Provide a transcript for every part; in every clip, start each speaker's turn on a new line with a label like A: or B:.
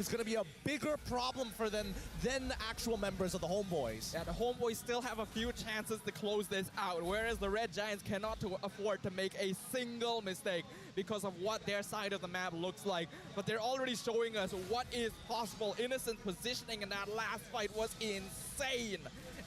A: is going to be a bigger problem for them than the actual members of the Homeboys.
B: Yeah, the Homeboys still have a few chances to close this out, whereas the Red Giants cannot afford to make a single mistake because of what their side of the map looks like. But they're already showing us what is possible. Innocent positioning in that last fight was insane.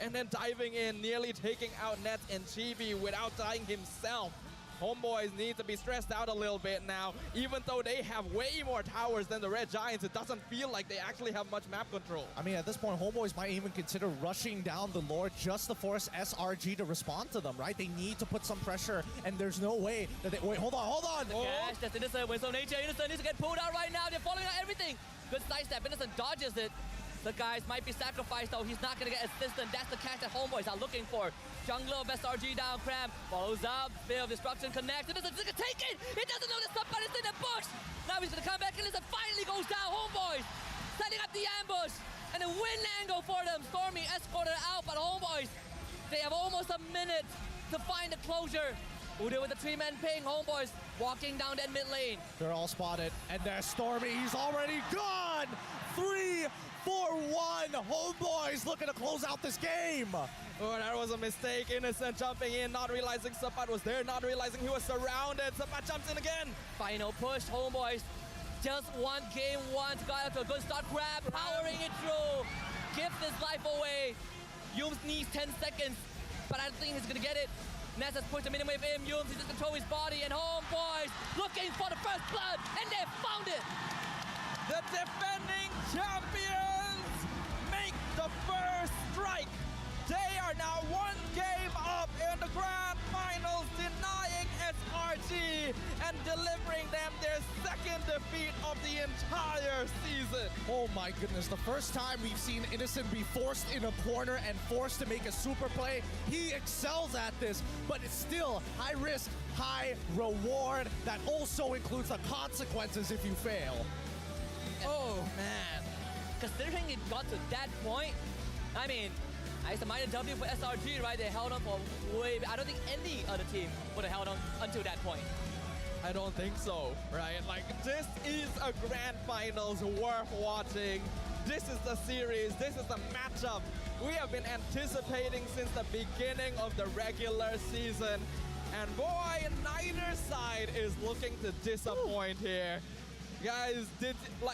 B: And then diving in, nearly taking out Nets and Chibi without dying himself. Homeboys need to be stressed out a little bit now. Even though they have way more towers than the Red Giants, it doesn't feel like they actually have much map control.
A: I mean, at this point, Homeboys might even consider rushing down the Lord just to force SRG to respond to them, right? They need to put some pressure, and there's no way that they... Wait, hold on!
C: The cash, that's Innocent. When so nature, Innocent needs to get pulled out right now. They're following out everything. Good sidestep. Innocent dodges it. The guys might be sacrificed though. He's not going to get assistant. That's the catch that Homeboys are looking for. Jungler of SRG down, Cram. Follows up. Bit of destruction connects. Innocent's going to take it. He doesn't know the somebody's in the bush. Now he's going to come back. Innocent finally goes down. Homeboys setting up the ambush. And a win angle for them. Stormy escorted out, but Homeboys, they have almost a minute to find the closure. Udo with the 3-man ping. Homeboys walking down that mid lane.
A: They're all spotted, and there's Stormy. He's already gone. 3-4-1. Homeboys looking to close out this game.
B: Oh, that was a mistake. Innocent jumping in, not realizing Sapat was there, not realizing he was surrounded. Sapat jumps in again.
C: Final push, Homeboys. Just one game, one. Got to a good start. Grab, powering it through. Gives his life away. Yums needs 10 seconds, but I don't think he's gonna get it. Ness has pushed the minimum wave in. Yums, he just control his body, and Homeboys looking for the first blood, and they found it.
B: The defending champions make the first strike. They are now one game up in the grand finals, denying SRG and delivering them their second defeat of the entire season.
A: Oh my goodness, the first time we've seen Innocent be forced in a corner and forced to make a super play. He excels at this, but it's still high risk, high reward. That also includes the consequences if you fail.
B: Oh man.
C: Considering it got to that point, I mean, it's a minor W for SRG, right? They held on for way... I don't think any other team would have held on until that point.
B: I don't think so, right? Like, this is a grand finals worth watching. This is the series. This is the matchup we have been anticipating since the beginning of the regular season. And boy, neither side is looking to disappoint here. Guys,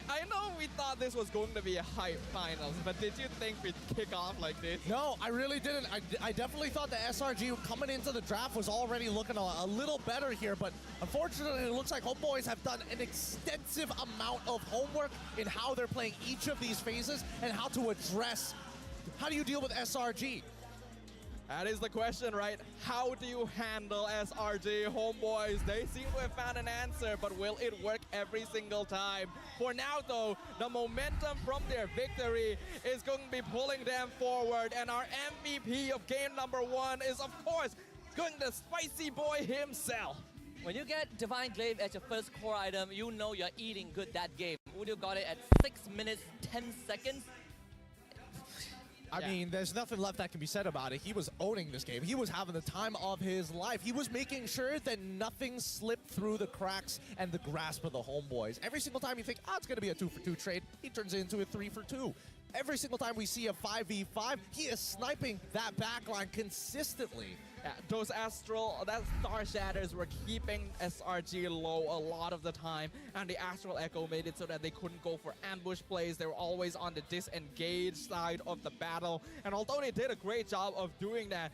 B: I know we thought this was going to be a hype finals, but did you think we'd kick off like this?
A: No, I really didn't. I definitely thought the SRG coming into the draft was already looking a little better here, but unfortunately it looks like Homeboys have done an extensive amount of homework in how they're playing each of these phases and how to address, how do you deal with SRG?
B: That is the question, right? How do you handle SRG? Homeboys, they seem to have found an answer, but will it work every single time? For now, though, the momentum from their victory is going to be pulling them forward, and our MVP of game number 1 is, of course, going to Spicy Boy himself.
C: When you get Divine Glaive as your first core item, you know you're eating good that game. Udo got it at 6 minutes, 10 seconds.
A: I mean, there's nothing left that can be said about it. He was owning this game. He was having the time of his life. He was making sure that nothing slipped through the cracks and the grasp of the Homeboys. Every single time you think, oh, it's going to be a 2-for-2 trade, he turns it into a 3-for-2. Every single time we see a 5v5, he is sniping that backline consistently.
B: Yeah, those that Star Shatters were keeping SRG low a lot of the time, and the Astral Echo made it so that they couldn't go for ambush plays. They were always on the disengaged side of the battle, and although they did a great job of doing that,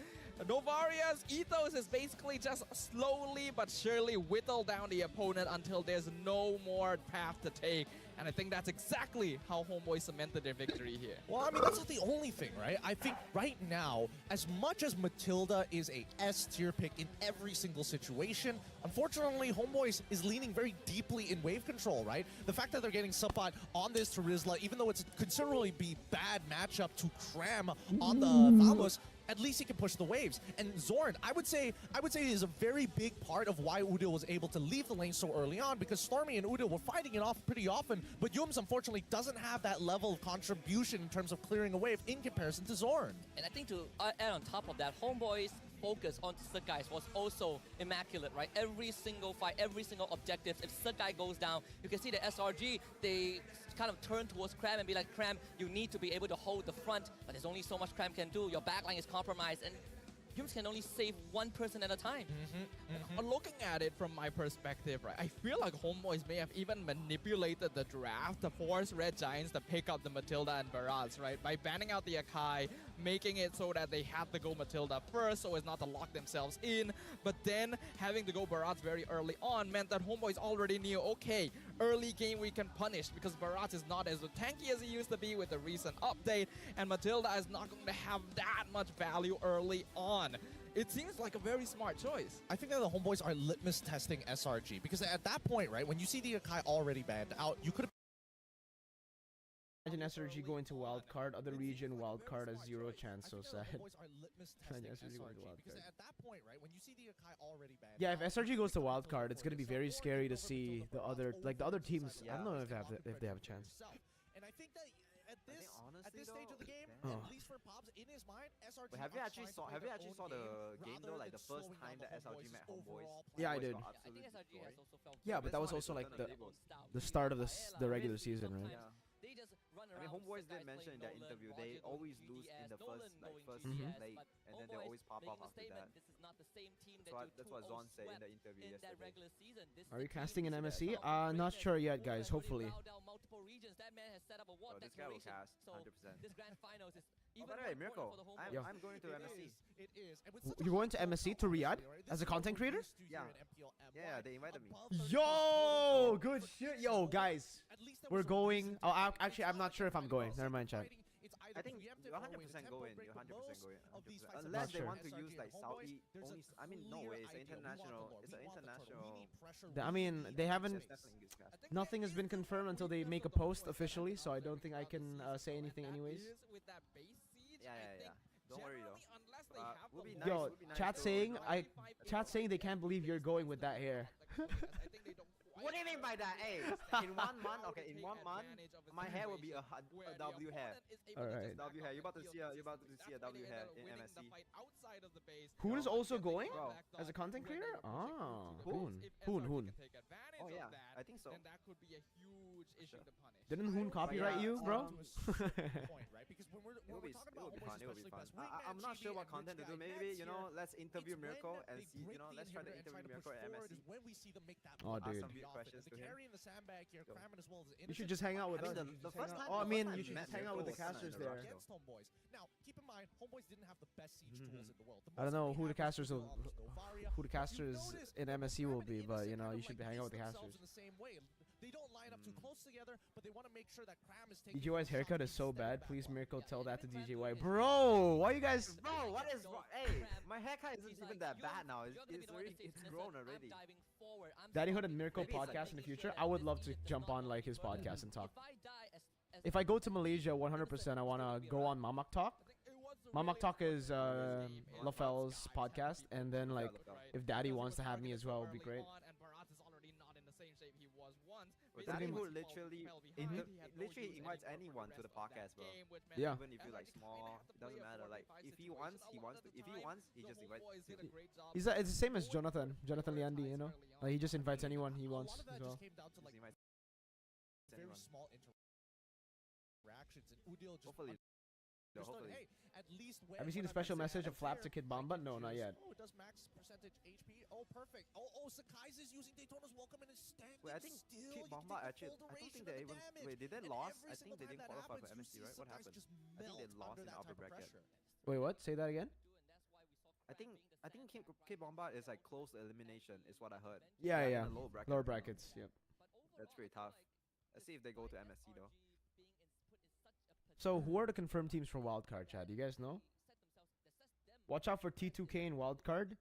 B: Novaria's ethos is basically just slowly but surely whittle down the opponent until there's no more path to take. And I think that's exactly how Homeboys cemented their victory here.
A: Well, I mean, that's not the only thing, right? I think right now, as much as Matilda is a S-tier pick in every single situation, unfortunately, Homeboys is leaning very deeply in wave control, right? The fact that they're getting Suppot on this Terizla, even though it's considerably be bad matchup to cram on the Falmus, at least he can push the waves. And Zorn, I would say is a very big part of why Udo was able to leave the lane so early on, because Stormy and Udo were fighting it off pretty often, but Yums unfortunately doesn't have that level of contribution in terms of clearing a wave in comparison to Zorn.
C: And I think to add on top of that, Homeboys' focus on Sakai was also immaculate, right? Every single fight, every single objective, if Sakai goes down, you can see the SRG, they kind of turn towards Cram and be like, Cram, you need to be able to hold the front, but there's only so much Cram can do. Your backline is compromised, and humans can only save one person at a time.
B: Looking at it from my perspective, right, I feel like homeboys may have even manipulated the draft to force Red Giants to pick up the Matilda and Barats, right? By banning out the Akai, making it so that they had to go Matilda first so as not to lock themselves in. But then having to go Barats very early on meant that homeboys already knew, okay, early game we can punish because Barats is not as tanky as he used to be with the recent update, and Matilda is not going to have that much value early on. It seems like a very smart choice.
A: I think that the homeboys are litmus testing SRG because at that point, right, when you see the Akai already banned out, you could have.
D: Imagine SRG going to wild card, other region wild card has zero chance. So sad. Yeah, if SRG goes to wild card, it's gonna be very scary to see the other teams. I don't know if they have a chance.
A: And I think that at this stage of the game, at least for Pops, in his mind, SRG.
E: But have you actually saw the game though? Like the first time that SRG met homeboys.
D: Yeah, I did.
C: I think SRG has also felt.
D: Yeah, but that was also like the start of the regular season, right?
E: Yeah.
C: They just run
E: I
C: around.
E: mean, homeboys
C: those
E: did
C: guys
E: mention in
C: playing
E: their
C: Nolan,
E: interview
C: Roger
E: they
C: going
E: always
C: CS,
E: lose in the
C: Nolan
E: first
C: going
E: first
C: CS,
E: leg,
C: but
E: and then they
C: Homeboys
E: always pop
C: making
E: up
C: the
E: after
C: statement,
E: that.
C: this is not the same team that
E: That's what Zon said in the interview
C: in that
E: yesterday.
C: regular season. This
D: Are
C: is
D: you
C: the
D: casting
C: team
D: an
C: that
D: MSC?
C: has
D: Not sure yet, guys.
C: already
D: Hopefully.
C: bowed out multiple regions. That man has set up a war
E: Oh, this guy will
C: declaration.
E: cast
C: So
E: 100%.
C: this grand finals is
E: Oh,
C: even
E: by the
C: more
E: way,
C: important
E: Miracle,
C: for the
E: I'm,
D: Yo.
C: homeboys.
E: I'm going to MSC.
A: It is. And with
D: You're going to MSC to Riyadh as a content creator?
E: Yeah, they invited me.
D: Yo, good shit. Yo, guys, we're going. Oh, actually, I'm not sure if I'm going. Never mind, chat.
E: I think you're 100% going. You're 100% going. 100%.
D: Not
E: Unless they
D: sure.
E: want to use like Saudi. Only, I mean, no way. It's an international. It's an international.
D: I mean, they haven't.
E: It's definitely English cast.
D: Nothing has been confirmed until they make a post officially, so I don't think I can say anything anyways.
B: With that base siege,
E: Yeah,
B: I
E: yeah,
B: think
E: yeah. Don't worry though.
B: generally, unless they have
E: Would be
B: the
E: nice.
D: Yo,
E: would be nice
D: chat
E: to-
D: saying
B: I
D: chat saying they can't believe you're going with that hair.
B: think they don't
E: What do you mean by that? Hey, in 1 month, okay, in 1 month, my hair will be a W hair.
D: Alright.
E: W hair. You're about to see a W hair in MSC.
D: Hoon is also going
E: Bro.
D: as a content creator? Ah,
E: Hoon?
D: Hoon.
E: Oh yeah, I think so.
B: Then that could be a huge issue to punish.
D: Didn't Hoon copyright you, bro?
E: It will be fun. It will be fun. I'm not sure what content to do. Maybe let's interview Miracle and see. Let's try to interview Miracle at MSC.
D: Oh,
E: Ask
D: dude.
E: some weird questions to him.
D: You should just hang out with
E: I
D: us.
E: mean, the first time.
D: Oh, I
E: the
D: mean,
E: first time
D: you should
E: met
D: just hang out with the
E: Miracle was
D: casters
E: kinda
D: there.
E: rough,
A: Against homeboys. Now, keep in mind, homeboys didn't have the best siege tools in the world.
D: I don't know who the casters who the casters in MSC will be, but you should be hanging out with the casters.
A: They don't line up too close together, but they want to make sure that Cram is taking.
D: DJY's haircut is so bad. Please, Miracle, tell that to DJY. Bro, why you guys?
E: Bro, what is wrong? Hey, my haircut isn't even that bad now. It's grown already.
D: Daddyhood and Miracle
E: Maybe it's like-
D: podcast in the future. I would love to jump on like his podcast and talk. If I go to Malaysia, 100%, I wanna go on Mamak Talk. Mamak Talk is LaFell's podcast, and then like if Daddy wants to have me as well, would be great.
E: But
D: What do
E: Daddy
D: you mean?
E: who literally literally invites anyone to the podcast, bro.
D: Yeah.
E: Even if you're like small, it doesn't matter. Like if he wants, he wants to. If he wants, he just invites.
D: It's the same as Jonathan Liandi, Like he just invites anyone he wants.
A: A lot of that
D: as well.
A: just came down to like
E: Just invites
A: very
E: anyone.
A: small interactions, and Udil just
E: Hopefully,
A: understood,
E: hopefully.
A: hey, at least when,
D: Have you seen the
A: when I'm
D: special
A: missing
D: message of
A: a
D: Flap to
A: player,
D: Kid Bamba?
A: I can
D: No, not
A: choose.
D: yet.
A: Oh, it does max percentage HP. Oh, perfect. Oh, Sakai's is using Daytona's Welcome and is standing
E: Wait, I think
A: still.
E: Kid
A: You can
E: Bomba
A: take the
E: actually.
A: full
E: I don't
A: duration
E: think
A: of
E: they
A: the
E: even.
A: damage.
E: Wait, did they
A: And
E: lost?
A: every
E: I
A: single
E: think they
A: time
E: didn't
A: that
E: qualify for
A: happens, you
E: MSC,
A: see
E: right? What
A: Sakai's
E: happened?
A: just
E: I think they
A: melt
E: lost
A: under
E: in
A: that
E: the upper
A: type of
E: bracket.
A: pressure.
D: Wait, what? Say that again.
E: I think Kid Bomba is like close to elimination, is what I heard.
D: Yeah,
E: They're
D: yeah.
E: in the lower bracket.
D: Lower brackets. Yep.
E: That's pretty tough. Let's see if they go to MSC though.
D: So who are the confirmed teams for wildcard, Chad? Do you guys know? Watch out for T2K in wildcard.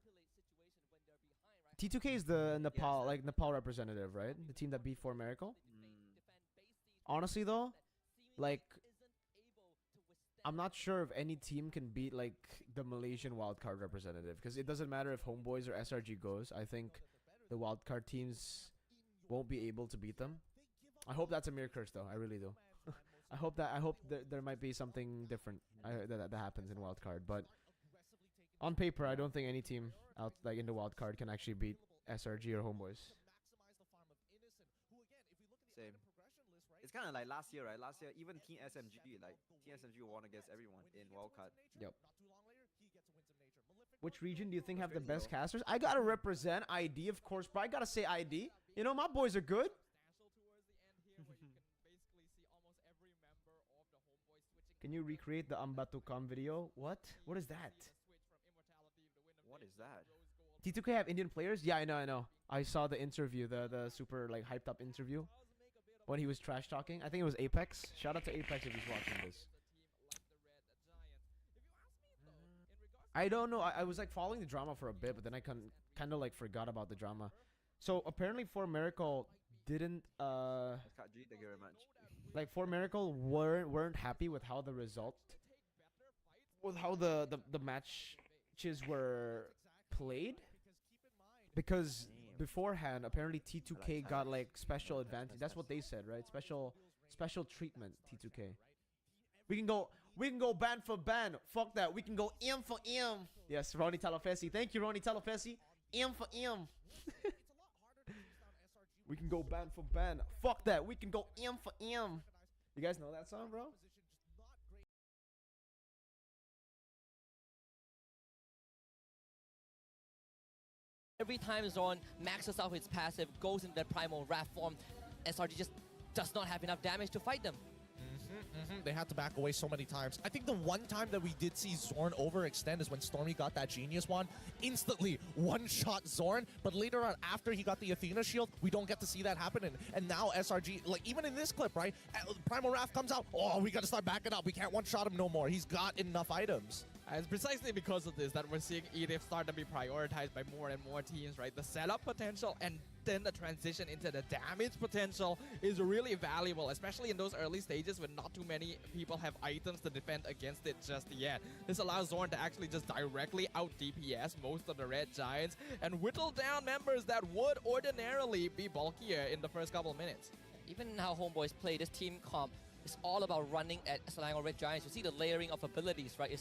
D: T2K is the Nepal representative, right? The team that beat 4 Miracle. Honestly though, like I'm not sure if any team can beat like the Malaysian wildcard representative, because it doesn't matter if Homeboys or SRG goes. I think the wildcard teams won't be able to beat them. I hope that's a mere curse though. I really do. I hope there might be something different that happens in wildcard, but on paper, I don't think any team out like in the wildcard can actually beat SRG or Homeboys.
E: Same. It's kind of like last year, right? Last year, even Team SMG, like Team SMG won against everyone in wildcard.
D: Yep. Which region do you think have the best casters? I gotta represent ID, of course, but I gotta say ID. You know, my boys are good. Can you recreate the Ambatukam video? What? What is that?
E: What is that?
D: T2K have Indian players? Yeah, I know. I saw the interview, the super like hyped up interview when he was trash talking. I think it was Apex. Shout out to Apex if he's watching this. I don't know. I was like following the drama for a bit, but then I kind of like forgot about the drama. So apparently, For Miracle didn't
E: Thank you very much.
D: like For Miracle weren't happy with how the result, with how the matches were played, because beforehand apparently T2K got like special advantage. That's what they said, right? Special treatment. T2K. We can go ban for ban. Fuck that. We can go M for M. Yes, Ronnie Talafesi. Thank you, Ronnie Talafesi. M for M. We can go ban for ban. Fuck that. We can go M for M. You guys know that song, bro?
C: Every time Zorn maxes out his passive, goes into their primal wrath form, SRG just does not have enough damage to fight them.
A: They had to back away so many times. I think the one time that we did see Zorn overextend is when Stormy got that Genius Wand. Instantly one-shot Zorn, but later on, after he got the Athena shield, we don't get to see that happen. And now SRG, like even in this clip, right? Primal Wrath comes out. Oh, we got to start backing up. We can't one-shot him no more. He's got enough items.
B: And it's precisely because of this that we're seeing Edith start to be prioritized by more and more teams, right? The setup potential and then the transition into the damage potential is really valuable, especially in those early stages when not too many people have items to defend against it just yet. This allows Zorn to actually just directly out DPS most of the Red Giants and whittle down members that would ordinarily be bulkier in the first couple of minutes.
C: Even how Homeboys play, this team comp is all about running at Selangor Red Giants. You see the layering of abilities, right? If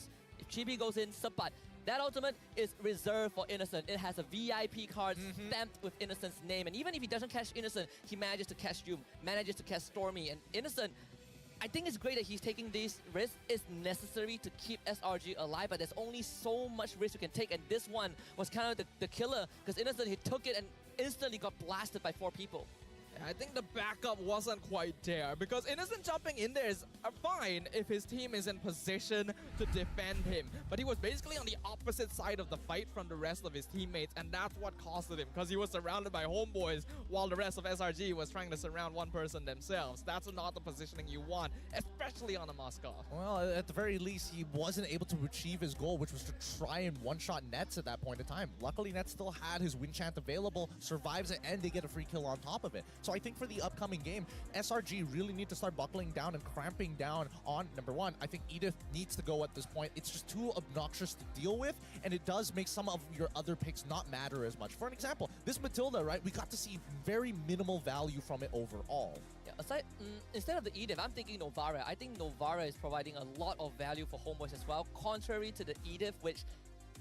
C: Chibi goes in, Sabat. That ultimate is reserved for Innocent. It has a VIP card stamped with Innocent's name. And even if he doesn't catch Innocent, he manages to catch Doom, manages to catch Stormy. And Innocent, I think it's great that he's taking these risks. It's necessary to keep SRG alive, but there's only so much risk you can take. And this one was kind of the killer, because Innocent, he took it and instantly got blasted by 4 people.
B: I think the backup wasn't quite there, because Innocent jumping in there is fine if his team is in position to defend him. But he was basically on the opposite side of the fight from the rest of his teammates, and that's what costed him, because he was surrounded by homeboys while the rest of SRG was trying to surround one person themselves. That's not the positioning you want, especially on a Moscow.
A: Well, at the very least, he wasn't able to achieve his goal, which was to try and one-shot Nets at that point in time. Luckily, Nets still had his Winchant available, survives it, and they get a free kill on top of it. So I think for the upcoming game, SRG really need to start buckling down and cramping down on, number one, I think Edith needs to go at this point. It's just too obnoxious to deal with, and it does make some of your other picks not matter as much. For an example, this Matilda, right, we got to see very minimal value from it overall.
C: Yeah, instead of the Edith, I'm thinking Novara. I think Novara is providing a lot of value for Homeboys as well, contrary to the Edith, which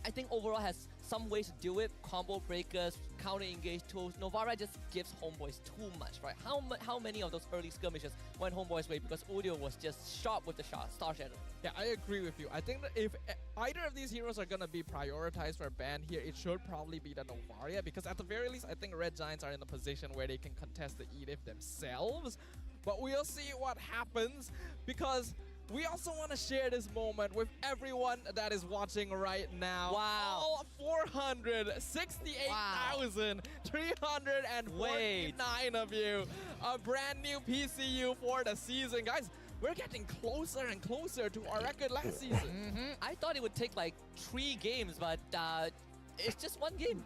C: I think overall has some ways to do with combo breakers, counter engage tools. Novara just gives Homeboys too much, right? How many of those early skirmishes went Homeboys' way because Udio was just sharp with the shot, Star Shadow?
B: Yeah, I agree with you. I think that if either of these heroes are going to be prioritized for a ban here, it should probably be the Novaria, because at the very least, I think Red Giants are in a position where they can contest the Edith themselves. But we'll see what happens, because we also want to share this moment with everyone that is watching right now.
C: Wow.
B: All 468,349 of you. A brand new PCU for the season. Guys, we're getting closer and closer to our record last season.
C: I thought it would take like 3 games, but it's just 1 game.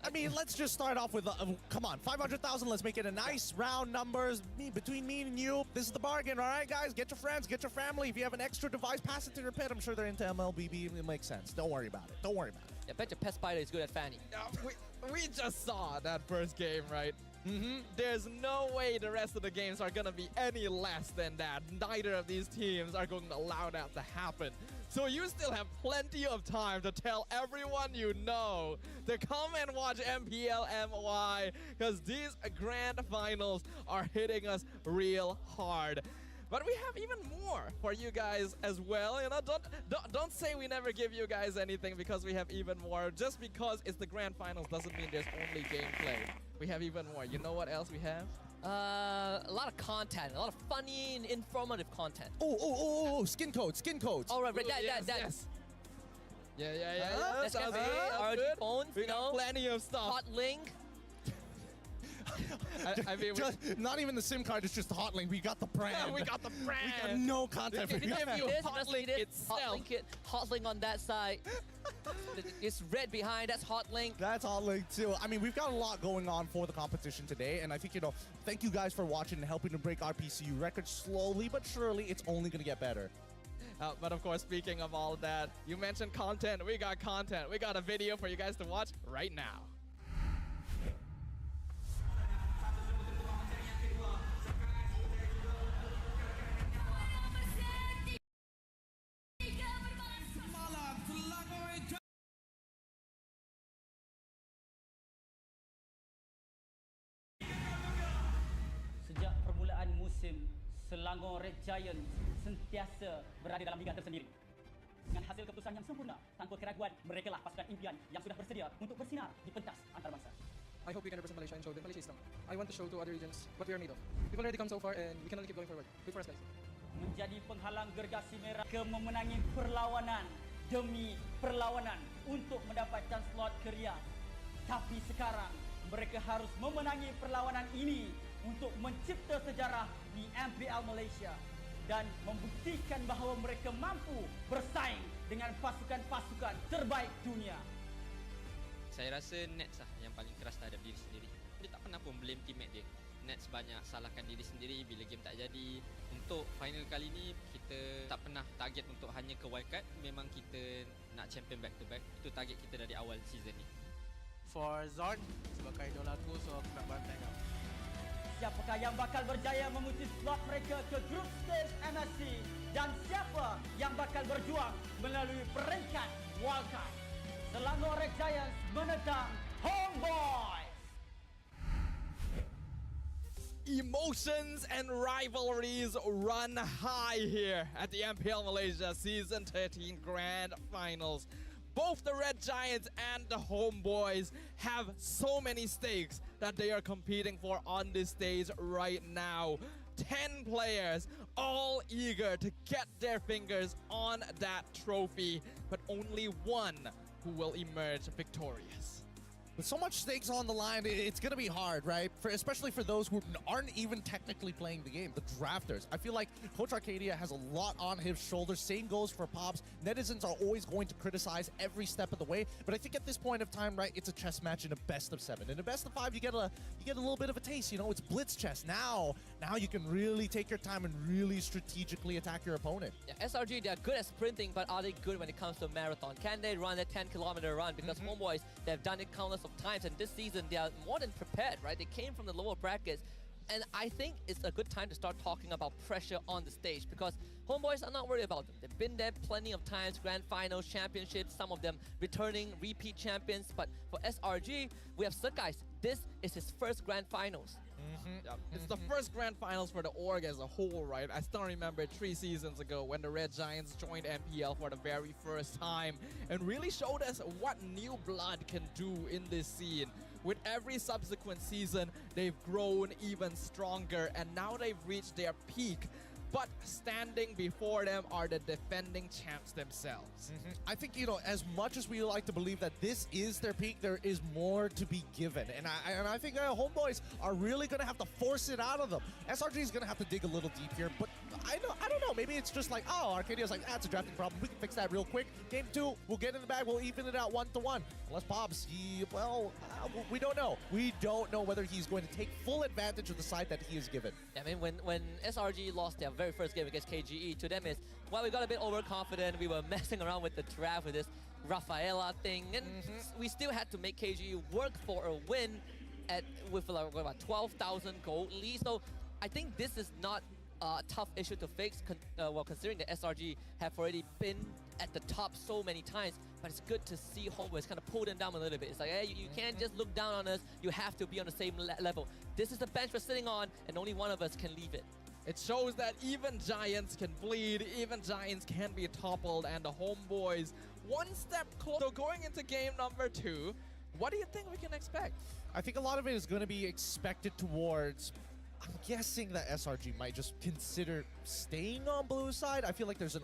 A: I mean, let's just start off with, come on, 500,000. Let's make it a nice round numbers between me and you. This is the bargain, all right, guys? Get your friends, get your family. If you have an extra device, pass it to your pet. I'm sure they're into MLBB. It makes sense. Don't worry about it. Don't worry about it.
C: I bet your pet spider is good at Fanny.
B: We just saw that first game, right? There's no way the rest of the games are gonna be any less than that. Neither of these teams are going to allow that to happen. So you still have plenty of time to tell everyone you know to come and watch MPL MY, because these grand finals are hitting us real hard. But we have even more for you guys as well. You know, don't say we never give you guys anything, because we have even more. Just because it's the grand finals doesn't mean there's only gameplay. We have even more. You know what else we have?
C: A lot of content, a lot of funny and informative content.
A: Oh, skin codes.
C: All right,
B: Ooh,
C: that.
B: yes. Yeah.
C: That's gonna be
B: That's
C: RG
B: good.
C: phones,
B: We
C: you
B: got
C: know,
B: plenty of stuff.
C: hot link.
B: I mean,
A: Not even the SIM card, it's just the hotlink. We got the brand.
B: we got the
A: We
B: brand.
A: got no content for
B: If
A: you.
B: you
C: This,
B: hot
C: let's
B: link
C: read it.
B: itself.
C: Hot link on that side. It's red behind, that's hot link.
A: That's hotlink too. I mean, we've got a lot going on for the competition today, and I think, you know, thank you guys for watching and helping to break our PCU record slowly but surely. It's only going to get better.
B: But of course, speaking of all that, you mentioned content. We got content. We got a video for you guys to watch right now.
F: Sejak permulaan musim, Selangor Red Giants sentiasa berada dalam liga tersendiri. Dengan hasil keputusan yang sempurna, tanpa keraguan, merekalah pasukan impian yang sudah bersedia untuk bersinar di pentas antarabangsa.
G: I hope we can represent Malaysia and show that Malaysia is strong. I want to show to other regions what we are made of. We've already come so far and we can only keep going forward. Good for us, guys.
F: Menjadi penghalang gergasi merah ke memenangi perlawanan demi perlawanan untuk mendapatkan slot ke Riyadh. Tapi sekarang mereka harus memenangi perlawanan ini untuk mencipta sejarah di MPL Malaysia dan membuktikan bahawa mereka mampu bersaing dengan pasukan-pasukan terbaik dunia.
H: Saya rasa Nets lah yang paling keras terhadap diri sendiri. Dia tak pernah pun blame teammate dia. Nets banyak salahkan diri sendiri bila game tak jadi. Untuk final kali ni kita tak pernah target untuk hanya ke wildcard. Memang kita nak champion back to back. Itu target kita dari awal season ni.
I: For Zord, sebagai idola aku, so aku nak bantai kau.
F: Siapakah yang bakal berjaya mengunci slot mereka ke group stage MSC dan siapa yang bakal berjuang melalui peringkat wildcard? Selangor Red Giants menentang Homebois.
B: Emotions and rivalries run high here at the MPL Malaysia Season 13 Grand Finals. Both the Red Giants and the Homebois have so many stakes that they are competing for on this stage right now. 10 players, all eager to get their fingers on that trophy, but only one who will emerge victorious.
A: With so much stakes on the line, it's going to be hard, right? Especially for those who aren't even technically playing the game, the drafters. I feel like Coach Arcadia has a lot on his shoulders. Same goes for Pops. Netizens are always going to criticize every step of the way. But I think at this point of time, right, it's a chess match in a best of 7. In a best of 5, you get a little bit of a taste. You know, it's blitz chess. Now you can really take your time and really strategically attack your opponent.
C: Yeah, SRG, they're good at sprinting, but are they good when it comes to a marathon? Can they run a 10-kilometer run? Because Homebois, they've done it countless of times, and this season they are more than prepared, right? They came from the lower brackets, and I think it's a good time to start talking about pressure on the stage, because Homebois are not worried about them. They've been there plenty of times, grand finals, championships, some of them returning repeat champions. But for SRG, we have Sakai's. This is his first grand finals.
B: Yep. It's the first grand finals for the org as a whole, right? I still remember 3 seasons ago when the Red Giants joined MPL for the very first time and really showed us what new blood can do in this scene. With every subsequent season, they've grown even stronger, and now they've reached their peak. But standing before them are the defending champs themselves.
A: I think, you know, as much as we like to believe that this is their peak, there is more to be given. And I think Homebois are really going to have to force it out of them. SRG is going to have to dig a little deep here, but I don't know. Maybe it's just like, oh, Arcadia's like, that's a drafting problem. We can fix that real quick. Game 2, we'll get in the bag. We'll even it out 1-1. Unless Pops, we don't know. We don't know whether he's going to take full advantage of the side that he is given.
C: I mean, when SRG lost their very first game against KGE, to them is, well, we got a bit overconfident. We were messing around with the draft with this Rafaela thing, and we still had to make KGE work for a win. with like what, about 12,000 gold lead. So I think this is not a tough issue to fix. Considering the SRG have already been at the top so many times, but it's good to see homebois kind of pull them down a little bit. It's like, hey, you can't just look down on us. You have to be on the same level. This is the bench we're sitting on, and only one of us can leave it.
B: It shows that even giants can bleed, even giants can be toppled, and the homeboys one step closer. So going into game number 2, what do you think we can expect?
A: I think a lot of it is going to be expected towards, I'm guessing that SRG might just consider staying on blue side. I feel like there's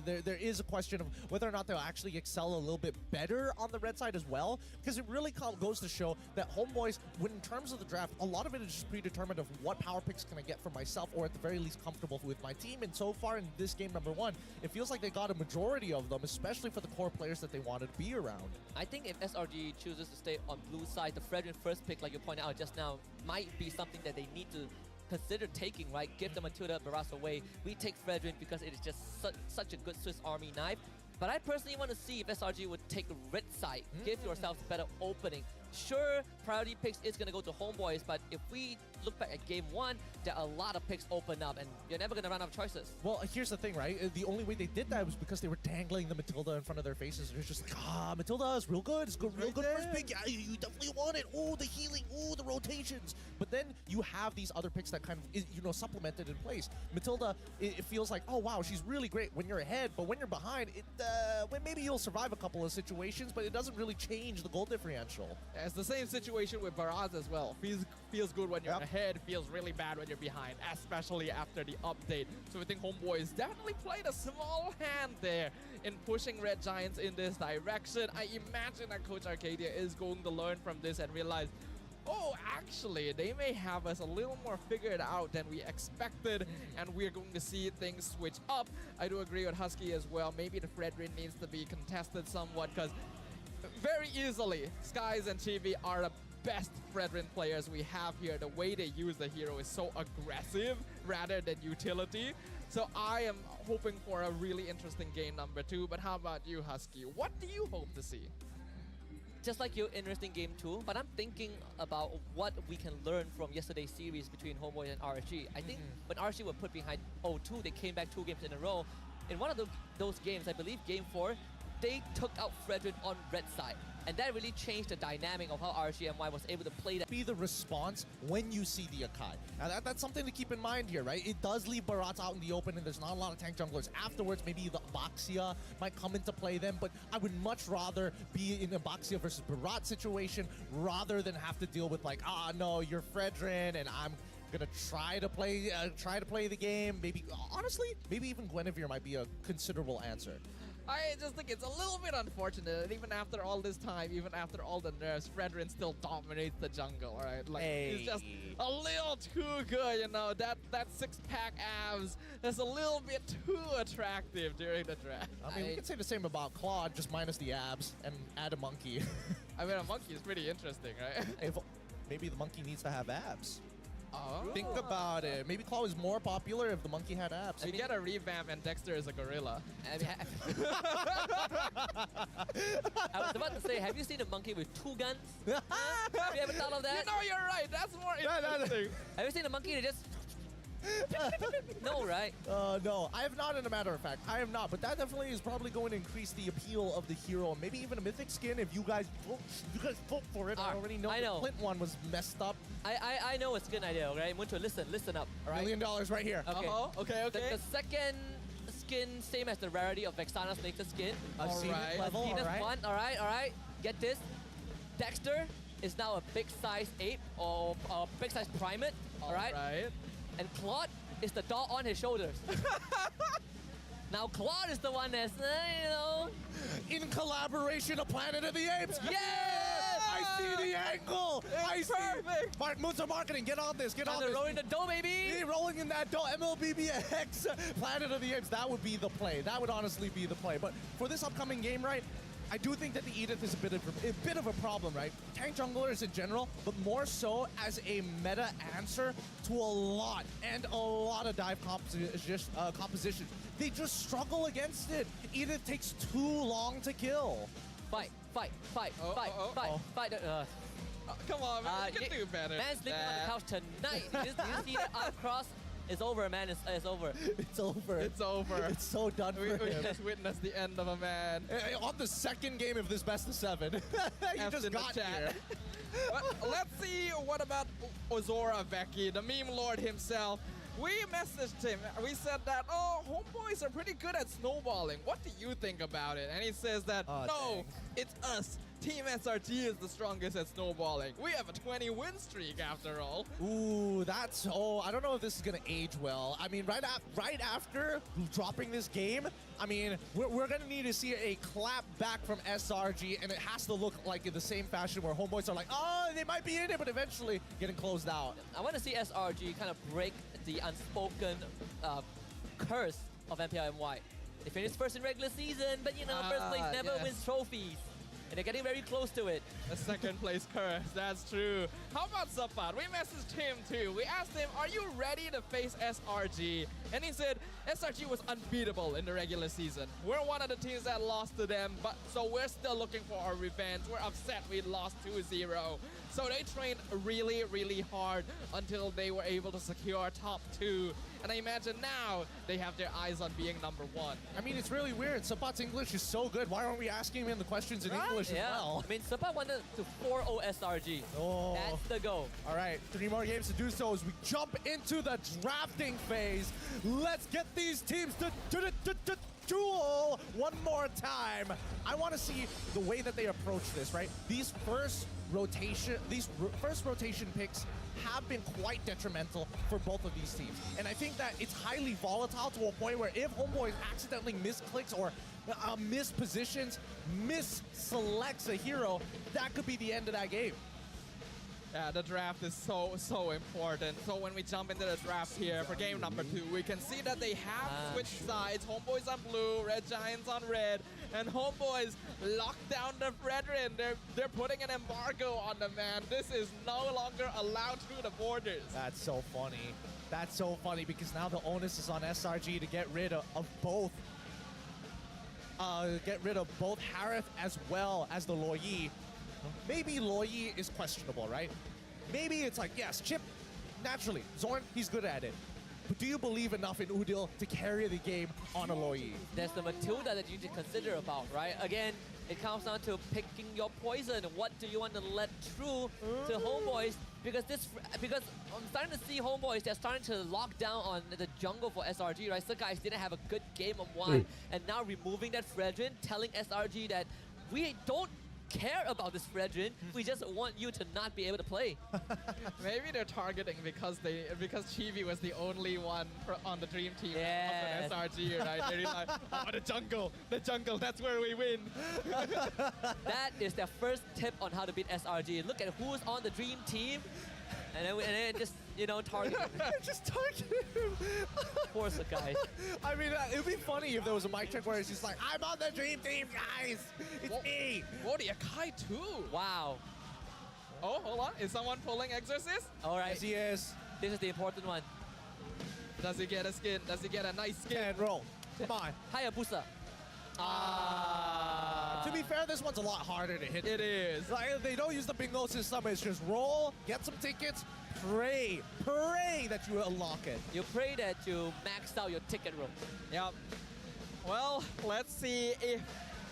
A: there is a question of whether or not they'll actually excel a little bit better on the red side as well, because it really goes to show that homebois, when in terms of the draft, a lot of it is just predetermined of what power picks can I get for myself, or at the very least comfortable with my team. And so far in this game number 1, it feels like they got a majority of them, especially for the core players that they wanted to be around.
C: I think if SRG chooses to stay on blue side, the Fredrin first pick, like you pointed out just now, might be something that they need to consider taking, right? Give the Matilda Barras away. We take Fredrin because it is just such a good Swiss Army knife. But I personally want to see if SRG would take the red side. Give yourselves a better opening. Sure, priority picks is going to go to homebois, but if we look back at game 1, there are a lot of picks open up, and you're never going to run out of choices.
A: Well, here's the thing, right? The only way they did that was because they were dangling the Matilda in front of their faces. They're just like, Matilda is real good. It's real good first pick. Yeah, you definitely want it. Oh, the healing. Oh, the rotations. But then you have these other picks that kind of, supplemented in place. Matilda, it feels like, oh, wow, she's really great when you're ahead, but when you're behind, maybe you'll survive a couple of situations, but it doesn't really change the goal differential.
B: It's the same situation with Barras as well. Feels good when you're ahead, feels really bad when you're behind, especially after the update. So I think homebois definitely played a small hand there in pushing Red Giants in this direction. I imagine that Coach Arcadia is going to learn from this and realize, oh, actually, they may have us a little more figured out than we expected, and we're going to see things switch up. I do agree with Husky as well. Maybe the Fredrin needs to be contested somewhat, because very easily, Skies and Chibi are the best Fredrin players we have here. The way they use the hero is so aggressive rather than utility. So I am hoping for a really interesting game number 2. But how about you, Husky? What do you hope to see?
C: Just like you, interesting game 2, but I'm thinking about what we can learn from yesterday's series between homebois and RSG. I think when RSG were put behind 0-2, they came back 2 games in a row. In one of those games, I believe game 4, they took out Fredrin on red side. And that really changed the dynamic of how RSGMY was able to play that.
A: Be the response when you see the Akai. Now that's something to keep in mind here, right? It does leave Barats out in the open, and there's not a lot of tank junglers. Afterwards, maybe the Abaxia might come into play then, but I would much rather be in a Abaxia versus Barat situation rather than have to deal with like, no, you're Fredrin, and I'm gonna try to play the game. Maybe, honestly, maybe even Guinevere might be a considerable answer.
B: I just think it's a little bit unfortunate that even after all this time, even after all the nerfs, Fredrin still dominates the jungle, right? Like, he's just a little too good, That 6-pack abs is a little bit too attractive during the draft.
A: I mean, we could say the same about Claude, just minus the abs and add a monkey.
B: I mean, a monkey is pretty interesting, right?
A: Maybe the monkey needs to have abs.
B: Oh.
A: Think about it. Maybe Claw is more popular if the monkey had abs.
B: We get a revamp and Dexter is a gorilla.
C: I was about to say, have you seen a monkey with 2 guns? Have you ever thought of that?
B: You're right. That's more interesting.
C: Have you seen a monkey that just... No, right?
A: No, I have not, in a matter of fact. I have not, but that definitely is probably going to increase the appeal of the hero, and maybe even a mythic skin if you guys vote for it. I already know the Clint one was messed up.
C: I know it's a good idea, okay? Muncho, listen up, all right?
A: $1 million right here.
C: Okay.
B: Okay.
C: The second skin, same as the rarity of Vexana's latest skin.
A: Zenith level,
C: all right. Get this. Dexter is now a big size ape or a big size primate, all right? And Claude is the dog on his shoulders. Now Claude is the one that's,
A: in collaboration of Planet of the Apes.
C: Yes!
A: I see the angle.
B: Perfect.
A: Muncho Marketing, get on this. Get on this.
C: Rolling the dough, baby.
A: Rolling in that dough. MLBBX, Planet of the Apes. That would be the play. That would honestly be the play. But for this upcoming game, right? I do think that the Edith is a bit of a problem, right? Tank junglers in general, but more so as a meta answer to a lot of dive composition. They just struggle against it. Edith takes too long to kill.
C: Fight.
B: Come on, man. You can do better.
C: Man's
B: than
C: sleeping on the
B: that.
C: couch tonight. Did you see that arm cross? It's over, man. It's over.
A: It's over.
B: It's over.
A: It's so done
B: We
A: for him.
B: just witnessed the end of a man.
A: On the second game of this best of 7. You
B: F's
A: just
B: in the
A: got
B: chat.
A: here.
B: But let's see what about Ozora Vecchi, the meme lord himself. We messaged him. We said that, oh, homeboys are pretty good at snowballing. What do you think about it? And he says that,
A: Oh,
B: no,
A: dang.
B: it's us. Team SRG is the strongest at snowballing. We have a 20 win streak after all.
A: Ooh, that's... Oh, I don't know if this is going to age well. I mean, right after dropping this game, I mean, we're going to need to see a clap back from SRG, and it has to look like in the same fashion where homeboys are like, oh, they might be in it, but eventually getting closed out.
C: I want to see SRG kind of break the unspoken curse of MPLMY. They finished first in regular season, but you know, first place never
B: yes.
C: wins trophies. And they're getting very close to it.
B: A second place curse, that's true. How about Zapat? We messaged him too. We asked him, are you ready to face SRG? And he said, SRG was unbeatable in the regular season. We're one of the teams that lost to them, but so we're still looking for our revenge. We're upset we lost 2-0. So they trained really, really hard until they were able to secure top 2. And I imagine now they have their eyes on being number 1.
A: I mean, it's really weird. Sapat's English is so good. Why aren't we asking him the questions in English as well?
C: I mean, Sapat wanted to 4-0 SRG.
A: Oh.
C: That's the goal.
A: All right, 3 more games to do so as we jump into the drafting phase. Let's get these teams to duel one more time. I want to see the way that they approach this, right? These first rotation picks have been quite detrimental for both of these teams. And I think that it's highly volatile to a point where if homeboys accidentally misclicks or mispositions, misselects a hero, that could be the end of that game.
B: Yeah, the draft is so important. So when we jump into the draft here for game number 2, we can see that they have switched sides. Homeboys on blue, Red Giants on red, and homeboys lock down the brethren. They're putting an embargo on the man. This is no longer allowed through the borders.
A: That's so funny. That's so funny because now the onus is on SRG to get rid of both. Harith as well as the Loyi. Maybe Loyi is questionable, right? Maybe it's like, yes, Chip, naturally. Zorn, he's good at it. But do you believe enough in Udil to carry the game on a Loyi?
C: There's the Matilda that you need to consider about, right? Again, it comes down to picking your poison. What do you want to let through to homeboys? Because I'm starting to see homeboys, they're starting to lock down on the jungle for SRG, right? So guys didn't have a good game of 1, and now removing that Fredrin, telling SRG that we don't care about this Fredrin, we just want you to not be able to play.
B: Maybe they're targeting because Chibi was the only one on the dream team
C: Yes.
B: of an SRG, right? They realized, oh, the jungle, that's where we win.
C: That is their first tip on how to beat SRG. Look at who's on the dream team, and then just, you know, target him.
A: Just target him.
C: Poor Sakai.
A: I mean, it would be funny if there was a mic check where it's just like, I'm on the dream team, guys. It's me.
B: Whoa, the Akai too.
C: Wow.
B: Oh, hold on. Is someone pulling Exorcist?
C: All right.
A: Yes, he is.
C: This is the important one.
B: Does he get a skin? Does he get a nice skin?
A: And roll. Come on.
C: Hayabusa.
A: To be fair, this one's a lot harder to hit.
B: It is.
A: Like, they don't use the bingo system. It's just roll, get some tickets, pray that you unlock it.
C: You pray that you maxed out your ticket roll.
B: Yep. Well, let's see if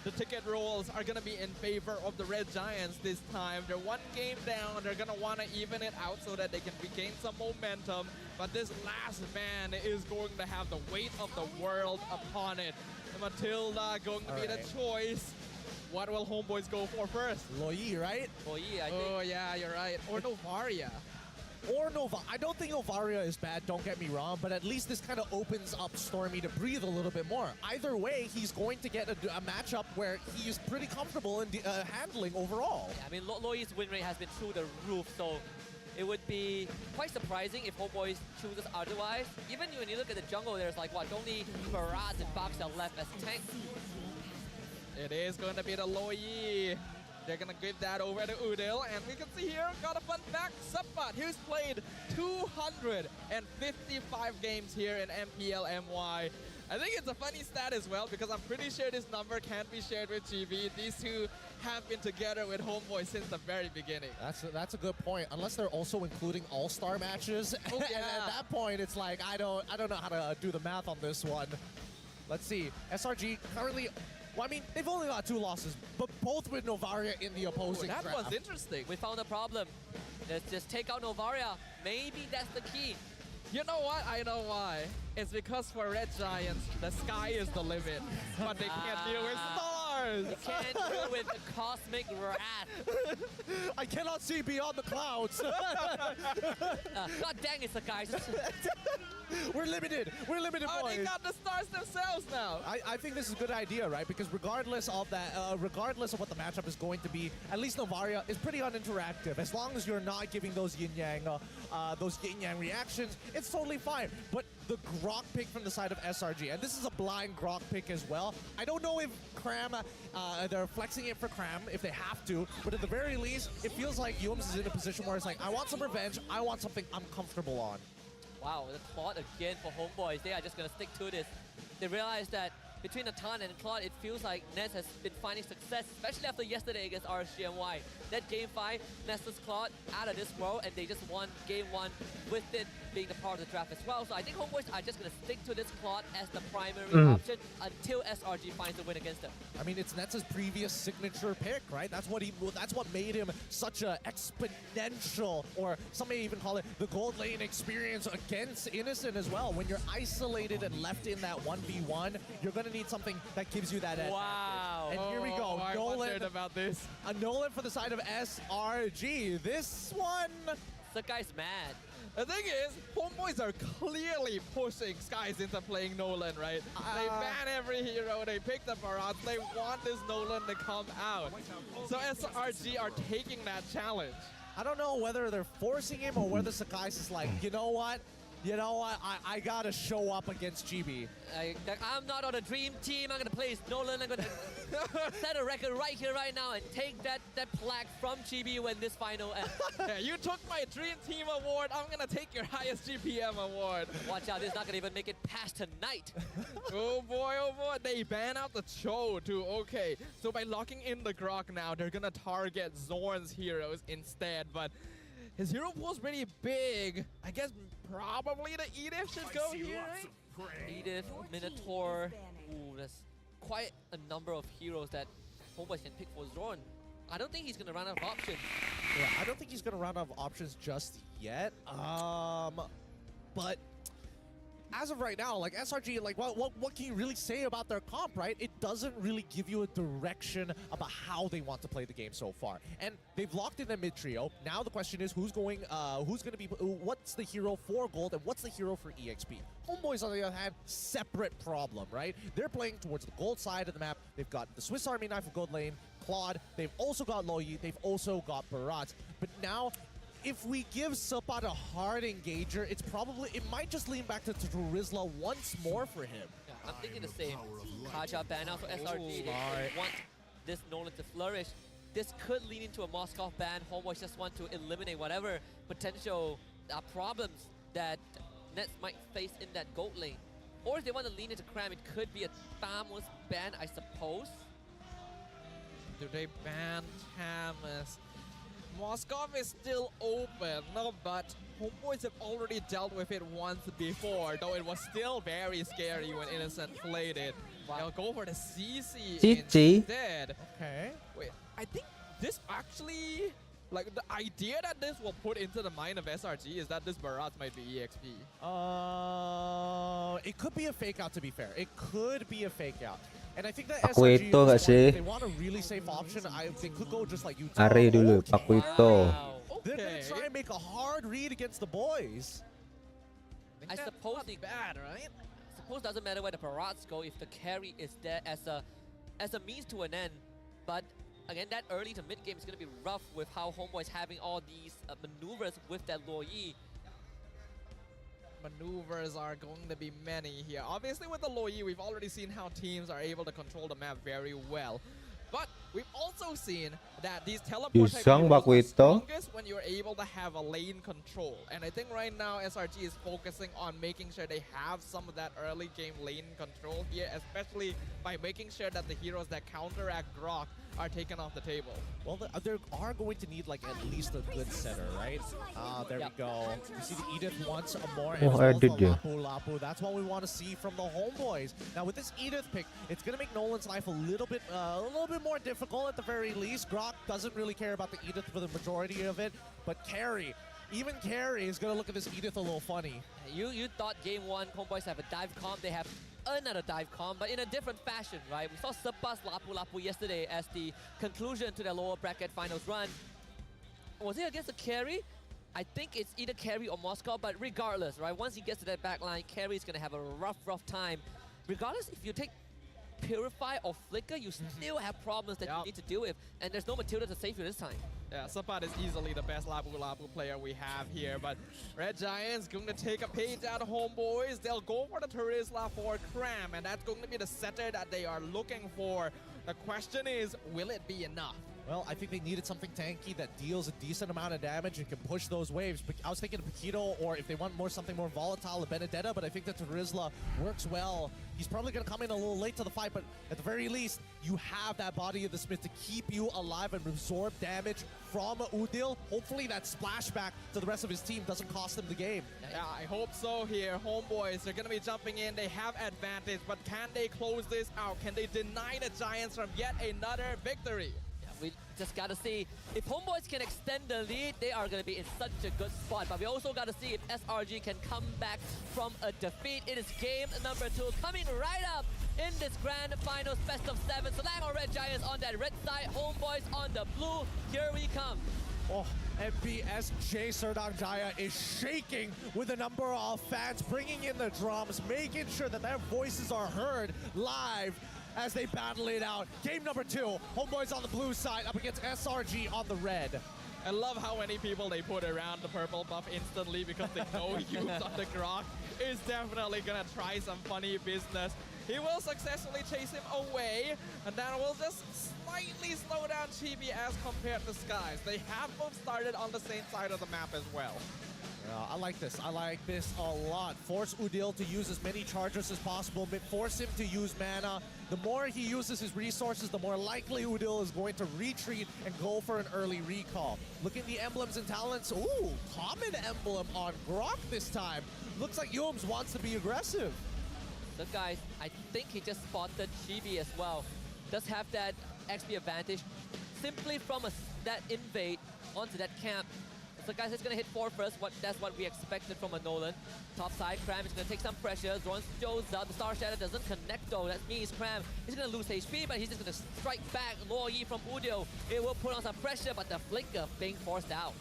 B: the ticket rolls are going to be in favor of the Red Giants this time. They're 1 game down. They're going to want to even it out so that they can regain some momentum. But this last man is going to have the weight of the world upon it. Matilda going to be the choice. What will homeboys go for first?
A: Loyi, right?
C: Loyi, I think.
B: Oh, yeah, you're right. Or Novaria.
A: Or Nova. I don't think Novaria is bad, don't get me wrong, but at least this kind of opens up Stormy to breathe a little bit more. Either way, he's going to get a matchup where he is pretty comfortable in handling overall.
C: Yeah, I mean, Loyi's win rate has been through the roof, so it would be quite surprising if homeboys chooses otherwise. Even when you look at the jungle, there's like, what, only Faraz and Boxel left as tanks.
B: It is going to be the Loyi. They're gonna give that over to Udil, and we can see here, got a fun fact, Sapat, who's played 255 games here in MPL MY. I think it's a funny stat as well, because I'm pretty sure this number can't be shared with GB. These two have been together with Homeboy since the very beginning.
A: That's a good point. Unless they're also including all-star matches,
B: Oh,
A: and
B: yeah.
A: at that point, it's like I don't know how to do the math on this one. Let's see. SRG currently. Well, I mean, they've only got 2 losses, but both with Novaria in the opposing
B: That
A: draft.
B: was interesting.
C: We found a problem. Let's just take out Novaria. Maybe that's the key.
B: You know what? I know why. It's because for Red Giants, the sky is the limit, but they can't deal with stars.
C: You can't deal with the cosmic wrath.
A: I cannot see beyond the clouds.
C: God dang it, guys.
A: We're limited. We're limited,
B: Oh,
A: boys.
B: they got the stars themselves now.
A: I think this is a good idea, right? Because regardless of that, regardless of what the matchup is going to be, at least Novaria is pretty uninteractive. As long as you're not giving those yin-yang reactions, it's totally fine. But the Grok pick from the side of SRG, and this is a blind Grok pick as well. I don't know if Cram, they're flexing it for Cram if they have to, but at the very least, it feels like Yums is in a position where it's like, I want some revenge, I want something I'm comfortable on.
C: Wow, the Claude again for Homeboys. They are just going to stick to this. They realize that between Natan and Claude, it feels like Nets has been finding success, especially after yesterday against RSGMY. That Game 5, Nessus Claude out of this world, and they just won Game 1 with it being the part of the draft as well. So I think Homeboys are just going to stick to this Claude as the primary option until SRG finds a win against them.
A: I mean, it's Nets' previous signature pick, right? That's what made him such a exponential, or some may even call it the gold lane experience against Innocent as well. When you're isolated and left in that 1v1, you're going to need something that gives you that edge.
C: Wow.
A: And here we go.
B: I
A: Nolan,
B: wondered about this.
A: a Nolan for the side of SRG. This one,
C: The guy's mad.
B: The thing is, Homeboys are clearly pushing Skies into playing Nolan, right? They ban every hero, they pick the Barats, they want this Nolan to come out. So SRG are taking that challenge.
A: I don't know whether they're forcing him or whether Sakai's is like, you know what? I gotta show up against GB.
C: I'm not on a dream team. I'm going to play Nolan. I'm going to set a record right here, right now, and take that plaque from GB when this final ends.
B: Yeah, you took my Dream Team award, I'm gonna take your highest GPM award.
C: Watch out, this is not going to even make it past tonight.
B: Oh boy, they ban out the Cho too. Okay, so by locking in the Grok now, they're gonna target Zorn's heroes instead, but his hero pool's pretty big. I guess probably the Edith should go here, right?
C: Edith, Minotaur. Ooh, that's quite a number of heroes that Homeboys can pick for Zorn. I don't think he's going to run out of options.
A: Yeah, I don't think he's gonna run out of options just yet. But as of right now, like SRG, like what can you really say about their comp, right? It doesn't really give you a direction about how they want to play the game so far. And they've locked in their mid trio. Now the question is who's gonna be, what's the hero for gold and what's the hero for EXP? Homeboys on the other hand, separate problem, right? They're playing towards the gold side of the map. They've got the Swiss Army knife of gold lane, Claude. They've also got Loyi. They've also got Barats. But now, if we give Sapat a hard engager, it might just lean back to Rizla once more for him.
C: Yeah, I'm thinking the same. Kaja ban out for SRG. If they want this Nolan to flourish, this could lead into a Moskov ban. Homeboys just want to eliminate whatever potential problems that Nets might face in that gold lane. Or if they want to lean into Cram, it could be a Thamus ban, I suppose.
B: Do they ban Tamus? Moskov is still open, no, but Homeboys have already dealt with it once before, though it was still very scary when Innocent played it. They'll go for the CC instead.
A: Okay.
B: Wait, I think this actually, like the idea that this will put into the mind of SRG is that this Barats might be EXP.
A: It could be a fake out, to be fair. It could be a fake out. And I think that
J: Paku
A: SRG,
J: itu gak sih?
A: if they want a really safe option, they could go just like you.
J: Ari dulu, Paku itu.
A: They're going to try and make a hard read against the boys.
C: I suppose
B: not bad, right?
C: I suppose it doesn't matter where the Barats go if the carry is there as a means to an end. But again, that early to mid game is going to be rough with how Homeboys having all these maneuvers with that Loyi.
B: Maneuvers are going to be many here. Obviously with the Loyi, we've already seen how teams are able to control the map very well. But we've also seen that these teleport type
J: Isang
B: heroes are
J: baku ito.
B: strongest when you're able to have a lane control. And I think right now SRG is focusing on making sure they have some of that early game lane control here, especially by making sure that the heroes that counteract Grok are taken off the table.
A: Well, they are going to need like at least a good setter, right? There we go. You see the Edith once more, and
J: Oh,
A: as well as the
J: did you?
A: Lapu. That's what we want to see from the homeboys. Now with this Edith pick, it's going to make Nolan's life a little bit more difficult at the very least. Grok doesn't really care about the Edith for the majority of it, but Carry, even Carry is going to look at this Edith a little funny.
C: You thought game one, homeboys have a dive comp. They have another dive comp, but in a different fashion, right? We saw Sepas Lapu yesterday as the conclusion to their lower bracket finals run. Was it against the Carry? I think it's either Carry or Moscow, but regardless, right? Once he gets to that back line, Carry is going to have a rough time. Regardless, if you take Purify or Flicker, you still have problems that you need to deal with, and there's no Matilda to save you this time.
B: Yeah, Sapat is easily the best Lapu player we have here, but Red Giants going to take a page out of homeboys. They'll go for the Terizla for Cram, and that's going to be the setter that they are looking for. The question is, will it be enough?
A: Well, I think they needed something tanky that deals a decent amount of damage and can push those waves. I was thinking of Paquito, or if they want something more volatile, a Benedetta, but I think that Terizla works well. He's probably going to come in a little late to the fight, but at the very least, you have that body of the Smith to keep you alive and absorb damage from Udil. Hopefully that splashback to the rest of his team doesn't cost them the game.
B: Yeah, I hope so here. Homeboys, they're going to be jumping in. They have advantage, but can they close this out? Can they deny the Giants from yet another victory?
C: We just got to see if homeboys can extend the lead, they are going to be in such a good spot. But we also got to see if SRG can come back from a defeat. It is game number 2 coming right up in this grand finals best of 7. Selangor Red Giants on that red side, homeboys on the blue. Here we come.
A: Oh, MPSJ Serdang Jaya is shaking with the number of fans, bringing in the drums, making sure that their voices are heard live as they battle it out. Game number 2, homeboys on the blue side up against SRG on the red.
B: I love how many people they put around the purple buff instantly because they know Hughes on the Grok is definitely gonna try some funny business. He will successfully chase him away, and that will just slightly slow down Chibi as compared to Skies. They have both started on the same side of the map as well.
A: I like this. I like this a lot. Force Udil to use as many chargers as possible. Force him to use mana. The more he uses his resources, the more likely Udil is going to retreat and go for an early recall. Look at the emblems and talents. Ooh, common emblem on Grok this time. Looks like Yums wants to be aggressive.
C: So guys, I think he just spotted Chibi as well. Does have that XP advantage simply from that invade onto that camp. So guys, he's gonna hit 4 first. That's what we expected from a Nolan. Top side, Cram is gonna take some pressure. Zorn shows up. The Star Shadow doesn't connect though. That means Cram is gonna lose HP, but he's just gonna strike back. Low E from Udil. It will put on some pressure, but the flicker being forced out.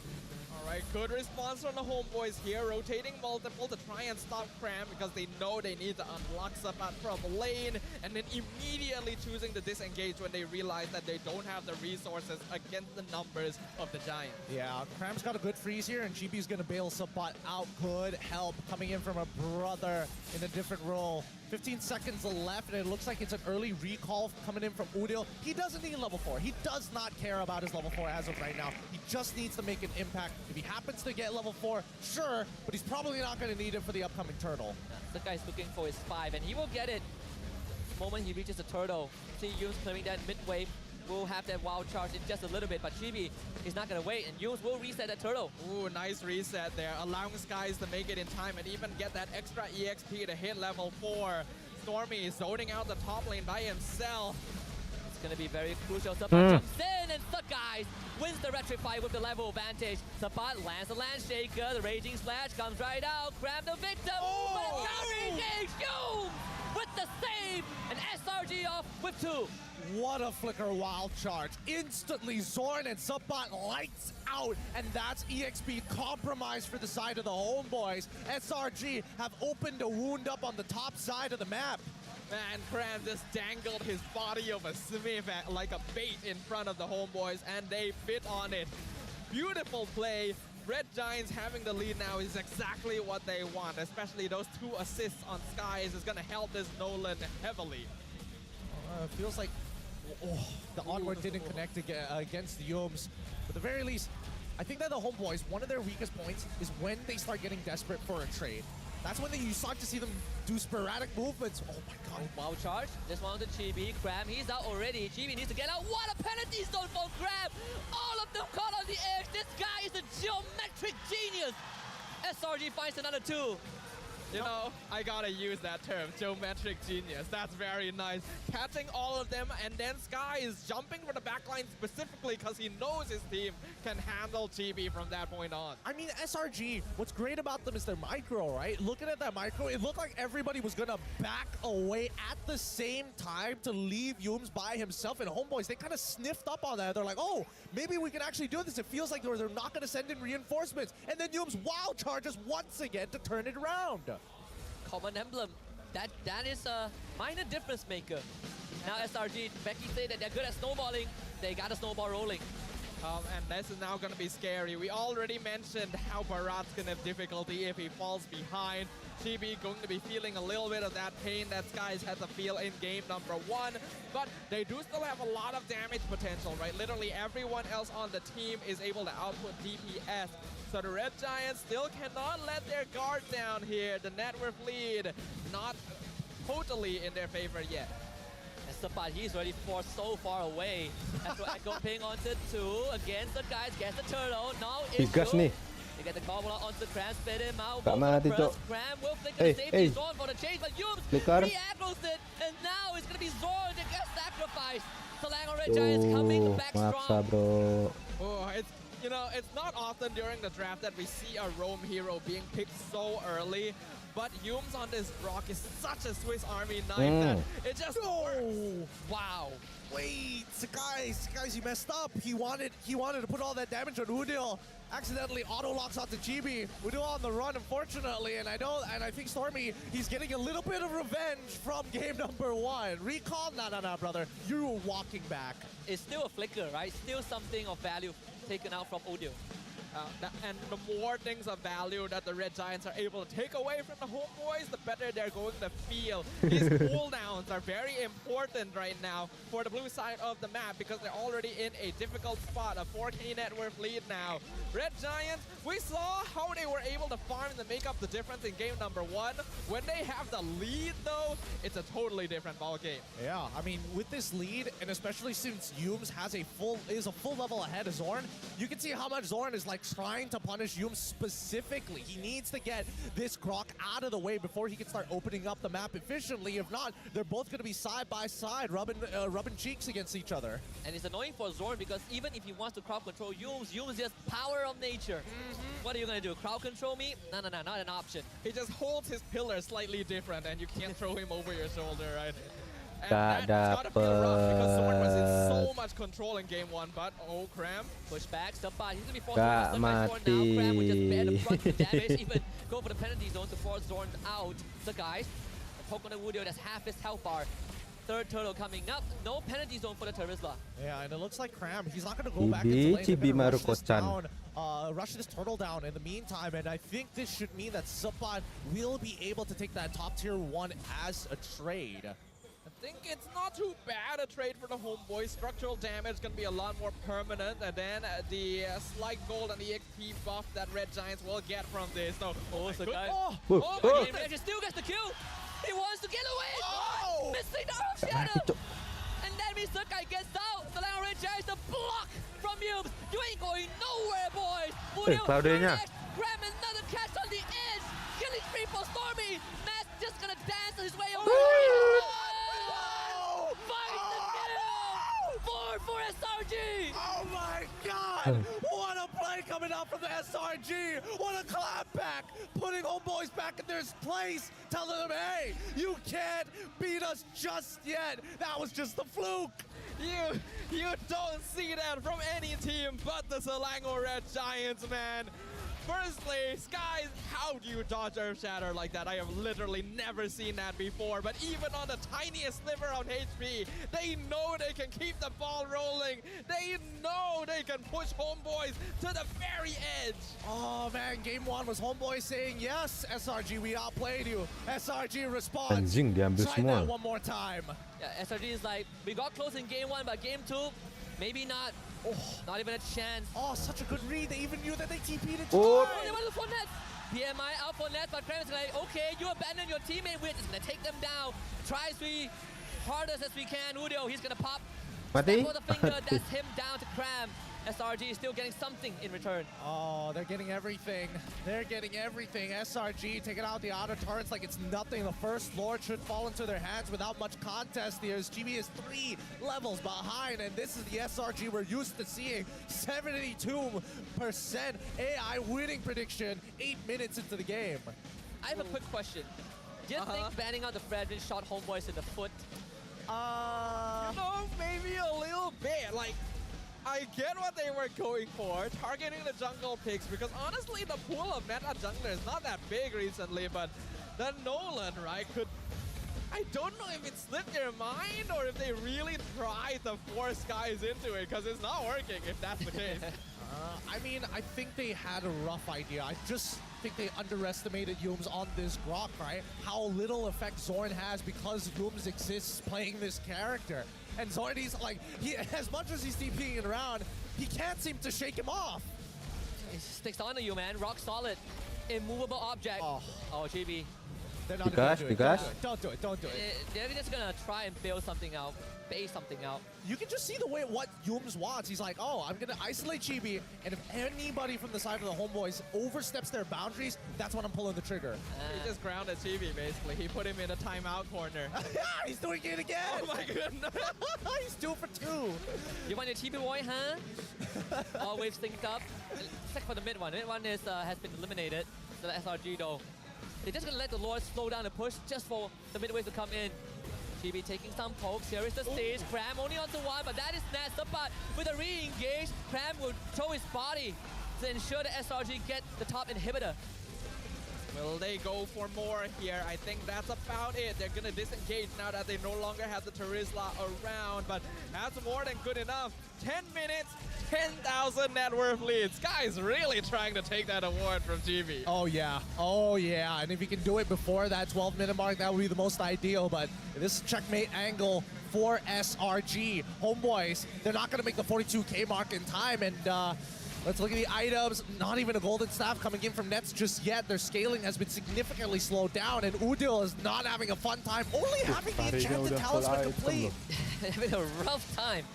B: Alright, good response from the homeboys here, rotating multiple to try and stop Cram because they know they need to unblock Sapat from lane, and then immediately choosing to disengage when they realize that they don't have the resources against the numbers of the Giants.
A: Yeah, Cram's got a good freeze here, and Chibi's gonna bail Sapat out. Good help coming in from a brother in a different role. 15 seconds left, and it looks like it's an early recall coming in from Udil. He doesn't need level 4. He does not care about his level 4 as of right now. He just needs to make an impact. If he happens to get level 4, sure, but he's probably not going to need it for the upcoming turtle.
C: The guy's looking for his 5, and he will get it the moment he reaches the turtle. See Yums clearing that mid wave. Will have that wild charge in just a little bit, but Chibi is not going to wait, and Yums will reset that turtle.
B: Ooh, nice reset there, allowing Skies to make it in time and even get that extra EXP to hit level 4. Stormy is zoning out the top lane by himself.
C: It's going to be very crucial. Sapat jumps in, and Guys wins the Retrify with the level advantage. Sapat lands the Land Shaker. The Raging Splash comes right out. Grab the victim. But it's not engaged. Yums with the save, and SRG off with 2.
A: What a flicker wild charge. Instantly Zorn and Sapat lights out, and that's EXP compromise for the side of the homeboys. SRG have opened a wound up on the top side of the map.
B: Man, Cram just dangled his body of a Smith like a bait in front of the homeboys, and they fit on it. Beautiful play. Red Giants having the lead now is exactly what they want, especially those 2 assists on Skies is going to help this Nolan heavily.
A: Feels like Oh, the onward didn't connect against the Yums. But at the very least, I think that the homeboys, one of their weakest points is when they start getting desperate for a trade. That's when you start to see them do sporadic movements. Oh my god.
C: Wow charge. This one to Chibi. Cram, he's out already. Chibi needs to get out. What a penalty zone for Cram. All of them caught on the edge. This guy is a geometric genius. SRG finds another 2.
B: You know, I gotta use that term, geometric genius. That's very nice. Catching all of them, and then Sky is jumping for the backline specifically because he knows his team can handle Chibi from that point on.
A: I mean, SRG, what's great about them is their micro, right? Looking at that micro, it looked like everybody was gonna back away at the same time to leave Yums by himself. And homeboys, they kind of sniffed up on that. They're like, oh, maybe we can actually do this. It feels like they're not gonna send in reinforcements. And then Yums wow charges once again to turn it around.
C: Common emblem. That is a minor difference maker. Now SRG, Becky said that they're good at snowballing. They got a snowball rolling.
B: And this is now going to be scary. We already mentioned how Bharat's going to have difficulty if he falls behind. Chibi going to be feeling a little bit of that pain that Skies had to feel in game number 1. But they do still have a lot of damage potential, right? Literally everyone else on the team is able to output DPS. So the Red Giants still cannot let their guard down here. The net worth lead not totally in their favor yet.
C: But he's already forced so far away. After Echo ping onto 2 against the guys, gets the turtle. Now
J: Tigas nih.
C: They get the cobble onto Cram, spit him out.
J: Tak mati tu.
C: Cram will flick the safety zone for the chase, but Yums re-aggros it, and now it's going to be Zorn that gets sacrificed. Selangor Red Giants coming back strong.
J: Bro.
B: Oh, you know, it's not often during the draft that we see a roam hero being picked so early. But Yums on this rock is such a Swiss Army knife that it just works.
A: Wow. Wait, guys, you messed up. He wanted to put all that damage on Udil. Accidentally auto locks onto Chibi. Udil on the run, unfortunately, and I think Stormy, he's getting a little bit of revenge from game number 1. Recall, nah, brother. You're walking back.
C: It's still a flicker, right? Still something of value taken out from Udil.
B: And the more things of value that the Red Giants are able to take away from the homeboys, the better they're going to feel. These cooldowns are very important right now for the blue side of the map because they're already in a difficult spot, a 4K net worth lead now. Red Giants, we saw how they were able to farm and make up the difference in game number 1. When they have the lead, though, it's a totally different ball game.
A: Yeah, I mean, with this lead, and especially since Yums has a full level ahead of Zorn, you can see how much Zorn is like trying to punish Yums specifically. He needs to get this Grok out of the way before he can start opening up the map efficiently. If not, they're both going to be side by side, rubbing cheeks against each other.
C: And it's annoying for Zorn because even if he wants to crowd control Yums is just power of nature. What are you going to do? Crowd control me? No, not an option.
B: He just holds his pillar slightly different and you can't throw him over your shoulder, right?
J: Tak
B: gotta be rough because Zorn was in so much control in game 1, but Cram.
C: Push back, step by. He's gonna be forced to step by Zorn now. Cram will just bear the brunt of the damage, even go for the penalty zone to force Zorn out. The guys, poke on the Wudio, that's half his health bar. Third turtle coming up, no penalty zone for the Terizla.
A: Yeah, and it looks like Cram, he's not gonna go back into lane. They're gonna rush this down, rush this turtle down in the meantime, and I think this should mean that Suppan will be able to take that top tier 1 as a trade.
B: I think it's not too bad a trade for the homeboys. Structural damage is going to be a lot more permanent, and then the slight gold and the XP buff that Red Giants will get from this. So,
C: the guy. He still gets the kill. He wants to get away.
B: Oh!
C: Missing the Earth Shadow. And that means the guy gets out. The Red Giants a block from Yums. You ain't going nowhere, boys. Grab another catch on the edge. Killing spree for Stormy. Matt's just gonna dance his way over. For SRG!
A: Oh my god! What a play coming out from the SRG! What a clapback! Putting homeboys back in their place, telling them, hey, you can't beat us just yet! That was just the fluke!
B: You don't see that from any team but the Selangor Red Giants, man! Firstly, Skies, how do you dodge Earth Shatter like that? I have literally never seen that before. But even on the tiniest sliver of HP, they know they can keep the ball rolling. They know they can push homeboys to the very edge.
A: Oh man, game one was homeboy saying, yes, SRG, we outplayed you. SRG responds.
J: Anjing diambil
A: Try
J: semua.
A: that one more time.
C: Yeah, SRG is like, we got close in game one, but game two, maybe not. Oh, not even a chance.
A: Oh, such a good read. They even knew that they TP'd it.
J: Oh.
C: Oh, they went for net. PMI out for net, but Krem is like, okay, you abandon your teammate. We're just gonna take them down. Try as we hardest as we can. Udio, he's gonna pop.
J: Mati.
C: For the finger, that's him down to Cram. SRG is still getting something in return.
A: Oh, they're getting everything. They're getting everything. SRG taking out the outer turrets like it's nothing. The first Lord should fall into their hands without much contest. There's GB is 3 levels behind, and this is the SRG we're used to seeing. 72% AI winning prediction 8 minutes into the game.
C: I have a quick question. Do you think banning out the Fred shot homeboys in the foot?
B: You know, maybe a little bit. Like, I get what they were going for, targeting the jungle picks, because honestly, the pool of meta jungler is not that big recently, but the Nolan, right, could... I don't know if it slipped their mind or if they really tried to force guys into it, because it's not working if that's the case.
A: I mean, I think they had a rough idea. I just think they underestimated Yums on this Grok, right? How little effect Zorn has because Yums exists playing this character. And Zorn, he's like, as much as he's TPing it around, he can't seem to shake him off.
C: He sticks onto you, man. Rock solid. Immovable object. Oh, GB.
A: They're not
J: Because-
A: gonna do it.
J: because-
A: Don't do it. Don't do it.
C: They're just gonna try and build something out, base something out.
A: You can just see the way what Yums wants. He's like, oh, I'm gonna isolate Chibi, and if anybody from the side of the homeboys oversteps their boundaries, that's when I'm pulling the trigger.
B: He just grounded Chibi, basically. He put him in a timeout corner.
A: Yeah, he's doing it again.
B: Oh my goodness.
A: He's 2 for 2.
C: You want your TP boy, huh? All waves synced up. Except for the mid one. Mid one is has been eliminated. So the SRG though. They're just gonna let the Lord slow down the push just for the mid wave to come in. GB taking some pokes. Here is the stage. Cram only onto one, but that is Nesta. But with a re-engage, Cram will throw his body to ensure the SRG get the top inhibitor.
B: Will they go for more here? I think that's about it. They're gonna disengage now that they no longer have the Terizla around, but that's more than good enough. 10 minutes, 10,000 net worth leads. Guy's really trying to take that award from GB.
A: Oh yeah, oh yeah, and if you can do it before that 12-minute mark, that would be the most ideal, but this checkmate angle for SRG. Homeboys, they're not gonna make the 42K mark in time, and let's look at the items. Not even a golden staff coming in from Nets just yet. Their scaling has been significantly slowed down, and Udil is not having a fun time, only having the enchanted talisman complete.
C: Having a rough time.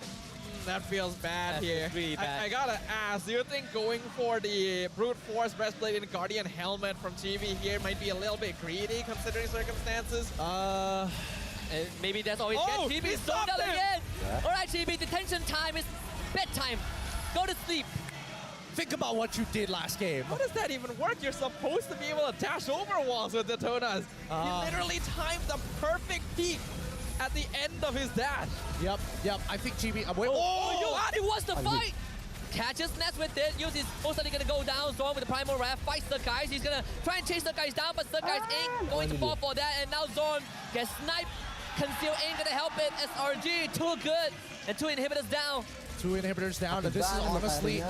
B: That feels bad
C: That's
B: here.
C: really bad.
B: I gotta ask, do you think going for the Brute Force Breastplate and Guardian Helmet from GB here might be a little bit greedy considering circumstances?
C: Maybe that's all he
B: Oh,
C: gets.
B: he
C: TB slowed
B: stopped
C: down
B: him.
C: again. All right, TB, detention time is bedtime. Go to sleep.
A: Think about what you did last game.
B: How does that even work? You're supposed to be able to dash over walls with Detonas. He literally timed the perfect peak at the end of his dash.
A: Yep. I think GB.
C: He wants to fight. Catches Nets with it. Uses most likely gonna go down. Zorn with the Primal Wrath fights the guys. He's gonna try and chase the guys down, but the guys ain't going to fall for that. And now Zorn gets sniped. Conceal ain't gonna help it. SRG too good, and 2 inhibitors down.
A: 2 inhibitors down, and this is honestly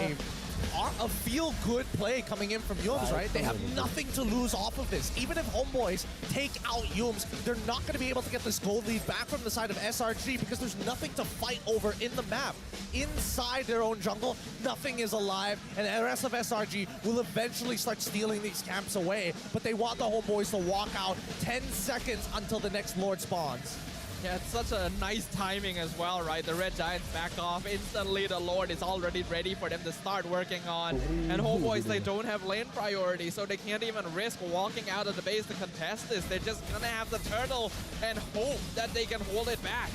A: a feel-good play coming in from Yums, right? They have nothing to lose off of this. Even if homeboys take out Yums, they're not going to be able to get this gold lead back from the side of SRG because there's nothing to fight over in the map. Inside their own jungle, nothing is alive, and the rest of SRG will eventually start stealing these camps away, but they want the homeboys to walk out 10 seconds until the next Lord spawns.
B: Yeah, it's such a nice timing as well, right? The Red Giants back off. Instantly, the Lord is already ready for them to start working on. And homeboys, they don't have lane priority, so they can't even risk walking out of the base to contest this. They're just gonna have the turtle and hope that they can hold it back.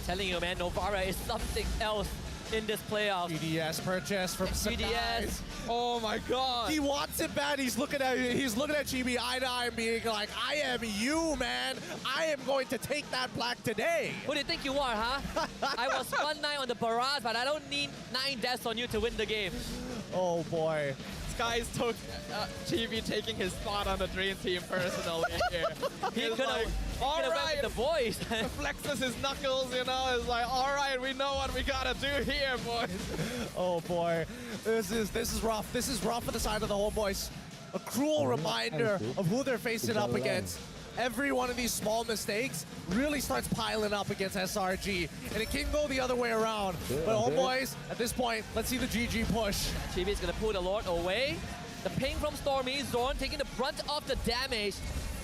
C: Telling you, man, Novara is something else in this playoff.
A: GDS purchase from
C: GDS.
B: Oh my god.
A: He wants it bad. He's looking at GB eye to eye and being like, I am you, man. I am going to take that black today.
C: Who do you think you are, huh? I was 1-9 on the barrage, but I don't need 9 deaths on you to win the game.
A: Oh boy.
B: guys took TV taking his spot on the Dream Team personally here.
C: He could have went with the boys.
B: Flexes his knuckles, you know, it's like, all right, we know what we gotta do here, boys.
A: Oh boy, this is rough. This is rough for the side of the homeboys. A cruel reminder of who they're facing up against. Every one of these small mistakes really starts piling up against SRG, and it can go the other way around. But homeboys, at this point, let's see the GG push.
C: Chibi is gonna pull the Lord away. The ping from Stormy, Zorn taking the brunt of the damage.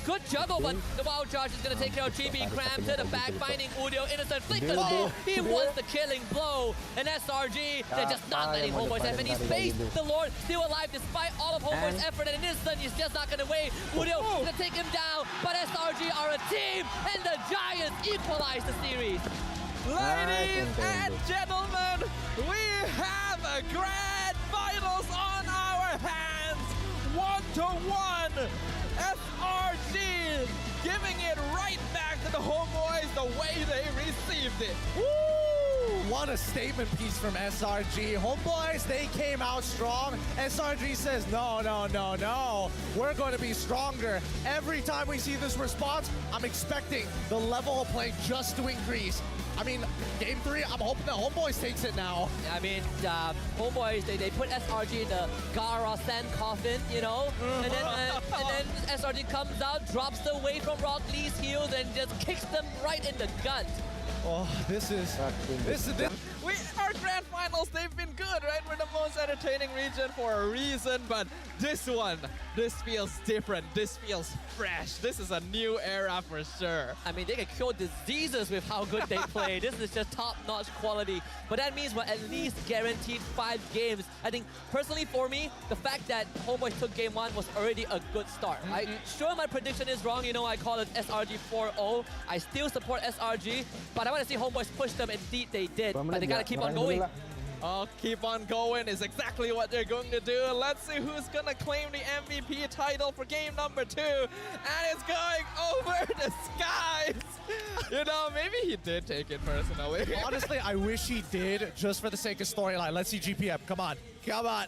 C: Good juggle, but the wild charge is going to take care of Chibi. Cram to the back, finding Udio. Innocent flick the Lord. He wants the killing blow. And SRG, they're just not letting homeboys have any space. The Lord still alive despite all of homeboys' effort. And Innocent, he's just not going to wait. Udio going to take him down. But SRG are a team, and the Giants equalize the series.
B: Ladies and gentlemen, we have a grand finals on our hands. 1-1. SRG giving it right back to the homeboys the way they received it.
A: Woo! What a statement piece from SRG. Homeboys, they came out strong. SRG says, no, no, no, no. We're going to be stronger. Every time we see this response, I'm expecting the level of play just to increase. I mean, game 3, I'm hoping the homeboys takes it now.
C: I mean, homeboys, they put SRG in the Gara sand coffin, you know? And then SRG comes out, drops the weight from Rock Lee's heels, and just kicks them right in the gut.
A: Oh, this is.
B: Our grand finals, they've been good, right? We're the most entertaining region for a reason, but this one, this feels different. This feels fresh. This is a new era for sure.
C: I mean, they can cure diseases with how good they play. This is just top-notch quality. But that means we're at least guaranteed 5 games. I think, personally for me, the fact that homeboys took game 1 was already a good start. Sure, my prediction is wrong. You know, I call it SRG 4-0. I still support SRG, but I want to see homeboys push them. Indeed, they did. But they got to keep on going.
B: Oh, keep on going is exactly what they're going to do. Let's see who's going to claim the MVP title for game number 2. And it's going over the skies. You know, maybe he did take it personally.
A: Honestly, I wish he did, just for the sake of storyline. Let's see GPM. Come on. Come on.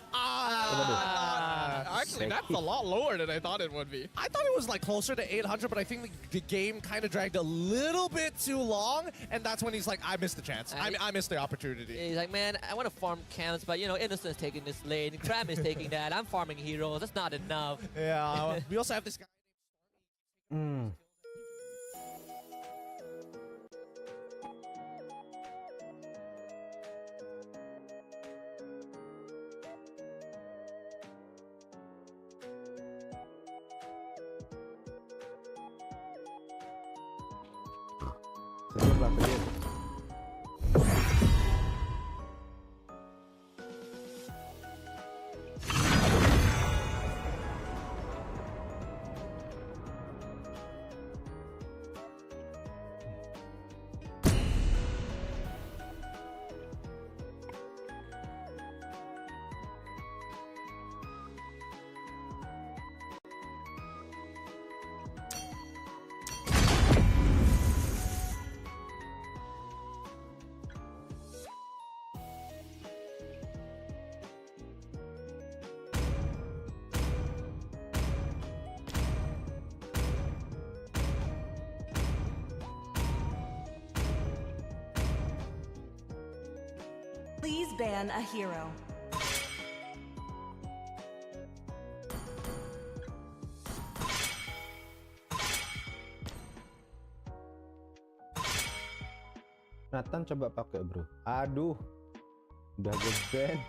B: Actually, that's a lot lower than I thought it would be.
A: I thought it was like closer to 800, but I think the game kind of dragged a little bit too long, and that's when he's like, I missed the chance. I missed the opportunity.
C: He's like, man, I want to farm camps, but you know, Innocent's taking this lane, Cram is taking that. I'm farming heroes. That's not enough.
A: Yeah. We also have this guy.
K: Please ban a hero.
J: Nathan coba pakai bro. Aduh, udah gue-ban.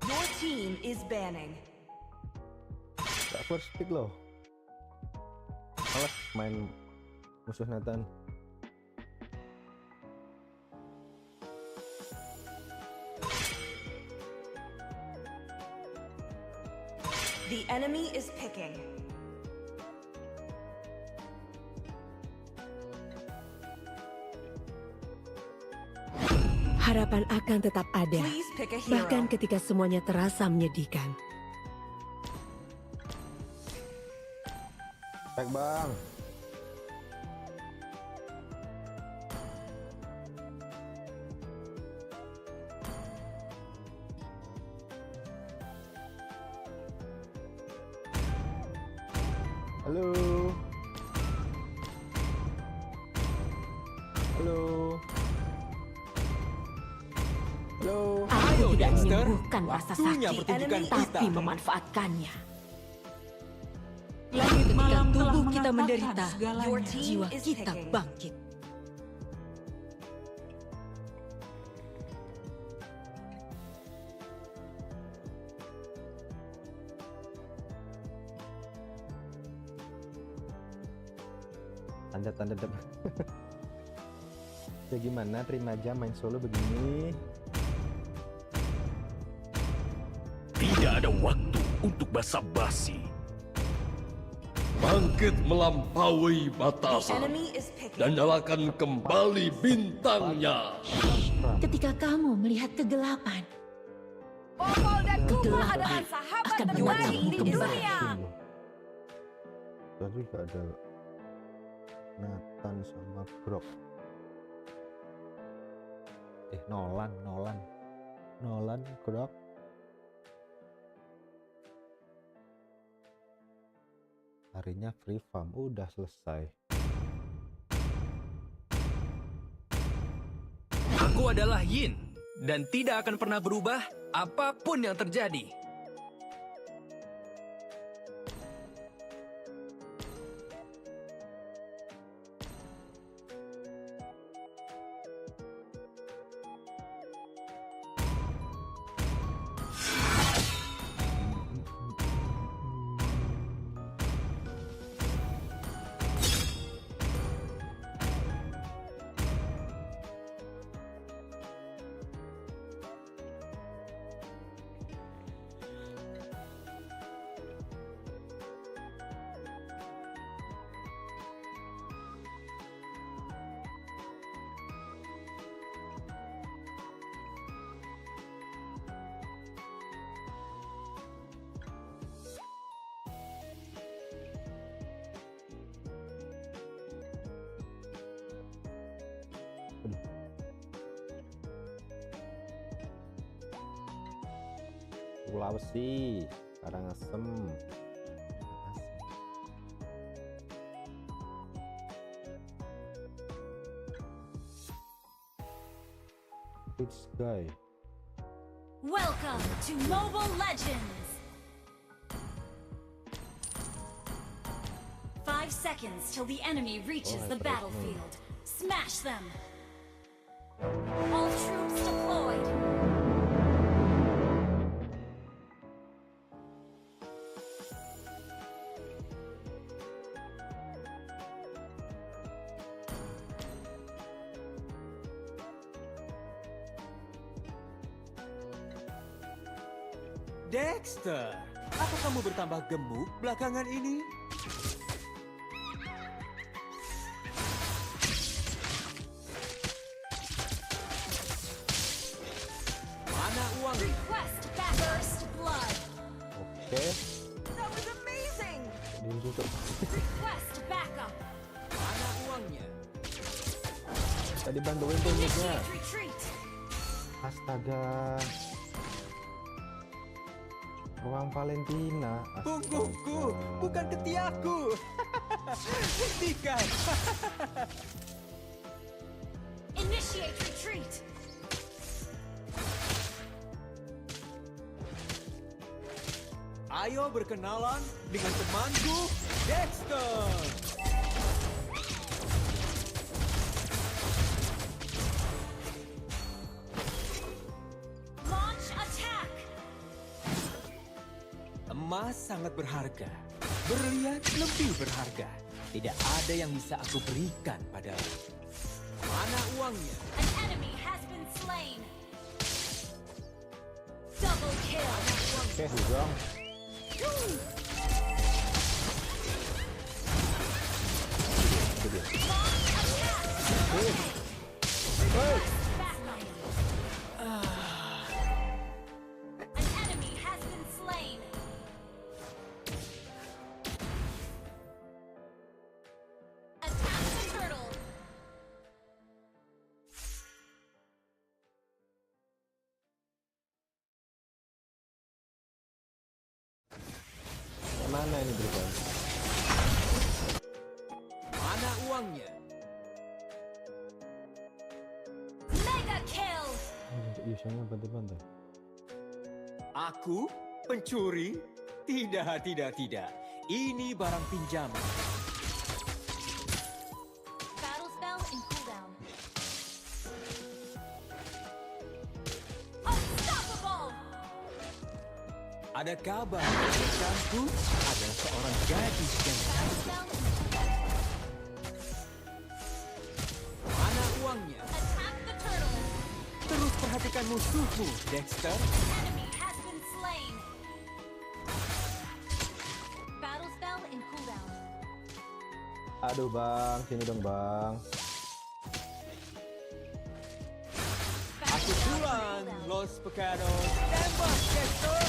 K: Your team is banning.
J: Gak first pick loh. Males main musuh Nathan.
K: The enemy is picking.
L: Harapan akan tetap ada,
K: Please pick a hero.
L: bahkan ketika semuanya terasa menyedihkan.
J: Baik bang. Halo. Halo. Halo.
L: Aku tidak
I: Dexter.
L: menyembuhkan rasa
I: Waktunya
L: sakit,
I: pertunjukan kita.
L: tapi memanfaatkannya.
K: Langit
L: Ketika
K: malam telah
L: tubuh kita
K: mengatakan
L: menderita,
K: segalanya. Your team
L: jiwa
K: is
L: kita
K: picking.
L: bangkit.
J: Tanda-tanda depan. Ya gimana, terima aja main solo begini.
M: Tidak ada waktu untuk basa-basi. Bangkit melampaui batasan
K: Enemy is picking.
M: dan nyalakan kembali bintangnya.
L: Ketika kamu melihat kegelapan,
K: Popol dan Kuma
L: Kegelapan
K: adalah sahabat
L: akan
K: terbaik
L: membuatmu
K: di
L: kembali.
K: dunia.
J: Dan juga ada Nathan sama Brock. Nolan, Brock. Harinya free farm, udah selesai.
N: Aku adalah Yin dan tidak akan pernah berubah apapun yang terjadi.
J: Sulawesi, Karangasem. This guy.
K: Welcome to Mobile Legends. 5 seconds till the enemy reaches the battlefield. Smash them. All troops deployed.
I: Dexter, apa kamu bertambah gemuk belakangan ini? Mana uang?
K: Request back. First blood.
J: Oke.
K: That was amazing.
J: Ditutup.
K: Request backup.
I: Mana uangnya?
J: Tadi bantuin tuh mic-nya.
K: Initiate retreat.
J: Astaga. Ruang Valentina.
I: Punggungku, bukan ketiakku. Hentikan.
K: Initiate retreat.
I: Ayo berkenalan dengan temanku, Dexter.
K: Launch attack.
I: Emas sangat berharga. Berlian lebih berharga. Tidak ada yang bisa aku berikan padamu. Mana uangnya?
K: An enemy has been slain. Double kill.
J: Oke, Hujong. Itu dia.
K: Launch attack. Backup. An enemy has been slain. Attack the turtle.
J: Mana ini berita? Biasanya bantai-bantai.
I: Aku pencuri? Tidak. Ini barang pinjaman.
K: Battle spell in cooldown. Unstoppable!
I: Ada kabar rekanku adalah seorang gadis yang cantik. Mana uangnya?
K: Attack the turtle.
I: Terus perhatikan musuhmu, Dexter.
K: Enemy has been slain. Battle spell in cooldown.
J: Aduh bang, sini dong bang.
I: Aku pulang, Los Pecados. Tembak, Dexter.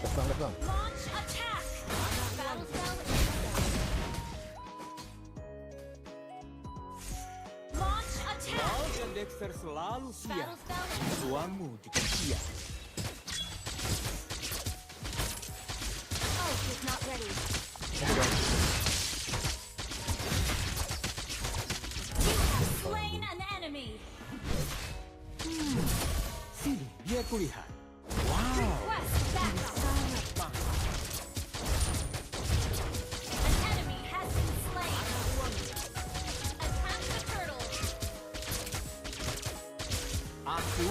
J: Gas bang.
K: Launch attack. Battle spell in cooldown. Launch attack.
I: Kau dan Dexter selalu siap.
K: Battle spell in
I: Uangmu juga siap.
K: Ult is not ready. You have slain an enemy.
I: Sini, biar kulihat. Wow,
K: Request backup.
I: sangat mahal.
K: An enemy has been slain. Attack the turtle.
I: Aku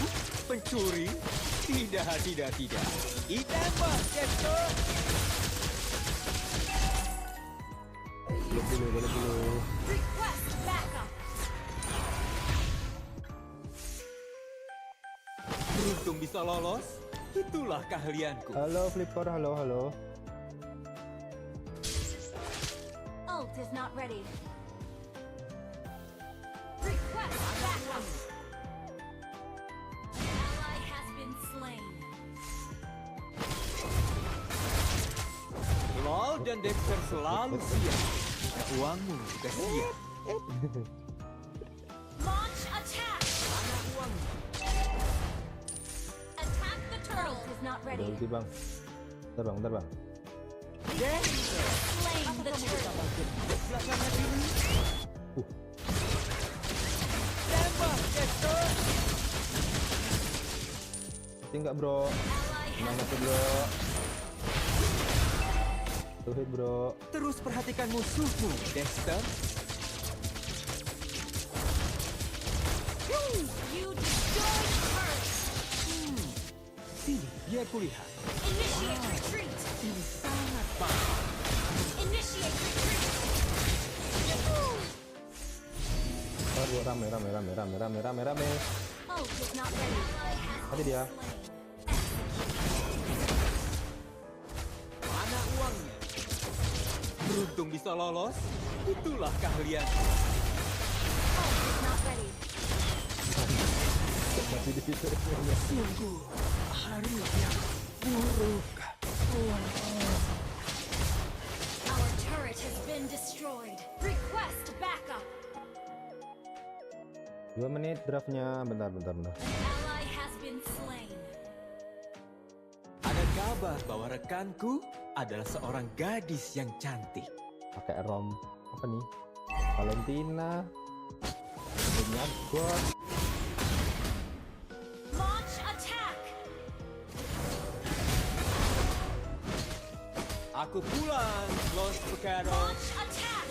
I: pencuri? Tidak. Itembak, Dexter.
J: Boleh dulu.
K: Request backup.
I: Beruntung bisa lolos. Itulah keahlianku.
J: Halo Flipper, halo.
K: Ult is not ready. Request backup. An ally has been slain.
I: Lol dan Dexter selalu siap. Uangmu juga siap.
K: Launch attack.
I: Mana uangmu?
K: Attack the turtle. Ult is not
J: Udah
K: ready.
J: ulti bang. Bentar bang.
K: Slain the turtle.
I: Belakangan ini. Tembak, Dexter.
J: Tinggal bro.
K: Ally
J: Semangat
K: has
J: bro. Tuh hit bro.
I: Terus perhatikan musuhmu, Dexter.
K: you destroyed turret.
I: Sini, biar kulihat.
K: Initiate retreat.
I: Ini sangat mahal.
K: Initiate retreat.
J: Oh, gua rame.
K: Ult is not ready. Ally has
J: Mati dia.
I: Mana uangnya? Beruntung bisa lolos. Itulah keahlian.
K: Ult is not ready.
J: Masih di situ.
I: Sungguh hari yang buruk.
K: Our turret has been destroyed. Request backup.
J: 2 menit draftnya. Bentar.
K: An ally has been slain.
I: Ada kabar bahwa rekanku adalah seorang gadis yang cantik.
J: Pakai rom apa nih? Valentina. Punya God.
K: Launch attack.
I: Aku pulang, Los Pecados.
K: Launch attack.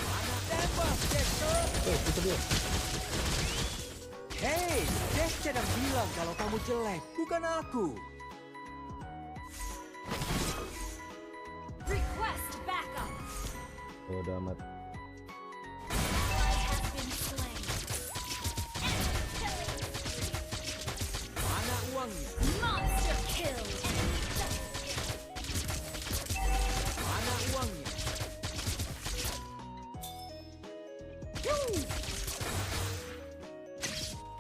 I: Anak tembak, Dexter.
J: Itu dia.
I: Hey, Dexter yang bilang kalau kamu jelek, bukan aku.
K: Request backup.
J: Udah amat.
K: Ally has been slain. Enemy killing.
I: Mana uangnya?
K: Monster kill. Enemy double kill.
I: Mana uangnya?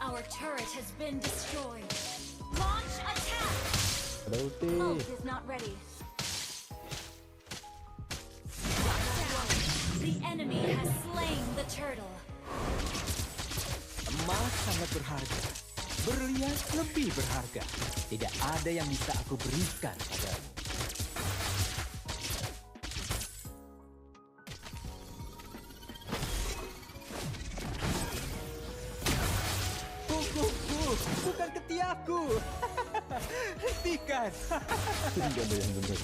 K: Our turret has been destroyed. Launch attack.
J: Ada ulti.
K: Ult is not ready. The enemy has slain the turtle.
I: Emas sangat berharga. Berlian lebih berharga. Tidak ada yang bisa aku berikan padamu. aku. Hentikan.
J: Tidak ada yang benar.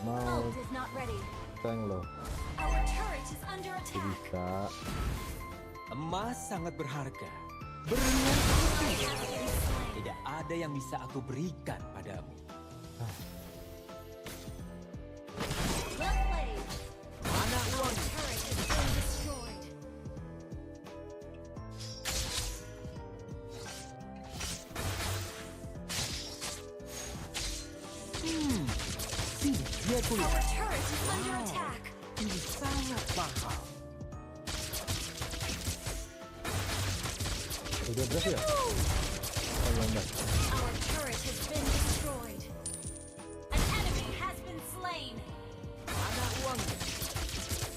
J: Mau tank loh. Bisa.
I: Emas sangat berharga. Berlian putih berharga. Tidak ada yang bisa aku berikan padamu. Mana uang? Sini, dia kulit. Wow, ini sangat mahal.
J: Udah berapa ya? Oh, lambat.
K: Our turret has been destroyed. An enemy has been slain.
I: Mana uangnya?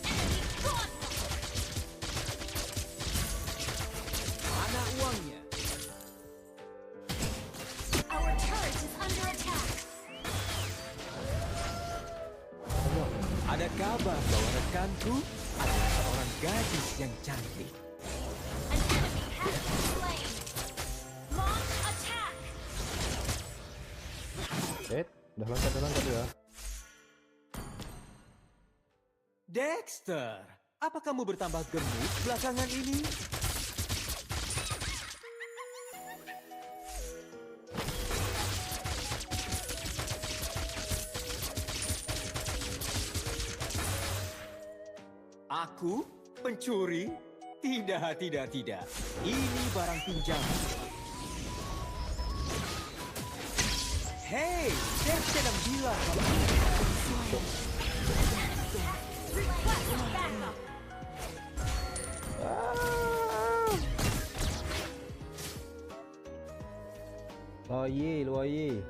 K: Enemy gone.
I: Mana uangnya?
K: Our turret is under attack.
I: Ada kabar bahwa rekanku adalah seorang gadis yang cantik.
K: An enemy has been slain. Launch attack.
J: Udah loncat ya.
I: Dexter, apa kamu bertambah gemuk belakangan ini? Aku pencuri? Tidak. Ini barang pinjaman. Hei, Dex sedang bilang kalau
K: Request backup.
J: Loyi.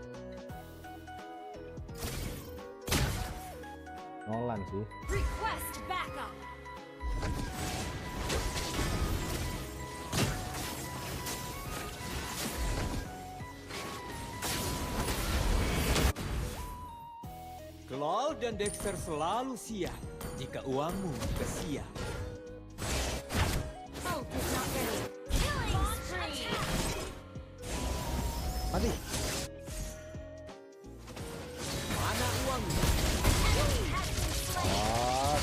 J: Nolan sih.
K: Request backup.
I: Claw dan Dexter selalu siap jika uangmu kesiap.
K: Ult is not ready. Killing spree.
J: Mati.
I: Mana uangnya?
K: Enemy has been slain.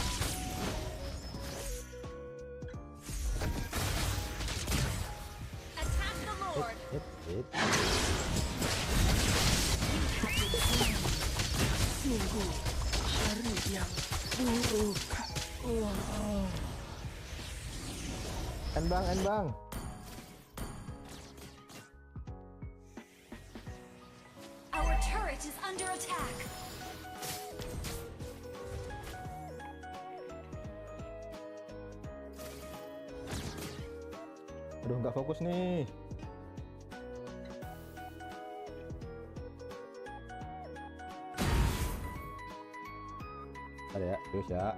K: Attack the Lord.
I: Sungguh hari yang buruk.
J: Bang.
K: Our turret is under attack.
J: Aduh, nggak fokus nih. Ada ya, terus ya.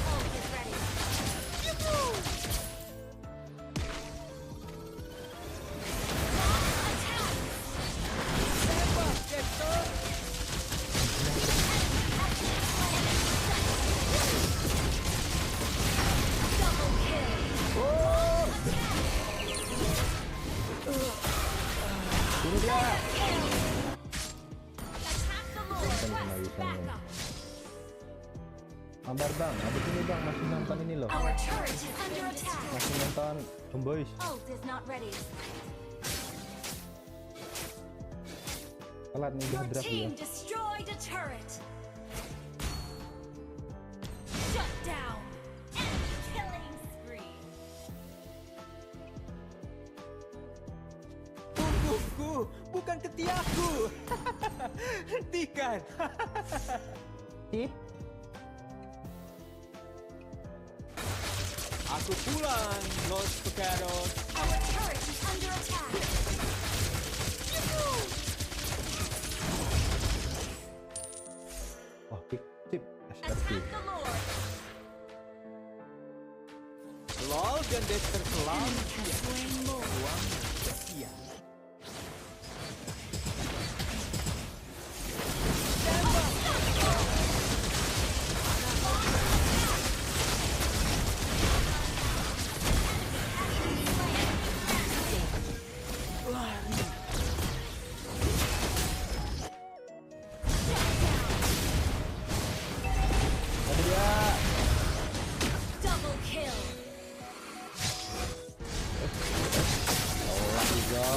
K: Ult is ready.
J: Ini dia. Sabar bang, abis ini bang masih nonton ini loh.
K: Our turret is under attack.
J: Masih nonton homebois.
K: Ult is not ready.
J: Telat nih udah
K: Your
J: draft ya.
K: team destroyed a turret. Shut down. Enemy killing spree.
I: Punggungku, bukan ketiakku. Hentikan. Aku pulang, Los Pecados.
K: Our turret is under attack.
J: Wah, pick tip.
K: Attack the Lord.
I: LOL dan Dexter kelam.
K: Enemy has slain Lord.
I: Ruang sia-sia.
K: Double kill. Well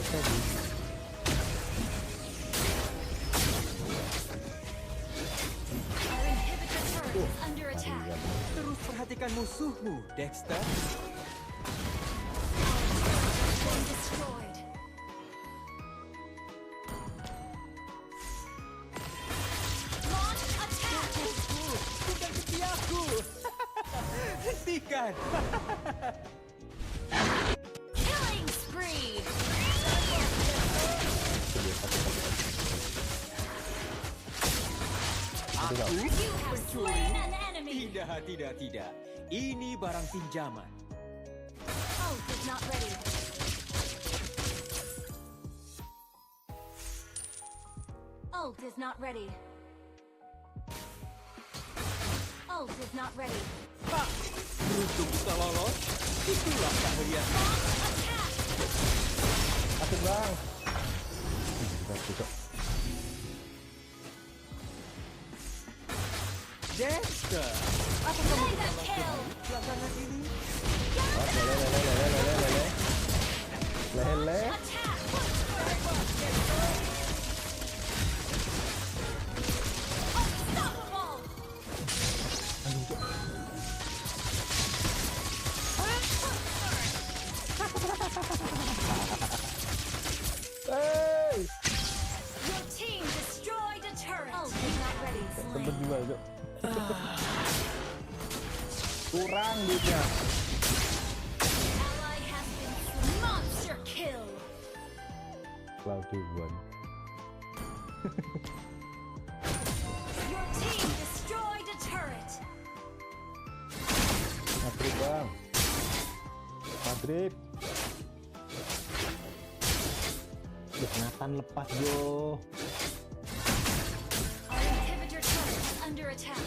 K: played. Our inhibitor turret is under attack.
I: Terus perhatikan musuhmu, Dexter.
K: Been destroyed. Launch attack.
I: Bukan ketiakku. Hentikan.
K: Killing spree.
I: Aku
K: You have slain an enemy.
I: Tidak. Ini barang pinjaman.
K: Ult is not ready. Ult is not ready. Ult is not ready.
I: Beruntung bisa lolos. Itulah keahlian.
K: Attack.
J: Asik bang. Juga.
I: Dexter, apa kamu
K: Mega kill.
I: belakangan ini?
J: Lele.
K: Attack. Unstoppable.
J: Hey.
K: Your team destroyed a turret. Ult is not ready.
J: Sempet
K: Slain.
J: juga, Cok. Kurang duitnya.
K: Ally has been slain. Monster kill.
J: Cloudy one.
K: Your team destroyed a turret.
J: Madrid bang. Madrid. Nathan lepas Jo.
K: Our inhibitor turret is under attack.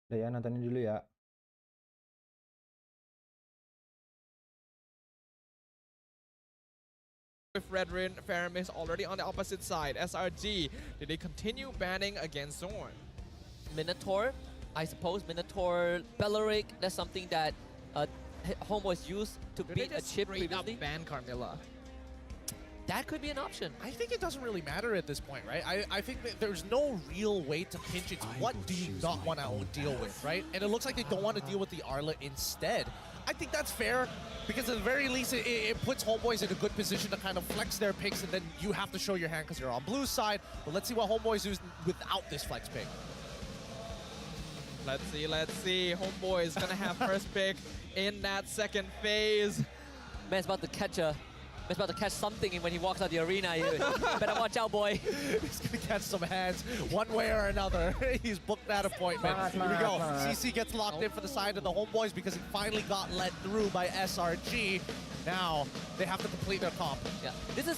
J: Udah ya, nontonin dulu ya.
B: With Red Rin, Faramis already on the opposite side. SRG, did they continue banning against Zorn?
C: Minotaur, I suppose. Minotaur, Belleric, that's something that homeboys used to
B: Do
C: beat
B: they
C: a
B: just
C: chip
B: straight up
C: previously.
B: ban Carmilla?
C: That could be an option.
A: I think it doesn't really matter at this point, right? I think that there's no real way to pinch it. What do you not want to deal with, right? And it looks like they don't want to deal with the Arla instead. I think that's fair, because at the very least, it puts homeboys in a good position to kind of flex their picks, and then you have to show your hand because you're on blue side. But let's see what homeboys do without this flex pick.
B: Let's see. Homeboy is gonna have first pick in that second phase.
C: Man's about to catch something when he walks out the arena. You better watch out, boy.
A: He's gonna catch some hands one way or another. He's booked that appointment. Here we go. CC gets locked in for the side of the homeboys because he finally got let through by SRG. Now they have to complete their comp.
C: Yeah, this is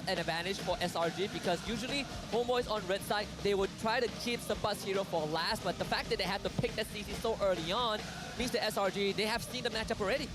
C: an advantage for SRG because usually homeboys on red side, they would try to keep the bus hero for last, but the fact that they have to pick that CC so early on means that SRG, they have seen the matchup already.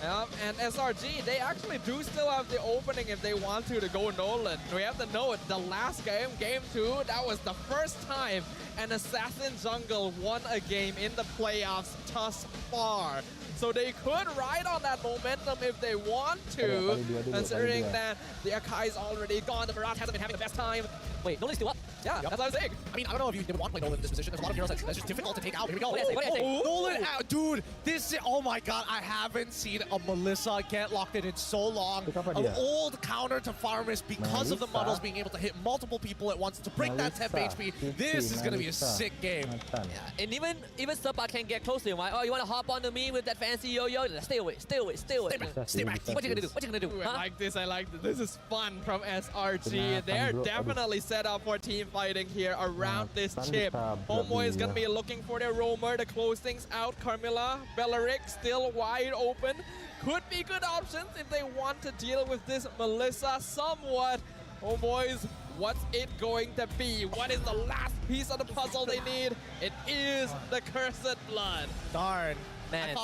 B: And SRG, they actually do still have the opening if they want to go Nolan. We have to know it. The last game, Game 2, that was the first time an Assassin jungle won a game in the playoffs thus far. so they could ride on that momentum if they want to, considering that the Akai is already gone, the Marat hasn't been having the best time.
C: Wait, Nolan's still up?
B: Yeah, that's what I'm saying.
A: I mean, I don't know if you want to play Nolan in this position. There's a lot of heroes that's just difficult to take out. Here we go.
C: What do you think?
A: Nolan out. Dude, this is, oh my god, I haven't seen a Melissa get locked in so long. An old counter to Farmers because of the muddles being able to hit multiple people at once to break that 10 HP. This is going to be a sick game.
C: Yeah, and even Sapa can get close to him, right? Oh, you want to hop onto me with that fancy yo-yo? Stay away, stay away, stay away.
A: Stay back.
C: What you gonna do? What you gonna do?
B: Ooh,
C: Huh?
B: I like this, I like this. This is fun from SRG. They're definitely set up for team fighting here around this chip. Homeboy is gonna be looking for their roamer to close things out. Carmilla, Bellaric still wide open. Could be good options if they want to deal with this Melissa somewhat. Homeboys, what's it going to be? What is the last piece of the puzzle they need? It is the Cursed Blood.
A: Darn.
C: Man.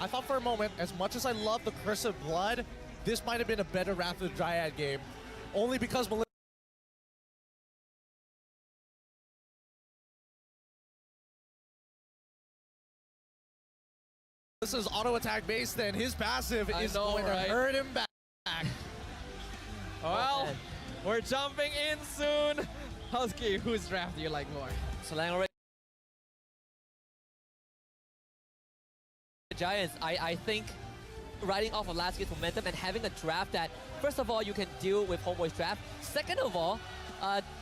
A: I thought for a moment, as much as I love the Cursed Blood, this might have been a better Wrath of the Dryad game. Only because Melissa's auto attack base, then his passive is going to hurt him back.
B: Well, we're jumping in soon. Husky, whose draft do you like more?
C: Selangor Giants, I think riding off of last year's momentum and having a draft that, first of all, you can deal with Homeboy's draft. Second of all,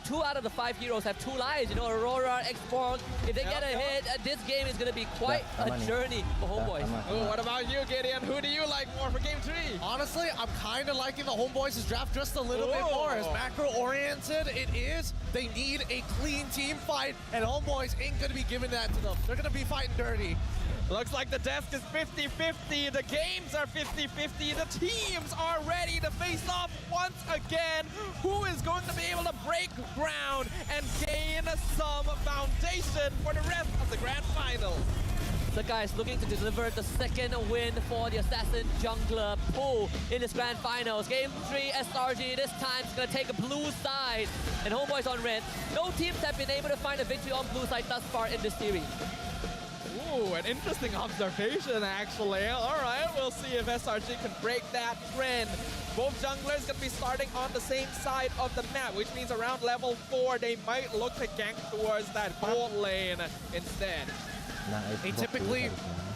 C: 2 out of the 5 heroes have 2 lives. You know, Aurora, X-Borg. If they get a hit, this game is going to be quite a journey for Homeboys.
B: Ooh, what about you, Gideon? Who do you like more for game 3?
A: Honestly, I'm kind of liking the Homeboys' draft just a little bit more. As macro-oriented it is, they need a clean team fight, and Homeboys ain't going to be giving that to them. They're going to be fighting dirty.
B: Looks like the desk is 50-50. The games are 50-50. The teams are ready to face off once again. Who is going to be able to break ground and gain some foundation for the rest of the grand finals?
C: The guys looking to deliver the second win for the Assassin Jungler pool in this grand finals. Game 3 SRG this time is going to take a blue side, and Homeboys on red. No teams have been able to find a victory on blue side thus far in this series.
B: Ooh, an interesting observation, actually. All right, we'll see if SRG can break that trend. Both junglers going to be starting on the same side of the map, which means around level 4, they might look to gank towards that gold lane instead.
A: They typically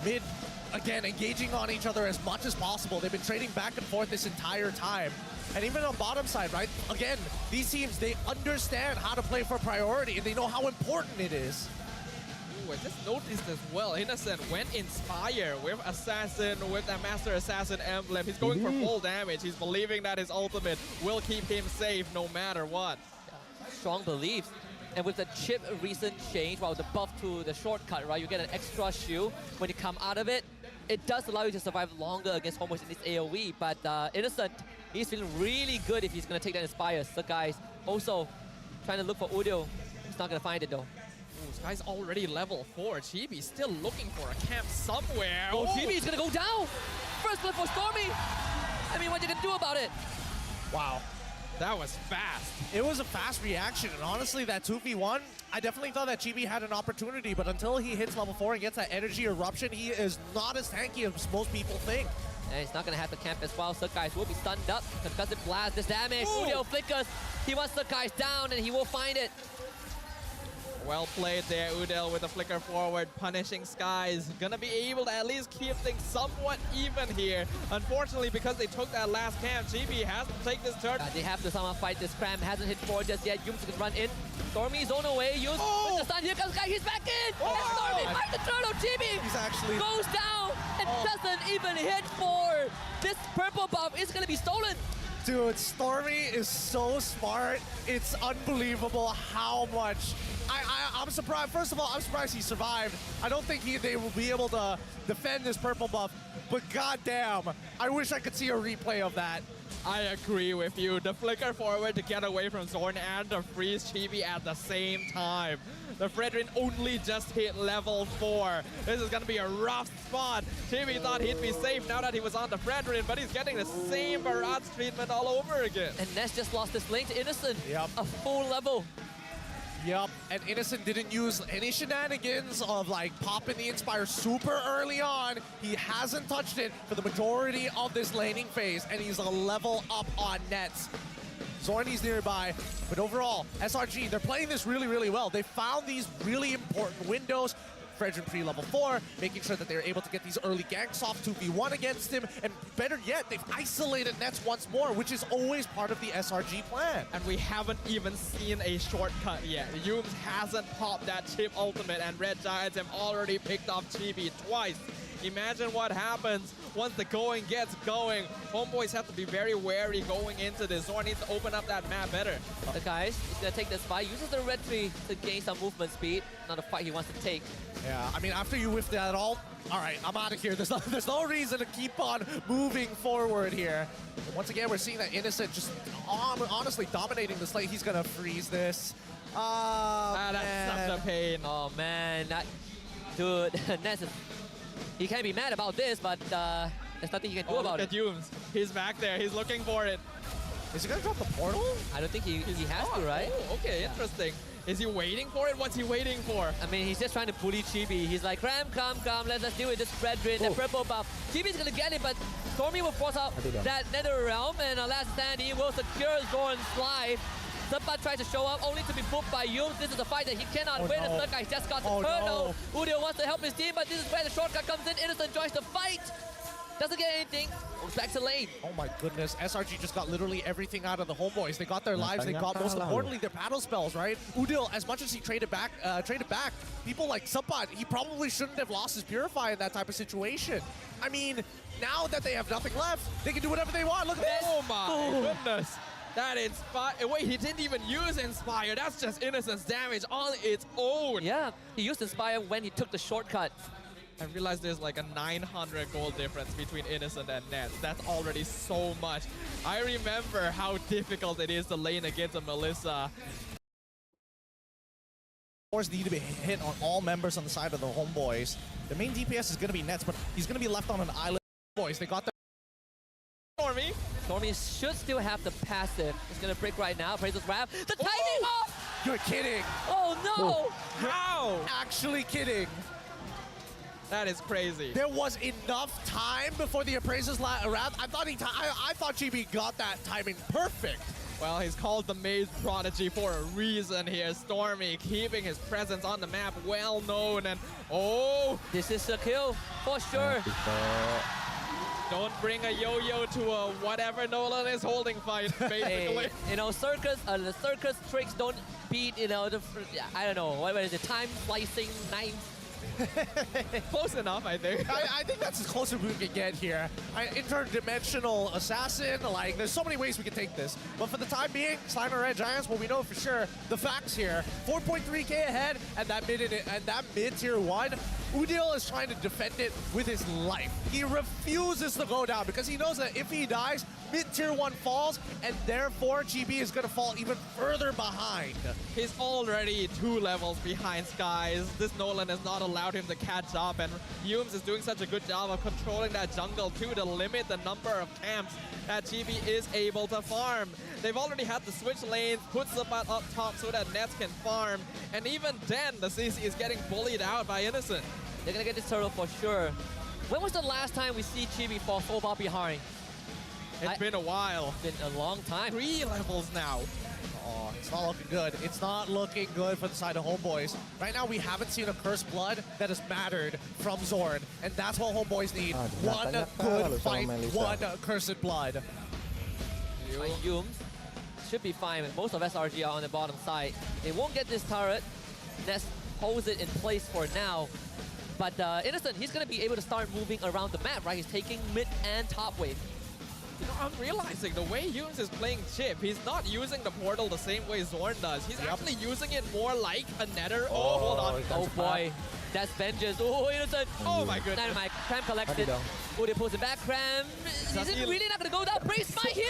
A: mid, again, engaging on each other as much as possible. They've been trading back and forth this entire time. And even on bottom side, right? Again, these teams, they understand how to play for priority, and they know how important it is.
B: I just noticed as well, Innocent went Inspire with Assassin, with that Master Assassin emblem. He's going for full damage. He's believing that his ultimate will keep him safe no matter what.
C: Yeah, strong beliefs. And with the chip recent change, well, the buff to the shortcut, right? You get an extra shield when you come out of it. It does allow you to survive longer against Homeboys in this AoE, but Innocent, he's feeling really good if he's going to take that Inspire. So guys, also trying to look for Udio. He's not going to find it though.
B: Ooh, this guy's already level 4. Chibi's still looking for a camp somewhere.
C: Oh, Chibi's gonna go down! First blood for Stormy! I mean, what you gonna do about it?
A: Wow.
B: That was fast.
A: It was a fast reaction, and honestly, that 2v1, I definitely thought that Chibi had an opportunity, but until he hits level 4 and gets that energy eruption, he is not as tanky as most people think.
C: And he's not gonna have the camp as well. So guys will be stunned up. Concussive blast, this damage. Udio flickers. He wants the guys down, and he will find it.
B: Well played there, Udel, with a flicker forward, punishing Skies. Gonna be able to at least keep things somewhat even here. Unfortunately, because they took that last camp, GB has to take this turn.
C: They have to somehow fight this cram. Hasn't hit 4 just yet. Yums can run in. Stormy's on the way. Yums with the stun. Here comes Guy. He's back in. And Stormy finds the turtle. GB
A: He's actually
C: goes down and doesn't even hit 4. This purple buff is gonna be stolen.
A: Dude, Stormy is so smart. It's unbelievable how much. I'm surprised. First of all, I'm surprised he survived. I don't think they will be able to defend this purple buff, but goddamn, I wish I could see a replay of that.
B: I agree with you. The flicker forward to get away from Zorn and the freeze Chibi at the same time. The Fredrin only just hit level 4. This is going to be a rough spot. Chibi thought he'd be safe now that he was on the Fredrin, but he's getting the same barrage treatment all over again.
C: And Ness just lost this lane to Innocent.
A: Yep.
C: A full level.
A: Yep, and Innocent didn't use any shenanigans of like popping the Inspire super early on. He hasn't touched it for the majority of this laning phase, and he's a level up on nets. Zorni's nearby, but overall, SRG, they're playing this really, really well. They found these really important windows. Fredrin pre-level 4, making sure that they're able to get these early ganks off 2v1 against him, and better yet, they've isolated Nets once more, which is always part of the SRG plan.
B: And we haven't even seen a shortcut yet. Yums hasn't popped that chip ultimate, and Red Giants have already picked off Chibi twice. Imagine what happens once the going gets going. Homeboys have to be very wary going into this. Zorn needs to open up that map better.
C: The guys, he's gonna take this fight, uses the red tree to gain some movement speed. Not a fight he wants to take.
A: Yeah, I mean, after you whiff that all right, I'm out of here. There's no reason to keep on moving forward here. And once again, we're seeing that Innocent just honestly dominating the slate. He's gonna freeze this.
B: That's such a pain.
C: Oh man, dude, Ness is, he can't be mad about this, but there's nothing you can do about it.
B: Look at Yums. He's back there. He's looking for it.
A: Is he gonna drop the portal?
C: I don't think he has to, right?
B: Oh, okay, interesting. Is he waiting for it? What's he waiting for?
C: I mean, he's just trying to bully Chibi. He's like, Ram, come, let's deal with this red drain, the purple buff. Chibi's gonna get it, but Stormy will force out that Nether Realm, and last stand, he will secure Zorn's life. Zumba tries to show up only to be booked by Yums. This is a fight that he cannot win. The third guy just got the turtle. Udio wants to help his team, but this is where the shortcut comes in. Innocent joins the fight. Doesn't get anything. Goes back to lane.
A: Oh my goodness. SRG just got literally everything out of the Homeboys. They got their lives. They got, most importantly, their battle spells, right? Udil, as much as he traded back, people like Subbat, he probably shouldn't have lost his Purify in that type of situation. I mean, now that they have nothing left, they can do whatever they want. Look at this.
B: Oh my goodness. That Inspire. Wait, he didn't even use Inspire. That's just Innocent's damage on its own.
C: Yeah, he used Inspire when he took the shortcut.
B: I realized there's like a 900 gold difference between Innocent and Nets. That's already so much. I remember how difficult it is to lane against a Melissa.
A: Force need to be hit on all members on the side of the Homeboys. The main DPS is going to be Nets, but he's going to be left on an island. Boys, they got the
B: Stormy.
C: Stormy should still have the passive. It's going to break right now. Praises Wrath. The timing off!
A: You're kidding.
C: Oh no!
B: How?
A: Actually kidding.
B: That is crazy.
A: There was enough time before the appraisers wrath. I thought Chibi got that timing perfect.
B: Well, he's called the Maze Prodigy for a reason here. Stormy keeping his presence on the map well known, and oh!
C: This is a kill for sure.
B: Don't bring a yo-yo to a whatever Nolan is holding fight, basically.
C: Hey, you know, the circus tricks don't beat, you know, I don't know, what is it, time slicing knives?
B: Close enough, I think.
A: I think that's as close as we can get here. Interdimensional assassin, like, there's so many ways we can take this. But for the time being, Slimer Red Giants, well, we know for sure the facts here. 4.3k ahead, and that mid tier 1, Udil is trying to defend it with his life. He refuses to go down because he knows that if he dies, mid tier 1 falls, and therefore GB is going to fall even further behind.
B: He's already 2 levels behind Skies. This Nolan has not allowed him to catch up, and Yums is doing such a good job of controlling that jungle too to limit the number of camps that GB is able to farm. They've already had to switch lanes, put Subbat up top so that Nets can farm, and even then the CC is getting bullied out by Innocent.
C: They're gonna get this turtle for sure. When was the last time we see Chibi fall so far behind?
B: It's been a while.
C: Been a long time.
B: 3 levels now.
A: Oh, it's not looking good. It's not looking good for the side of Homeboys. Right now, we haven't seen a Cursed Blood that has mattered from Zorn, and that's what Homeboys need. One good fight, one Cursed Blood.
C: Yums should be fine. Most of SRG are on the bottom side. They won't get this turret. Nest holds it in place for now. But Innocent, he's going to be able to start moving around the map, right? He's taking mid and top wave.
B: You know, I'm realizing the way Yums is playing Chip, he's not using the portal the same way Zorn does. He's actually using it more like a Nether. Oh, hold on.
C: Oh boy. That's vengeance. Oh, Innocent.
B: Oh my goodness.
C: Dynamite. Cram collects it. Oh, they pulls it back. Cram. Is it really not going to go down? Brace my heal.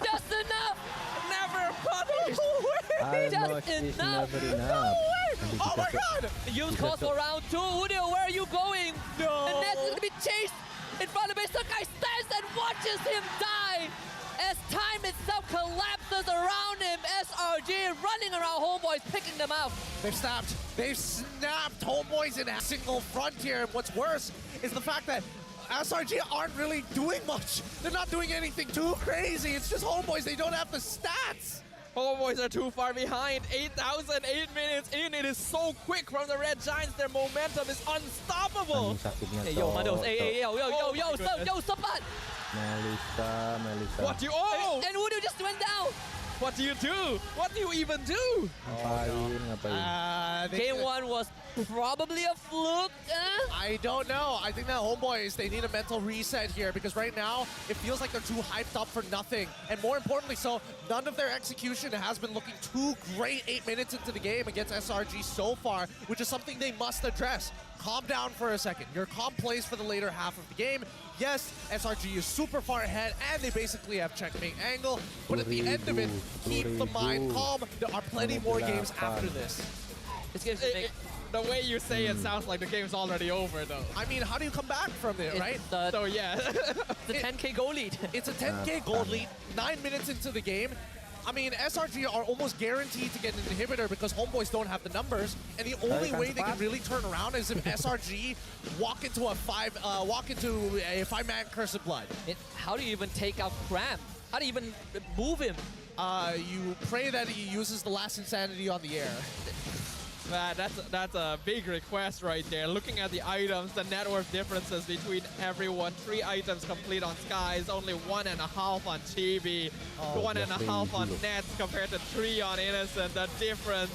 C: Just enough.
B: Never punished.
C: Just enough.
A: Oh my god.
C: Yums calls for round 2. Udio, where are you going?
A: No.
C: And Ness is going to be chased in front of him. Sakai stands and watches him die as time itself collapses Innocence around him. SRG running around homeboys, picking them out.
A: They've snapped. They've snapped homeboys in a single front here. And what's worse is the fact that SRG aren't really doing much. They're not doing anything too crazy. It's just homeboys. They don't have the stats.
B: Homeboys are too far behind. 8,000, 8 minutes in. It is so quick from the Red Giants. Their momentum is unstoppable.
C: Hey, yo, Mados. Hey, yo, Sapat.
J: Melissa.
B: What do you... Oh!
C: And Udio just went down.
B: What do you do? What do you even do?
J: Ngapain?
C: Game 1 was probably a fluke.
A: I don't know. I think that homeboys, they need a mental reset here because right now it feels like they're too hyped up for nothing. And more importantly, so none of their execution has been looking too great 8 minutes into the game against SRG so far, which is something they must address. Calm down for a second. Your calm plays for the later half of the game. Yes, SRG is super far ahead, and they basically have checkmate angle. But at the end of it, keep the mind calm. There are plenty more games after this.
C: This game's
B: the way you say it sounds like the game's already over, though.
A: I mean, how do you come back from it, right?
B: So, yeah.
C: It's a 10k goal lead.
A: It's a 10k goal lead, 9 minutes into the game. I mean, SRG are almost guaranteed to get an inhibitor because homeboys don't have the numbers, and the only way they can really turn around is if SRG walk into a five-man Curse of Blood.
C: How do you even take out Cram? How do you even move him?
A: You pray that he uses the last insanity on the air.
B: Man, that's a big request right there. Looking at the items, the net worth differences between everyone. 3 items complete on Skies, only 1.5 on Chibi, 1.5 on Nets compared to 3 on Innocent. The difference.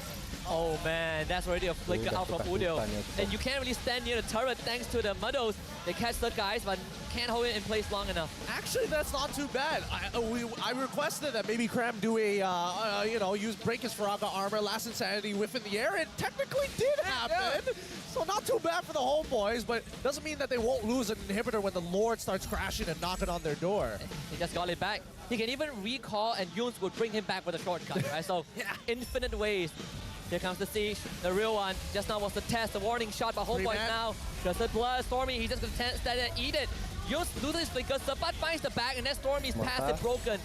C: Oh man, that's already a flicker out from Udio. And you can't really stand near the turret thanks to the Muddles. They catch the guys, but can't hold it in place long enough.
A: Actually, that's not too bad. I requested that maybe Cram do a, use break his Faraga armor, last insanity whiff in the air. It technically did happen. Yeah. So not too bad for the homeboys, but doesn't mean that they won't lose an inhibitor when the Lord starts crashing and knocking on their door.
C: He just got it back. He can even recall, and Yuns would bring him back with a shortcut, right? So infinite ways. Here comes the siege, the real one. Just now was the test, the warning shot, but homeboys now. Just the blood, Stormy, he's just gonna stand there and eat it. Yuns loses his flicker, Sabat finds the back, and then Stormy's pass is broken.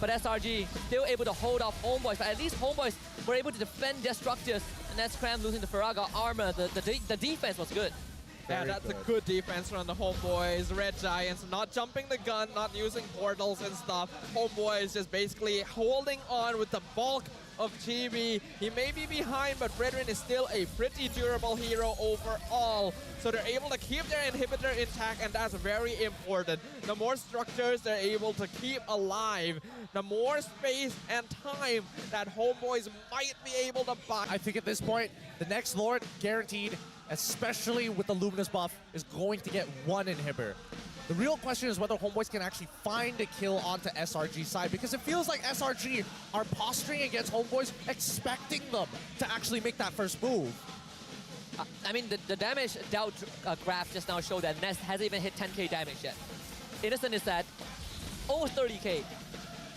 C: But SRG still able to hold off homeboys, but at least homeboys were able to defend their structures. And that's Cram losing the Faraga armor. The defense was good.
B: Yeah, that's a good defense from the homeboys. Red Giants not jumping the gun, not using portals and stuff. Homeboys just basically holding on with the bulk of Chibi. He may be behind, but Brethren is still a pretty durable hero overall. So they're able to keep their inhibitor intact, and that's very important. The more structures they're able to keep alive, the more space and time that homeboys might be able to buy.
A: I think at this point, the next Lord, guaranteed, especially with the Luminous buff, is going to get 1 inhibitor. The real question is whether homeboys can actually find a kill onto SRG's side, because it feels like SRG are posturing against homeboys, expecting them to actually make that first move.
C: I mean, the damage dealt graph just now showed that Nest hasn't even hit 10k damage yet. Innocent is at almost 30k.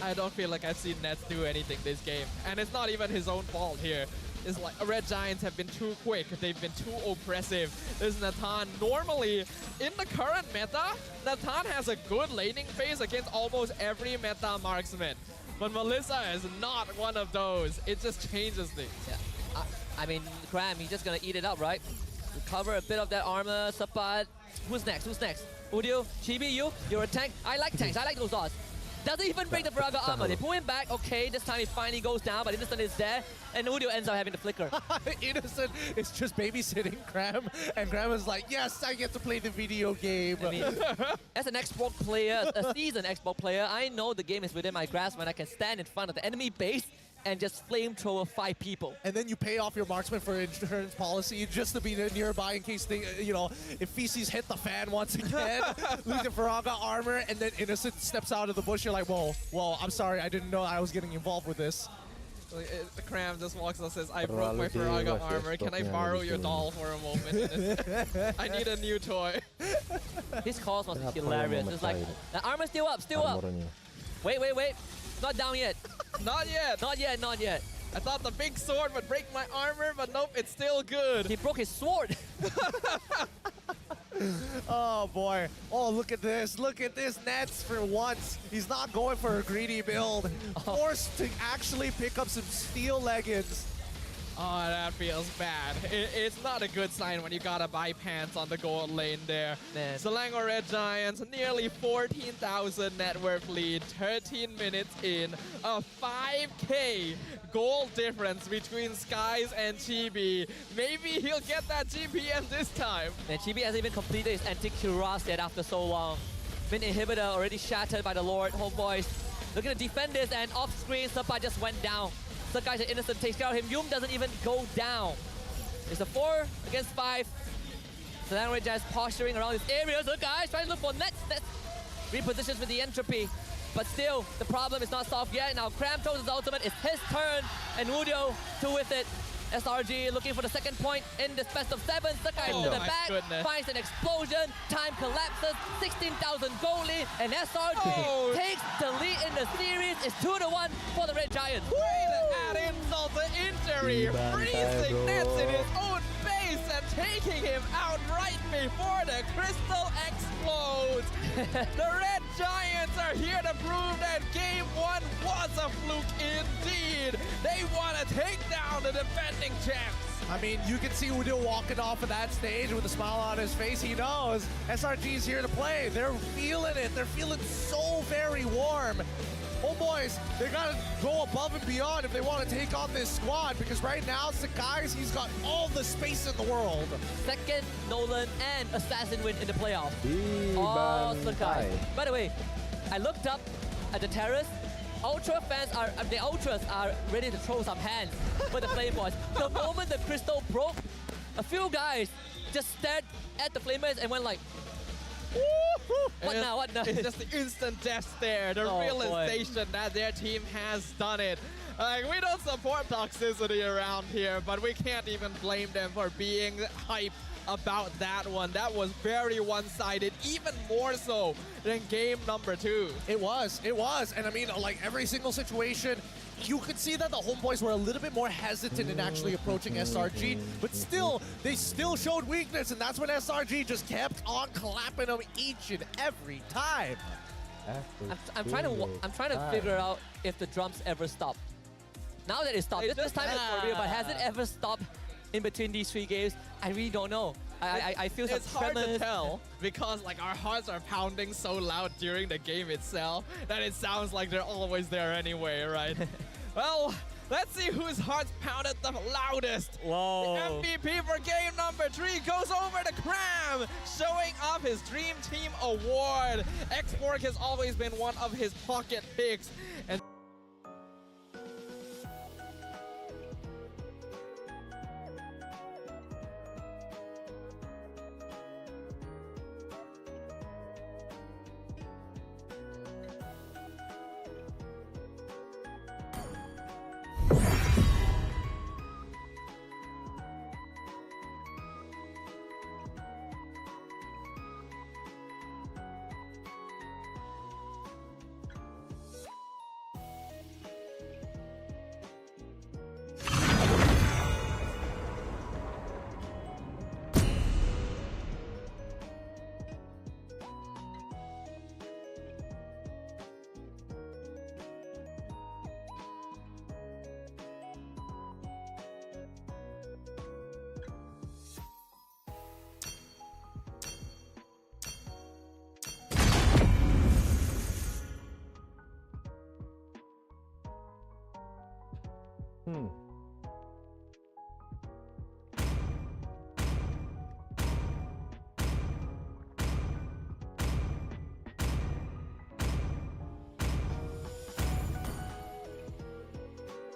B: I don't feel like I've seen Nets do anything this game, and it's not even his own fault here. It's like Red Giants have been too quick, they've been too oppressive. There's Nathan. Normally, in the current meta, Nathan has a good laning phase against almost every meta marksman. But Melissa is not one of those. It just changes things.
C: Yeah. I mean, Cram, he's just gonna eat it up, right? Recover a bit of that armor, Sapat. Who's next? Udio, Chibi, you're a tank. I like tanks, I like those odds. Doesn't even break the Faraga armor. They pull him back. Okay, this time he finally goes down, but Innocent is there, and Udio ends up having the flicker.
A: Innocent is just babysitting Cram, and Cram is like, yes, I get to play the video game.
C: I mean, as an Xbox player, a seasoned Xbox player, I know the game is within my grasp when I can stand in front of the enemy base and just flamethrower 5 people.
A: And then you pay off your marksman for insurance policy just to be nearby in case they, if feces hit the fan once again, losing Faraga armor, and then Innocent steps out of the bush. You're like, well, I'm sorry, I didn't know I was getting involved with this.
B: Cram just walks and says, I broke my Faraga armor. Can I borrow your doll for a moment? I need a new toy.
C: His calls must be hilarious. It's like, the armor's still up. Wait. Not down yet.
B: Not yet. I thought the big sword would break my armor, but nope, it's still good.
C: He broke his sword.
A: Oh boy. Oh, look at this. Look at this. Nets for once. He's not going for a greedy build. Forced to actually pick up some steel leggings.
B: Oh, that feels bad. It's not a good sign when you gotta buy pants on the gold lane there.
C: Man.
B: Selangor Red Giants, nearly 14,000 net worth lead, 13 minutes in. A 5K goal difference between Skies and Chibi. Maybe he'll get that GPM this time.
C: And Chibi hasn't even completed his anti-cuirass yet after so long. Min inhibitor already shattered by the Lord. Homeboys looking to defend this, and off-screen, Sapa just went down. The guys are innocent, takes care of him. Yum doesn't even go down. It's a 4 against 5. Selangor just posturing around this area. The guys trying to look for nets. Nets repositions with the entropy. But still, the problem is not solved yet. Now Cram throws his ultimate. It's his turn. And Wudio to with it. SRG looking for the second point in this best of 7. Sakai to the back, finds an explosion, time collapses, 16,000 goal lead, and SRG takes the lead in the series. It's 2-1 for the Red Giants.
B: Way to add insult to injury, freezing Nets in his own base and taking him out right before the crystal explodes. The Red Giants are here to prove that Game 1 was a fluke indeed. They want to take down the defending champs.
A: I mean, you can see Wudio walking off of that stage with a smile on his face. He knows SRG's here to play. They're feeling it. They're feeling so very warm. Oh, boys, they got to go above and beyond if they want to take on this squad, because right now, Sakai's, he's got all the space in the world.
C: Second Nolan and Assassin win in the playoff. Oh, Sakai. By the way, I looked up at the terrace. Ultra fans are, the Ultras are ready to throw some hands for the Flame Boys. The moment the crystal broke, a few guys just stared at the Flamers and went like, what now, what now?
B: It's just the instant death stare, the realization that their team has done it. Like, we don't support toxicity around here, but we can't even blame them for being hyped about that one. That was very one-sided, even more so than game number 2.
A: It was. And I mean, like, every single situation, you could see that the Homeboys were a little bit more hesitant in actually approaching SRG, but still, they still showed weakness, and that's when SRG just kept on clapping them each and every time.
C: I'm trying to figure out if the drums ever stop. Now that it stopped, this time it's for real, but has it ever stopped in between these 3 games? I really don't know. I feel some
B: It's hard
C: tremors.
B: to tell because like our hearts are pounding so loud during the game itself that it sounds like they're always there anyway, right? Well, let's see whose hearts pounded the loudest.
C: Whoa.
B: The MVP for game number 3 goes over to Cram, showing off his Dream Team award. X-Borg has always been one of his pocket picks. And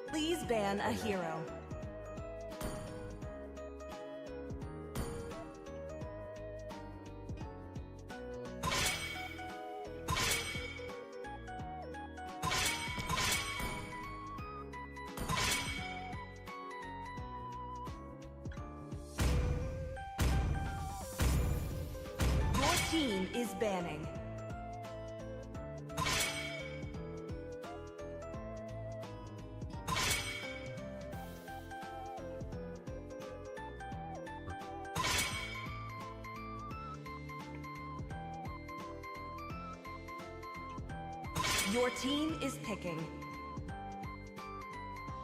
O: Please ban a hero. Your team is banning. Your team is picking.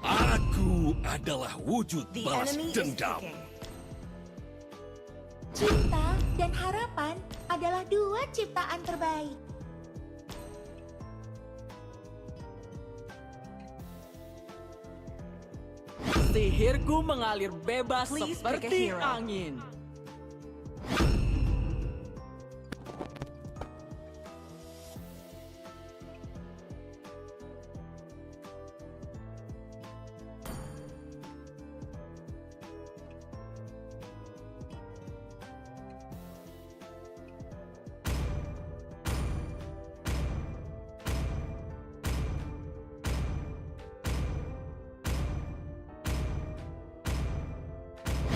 M: Aku adalah wujud
O: The
M: balas
O: enemy is
M: dendam.
O: picking.
L: Cinta dan harapan adalah dua ciptaan terbaik.
P: Sihirku mengalir bebas
O: Please pick a
P: seperti
O: hero.
P: angin.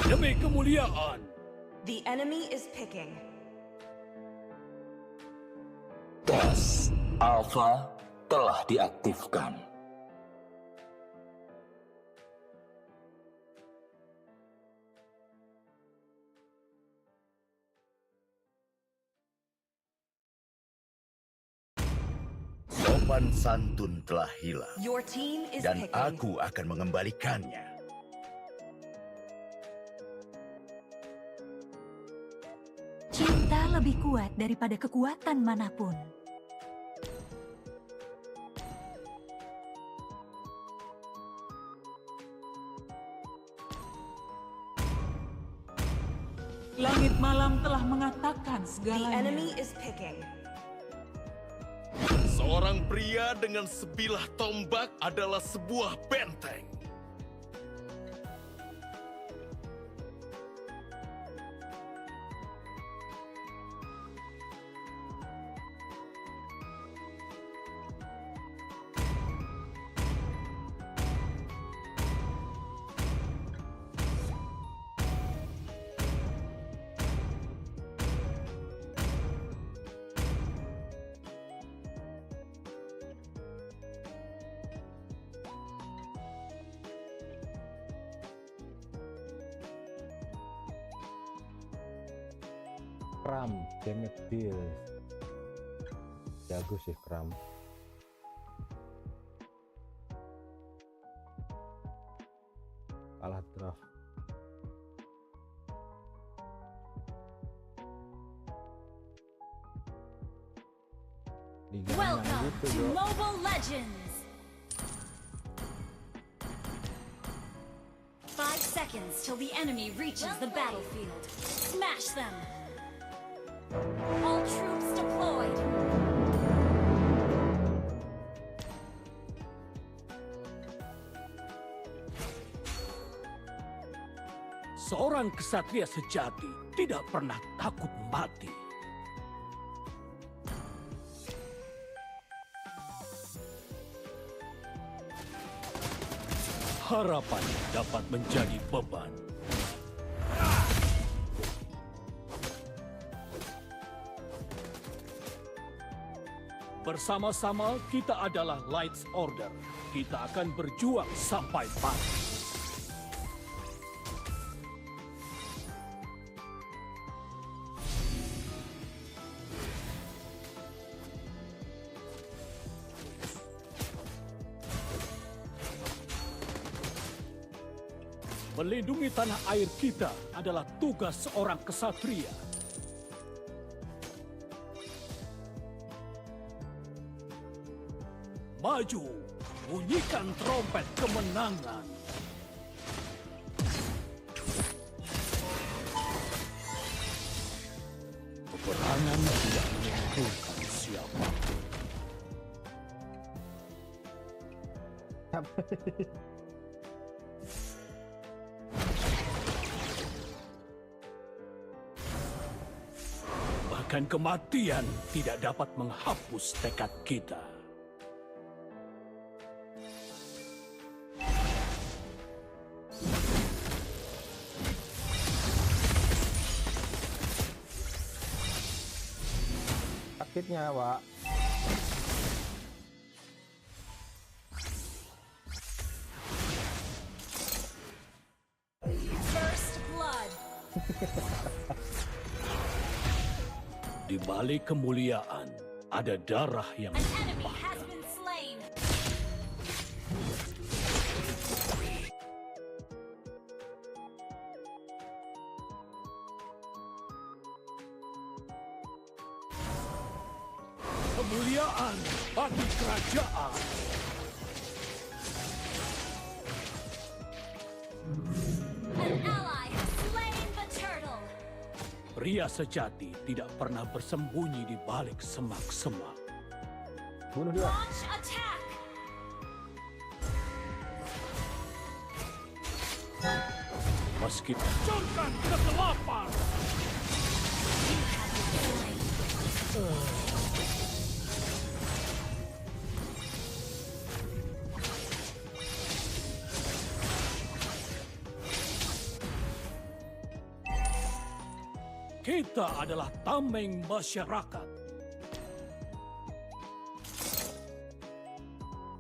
M: Demi kemuliaan.
O: The enemy is picking.
I: Tes Alpha telah diaktifkan.
Q: Sopan santun telah hilang.
O: Your team is
Q: Dan
O: picking.
Q: aku akan mengembalikannya.
L: Cinta lebih kuat daripada kekuatan manapun.
P: Langit malam telah mengatakan
O: The
P: segalanya.
O: enemy is picking.
M: Seorang pria dengan sebilah tombak adalah sebuah benteng.
J: Kram, damage deal. Jago sih Kram. Kalah draft. Liga
K: Welcome
J: gitu,
K: to
J: bro.
K: Mobile Legends! 5 seconds till the enemy reaches the battlefield. Smash them! All troops deployed!
M: Seorang kesatria sejati tidak pernah takut mati. Harapan dapat menjadi beban. Bersama-sama kita adalah Lights Order. Kita akan berjuang sampai mati. Melindungi tanah air kita adalah tugas seorang kesatria. Maju, bunyikan trompet kemenangan. Peperangan tidak menentukan siapa. Bahkan kematian tidak dapat menghapus tekad kita.
J: Sakitnya, Pak.
K: First blood!
M: Di balik kemuliaan ada darah yang
K: An enemy has been
M: Kemuliaan bagi kerajaan.
K: An ally has slain the turtle.
M: Pria sejati tidak pernah bersembunyi di balik semak-semak.
J: Bunuh dia.
K: Launch attack.
M: Meski hancurkan kegelapan. Kita adalah tameng masyarakat.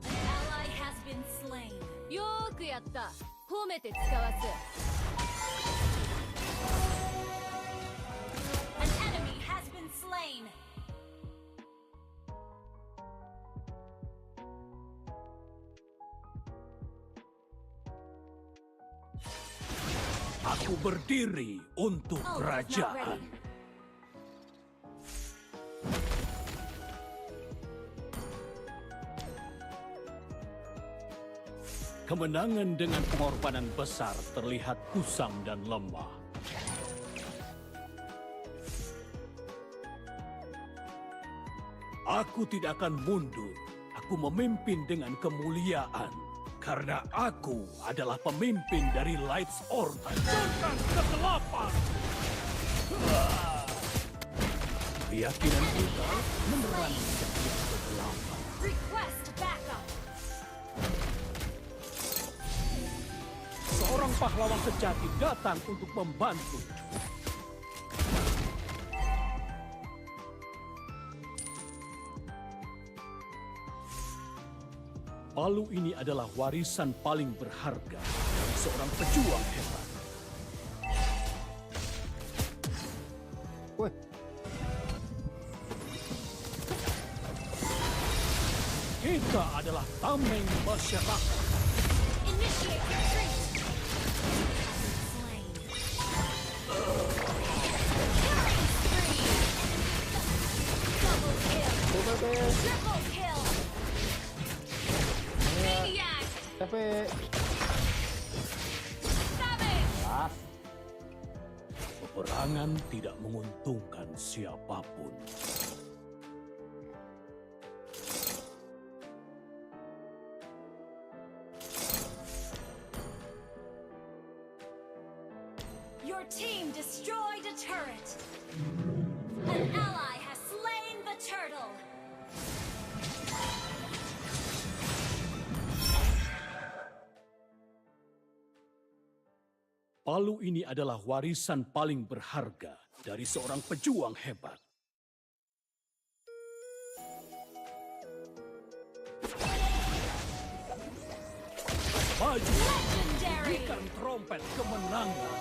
K: An ally has been slain.
R: よーくやった。褒めて使わす。
K: An enemy has been slain.
M: Aku berdiri untuk kerajaan. Kemenangan dengan pengorbanan besar terlihat kusam dan lemah. Aku tidak akan mundur. Aku memimpin dengan kemuliaan. Karena aku adalah pemimpin dari Lights Order. Hancurkan kegelapan! Keyakinan kita menerangi setiap kegelapan.
K: Request backup.
M: Seorang pahlawan sejati datang untuk membantu. Palu ini adalah warisan paling berharga dari seorang pejuang hebat. Kita adalah tameng masyarakat.
K: Initiate retreat. Slain. Double kill. Triple kill. Maniac.
J: Capek.
K: Savage.
M: Peperangan tidak menguntungkan siapapun.
K: Your team destroyed a turret. An ally has slain the turtle.
M: Palu ini adalah warisan paling berharga dari seorang pejuang hebat. Maju, berikan trompet kemenangan.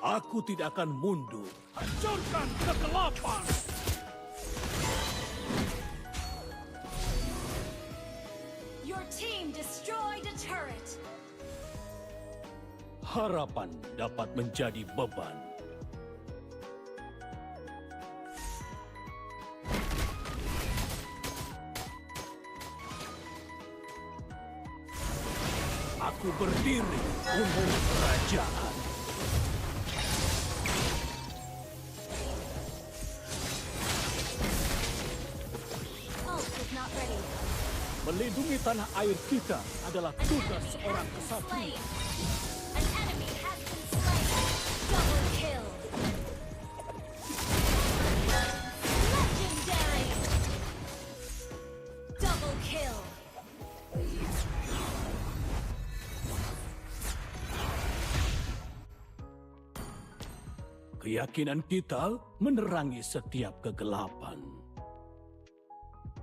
M: Aku tidak akan mundur. Hancurkan kegelapan!
K: Your team destroyed a turret.
M: Harapan dapat menjadi beban. Aku berdiri untuk kerajaan.
K: Ult is not ready.
M: Melindungi tanah air kita adalah tugas seorang kesatria.
K: An enemy has been slain. Double kill. Legendary. Double kill.
M: Keyakinan kita menerangi setiap kegelapan.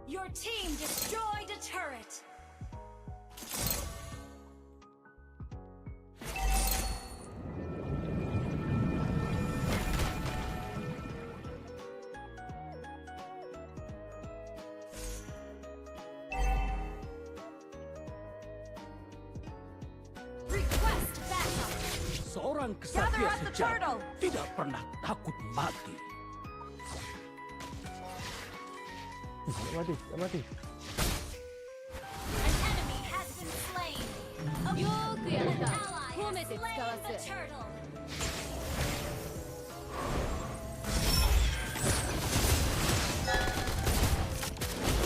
K: Your team destroyed a turret.
M: Seorang kesatria sejati tidak pernah takut mati.
J: Mati, mati.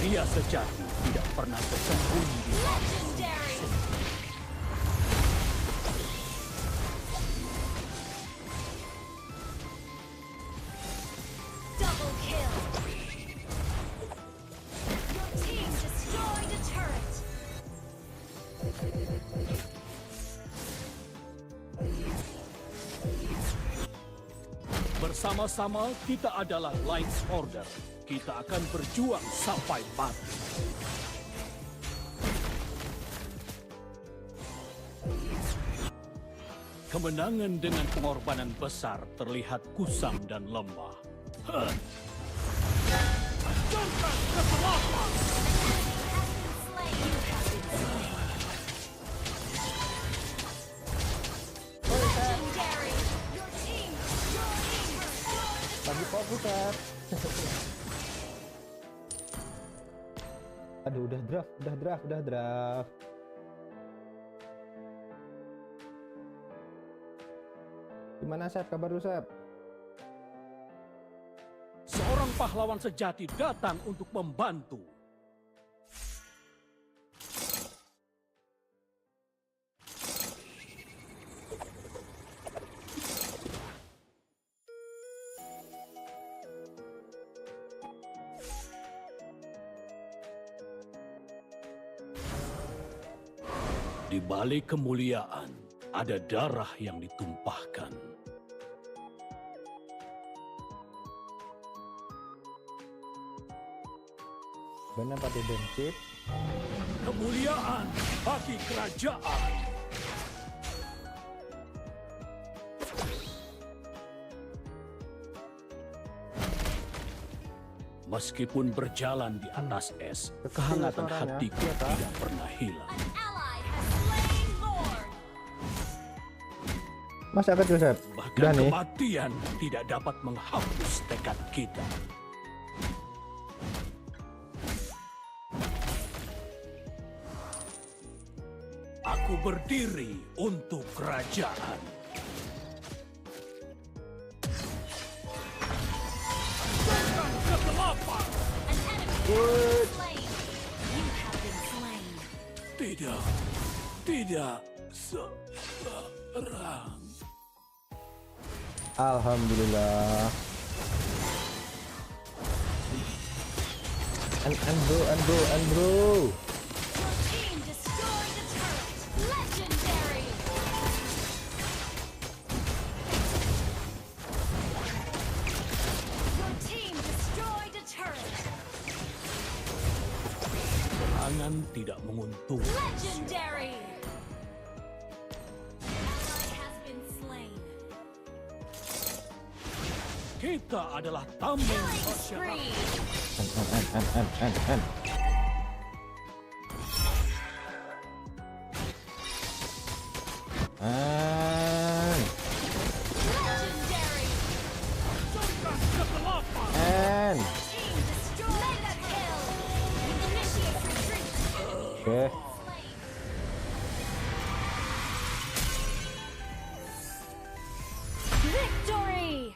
M: Pria sejati tidak pernah bersembunyi di
K: Double kill. Your team destroyed a turret.
M: Bersama-sama kita adalah Lights Order. Kita akan berjuang sampai mati. Kemenangan dengan pengorbanan besar terlihat kusam dan lemah. Hancurkan kegelapan!
J: Bagi pusat. Aduh, udah draft. Gimana, Sep? Kabar lu, Sep?
M: Seorang pahlawan sejati datang untuk membantu. Di balik kemuliaan, ada darah yang ditumpahkan.
J: Benar pada densip.
M: Kemuliaan bagi kerajaan. Meskipun berjalan di atas es, kehangatan hatiku tidak pernah hilang.
J: Mas akan tuh, Sep.
M: Bahkan kematian tidak dapat menghapus tekad kita. Aku berdiri untuk kerajaan. Hancurkan kegelapan. Tidak serang.
J: Alhamdulillah. And bro.
K: Your team destroyed a turret. Legendary. Your team destroyed a turret.
M: Serangan tidak menguntungkan.
K: Legendary. Ally has been slain.
M: Kita adalah tameng masyarakat.
J: And.
K: Legendary.
J: And.
K: Team destroyed a kill. Initiate retreat.
J: Okay.
K: Victory.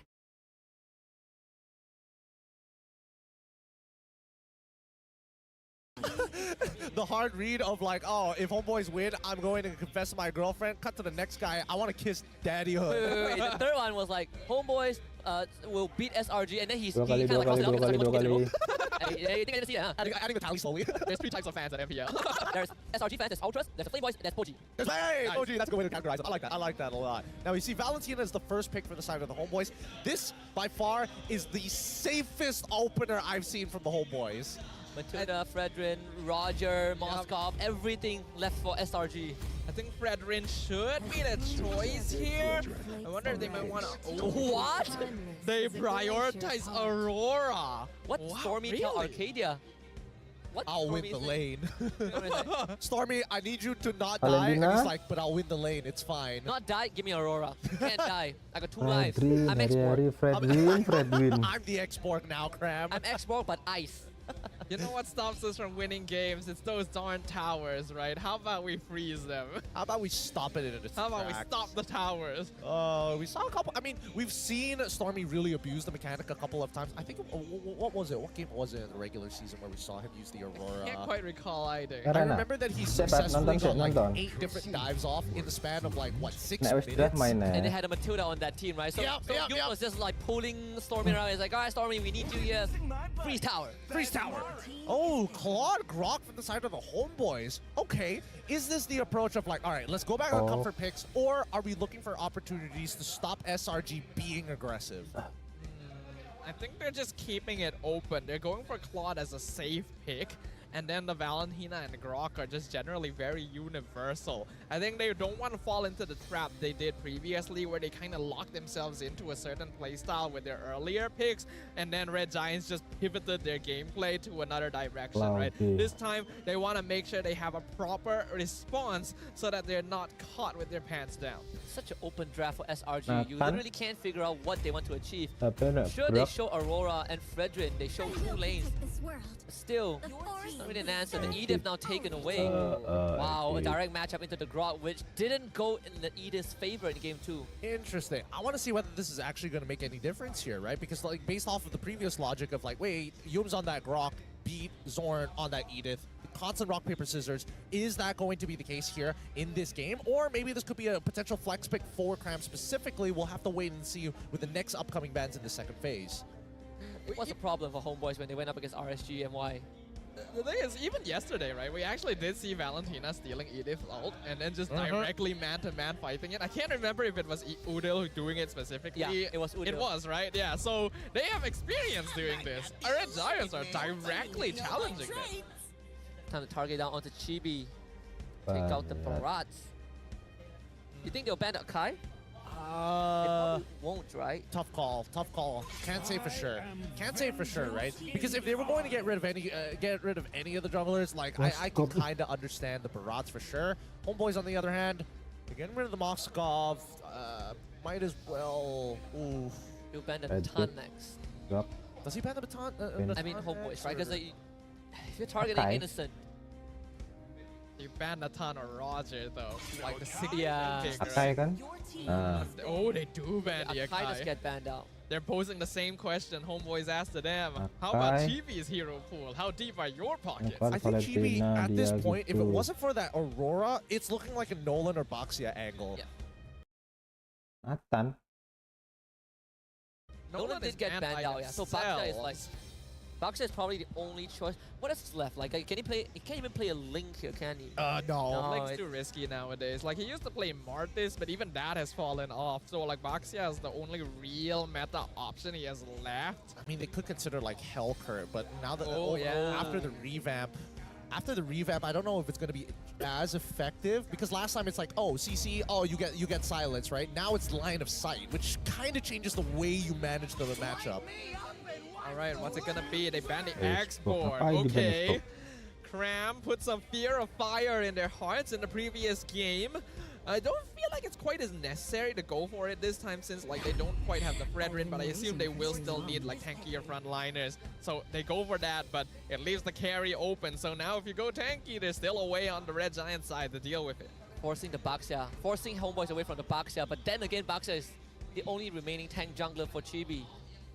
A: The hard read of like, oh, if homeboys win, I'm going to confess to my girlfriend. Cut to the next guy. I want to kiss daddyhood.
C: Wait. The third one was like, homeboys will beat SRG, and then he kind of like crossed it off because he wanted to get it. You think I didn't see that, huh?
A: Adding the tally slowly.
B: There's 3 types of fans at FPL.
C: There's SRG fans, there's Ultras, there's Playboys, there's Poji.
A: Hey,
B: Nice.
A: OG, that's a good way to categorize it. I like that a lot. Now, we see Valentina is the first pick for the side of the homeboys. This, by far, is the safest opener I've seen from the homeboys.
C: Matilda, Fredrin, Roger, Moskov, everything left for SRG.
B: I think Fredrin should be the choice here. I wonder if they might want to...
C: What?
B: They prioritize Aurora.
C: What? Stormy kill Arcadia? What?
A: I'll win the lane.
C: Stormy's like,
A: Stormy, I need you to not die. And he's like, but I'll win the lane. It's fine.
C: not die, give me Aurora. You can't die. I got 2 lives.
J: Adri,
C: I'm
J: hari-hari
C: X-Borg.
J: Fred win, Fred win.
A: I'm the X-Borg now, Cram.
C: I'm X-Borg, but ice.
B: You know what stops us from winning games? It's those darn towers, right? How about we freeze them?
A: How about we stop it in its
B: How about we
A: tracks?
B: stop the towers?
A: We saw a couple. I mean, we've seen Stormy really abuse the mechanic a couple of times. I think, what was it? What game was it in the regular season where we saw him use the Aurora?
B: I can't quite recall either.
A: I remember that he successfully got like 8 different dives off in the span of like, what, 6 minutes?
C: And they had a Matilda on that team, right? So, Yun was just like pulling Stormy around. He's like, all right, Stormy, we need you here. Freeze tower.
A: Freeze tower. Oh, Claude Grok from the side of the homeboys. Okay, is this the approach of like, all right, let's go back on comfort picks, or are we looking for opportunities to stop SRG being aggressive?
B: I think they're just keeping it open. They're going for Claude as a safe pick. And then the Valentina and Grok are just generally very universal. I think they don't want to fall into the trap they did previously where they kind of locked themselves into a certain playstyle with their earlier picks, and then Red Giants just pivoted their gameplay to another direction, right? This time, they want to make sure they have a proper response so that they're not caught with their pants down.
C: Such an open draft for SRG. You literally can't figure out what they want to achieve. Sure, they show Aurora and Fredrin. They show 2 lanes. Still, not really an answer. The Edith now taken away. Wow, a direct matchup into the Grot, which didn't go in the Edith's favor in game 2.
A: Interesting. I want to see whether this is actually going to make any difference here, right? Because like based off of the previous logic of like, wait, Yum's on that Grok, beat Zorn on that Edith. Constant rock, paper, scissors. Is that going to be the case here in this game? Or maybe this could be a potential flex pick for Cram specifically. We'll have to wait and see with the next upcoming bans in the second phase.
C: What's the problem for homeboys when they went up against RSG and why?
B: The thing is, even yesterday, right, we actually did see Valentina stealing Edith's ult and then just directly man-to-man fighting it. I can't remember if it was Udil doing it specifically.
C: Yeah, it was Udil.
B: It was, right? Yeah, so they have experience doing this. Our Red Giants are directly challenging them.
C: Time to target down onto Chibi. Take out the Barats. You think they'll ban Akai? They probably won't, right?
A: Tough call. Tough call. Can't say for sure. Can't say for sure, right? Because if they were going to get rid of any of the junglers, like I can kind of understand the Barats for sure. Homeboys, on the other hand, they're getting rid of the Moskov. Might as well. Oof.
C: He'll ban the Baton next.
J: Yep.
A: Does he ban the Baton?
C: I mean, homeboys, right? Because if you're targeting innocent.
B: You banned a ton of Roger though, like the 6
J: Akai kan?
B: Oh, they do ban the
C: Akai just
B: Akai.
C: get banned out.
B: They're posing the same question homeboys asked to them. How about Chibi's hero pool? How deep are your pockets?
A: I think Chibi, at this point, if it wasn't for that Aurora, it's looking like a Nolan or Baxia angle.
J: Nathan.
C: Nolan did get banned out, yeah. So Baxia is like... Baxia is probably the only choice. What else is left? Like, can he play? He can't even play a Link here, can he?
A: No.
B: Link's too risky nowadays. Like, he used to play MARDI, but even that has fallen off. So, like, Baxia is the only real meta option he has left.
A: I mean, they could consider, like, Hellcurt, but now that after the revamp, I don't know if it's going to be as effective, because last time it's like, oh, CC, oh, you get silence, right? Now it's line of sight, which kind of changes the way you manage the matchup.
B: Alright, what's it gonna be? They banned the X-Board. Okay. Cram put some fear of fire in their hearts in the previous game. I don't feel like it's quite as necessary to go for it this time, since like they don't quite have the Fredrin, but I assume they will still need like tankier frontliners. So they go for that, but it leaves the carry open. So now if you go tanky, there's still a way on the Red Giant side to deal with it.
C: Forcing the Baxia, forcing homeboys away from the Baxia, but then again, Baxia is the only remaining tank jungler for Chibi.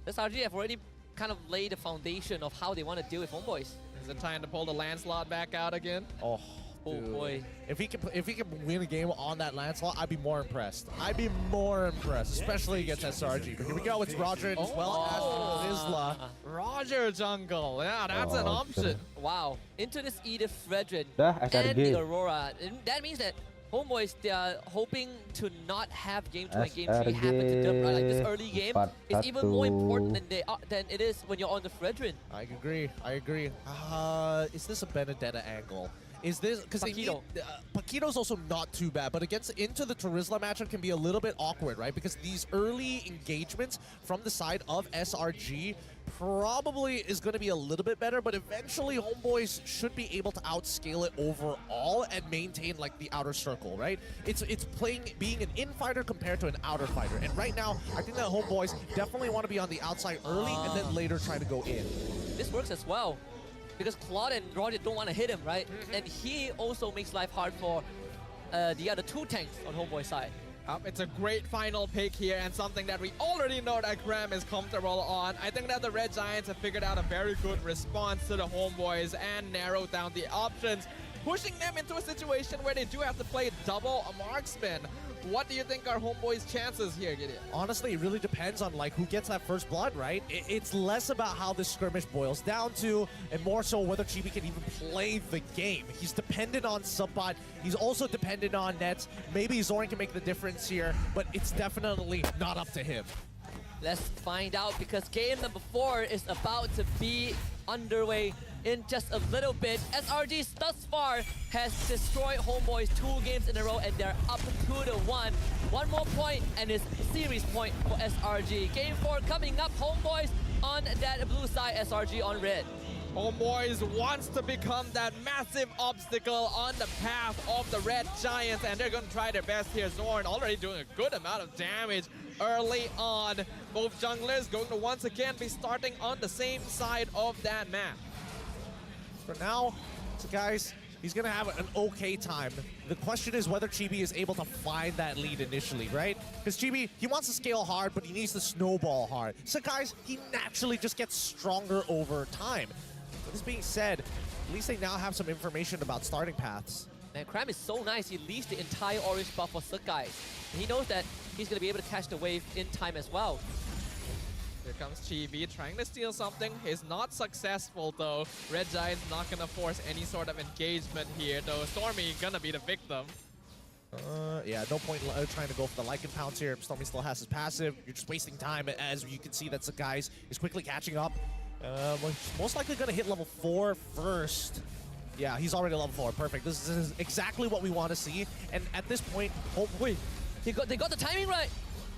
C: This RG have already kind of laid the foundation of how they want to deal with homeboys.
B: Is it time to pull the Lancelot back out again?
A: Oh
C: dude. Boy.
A: If he can win a game on that Lancelot, I'd be more impressed. Especially against SRG. But here we go, it's Roger as well as Lizla.
B: Roger jungle, yeah, that's an option.
C: Wow, into this Edith Fredrin
J: and
C: the Aurora. And that means that homeboys, they are hoping to not have game 2 and game 3 happen to them. Right? Like this early game is even more important than it is when you're on the Fredrin.
A: I agree. Is this a Benedetta angle? is this because Paquito's also not too bad, but against into the Terizla matchup can be a little bit awkward, right? Because these early engagements from the side of SRG probably is going to be a little bit better, but eventually homeboys should be able to outscale it overall and maintain like the outer circle, right? It's being an in-fighter compared to an outer fighter, and right now I think that homeboys definitely want to be on the outside early and then later try to go in.
C: This works as well, because Claude and Roger don't want to hit him, right? And he also makes life hard for the other two tanks on homeboy side.
B: It's a great final pick here, and something that we already know that Graham is comfortable on. I think that the Red Giants have figured out a very good response to the homeboys and narrowed down the options, pushing them into a situation where they do have to play double a marksman. What do you think are homeboys' chances here, Gideon?
A: Honestly, it really depends on like who gets that first blood, right? It's less about how this skirmish boils down to, and more so whether Chibi can even play the game. He's dependent on Subbot. He's also dependent on nets. Maybe Zoran can make the difference here, but it's definitely not up to him.
C: Let's find out, because game number 4 is about to be underway in just a little bit. SRG thus far has destroyed homeboys 2 games in a row, and they're up 2-1. One more point and it's series point for SRG. Game 4 coming up. Homeboys on that blue side, SRG on red.
B: Homeboys wants to become that massive obstacle on the path of the Red Giants, and they're going to try their best here. Zorn already doing a good amount of damage early on. Both junglers going to once again be starting on the same side of that map.
A: For now, so guys, he's going to have an okay time. The question is whether Chibi is able to find that lead initially, right? Because Chibi, he wants to scale hard, but he needs to snowball hard. So guys, he naturally just gets stronger over time. With this being said, at least they now have some information about starting paths.
C: Man, Cram is so nice. He leaves the entire orange buff for Sakai. He knows that he's going to be able to catch the wave in time as well.
B: Here comes Chibi trying to steal something. He's not successful though. Red Giant's not going to force any sort of engagement here though. Stormy going to be the victim.
A: Yeah, no point trying to go for the Lycan pounce here. Stormy still has his passive. You're just wasting time, as you can see that Sakai is quickly catching up. Most likely going to hit level 4 first. Yeah, he's already level 4. Perfect. This is exactly what we want to see. And at this point, oh wait,
C: they got the timing right.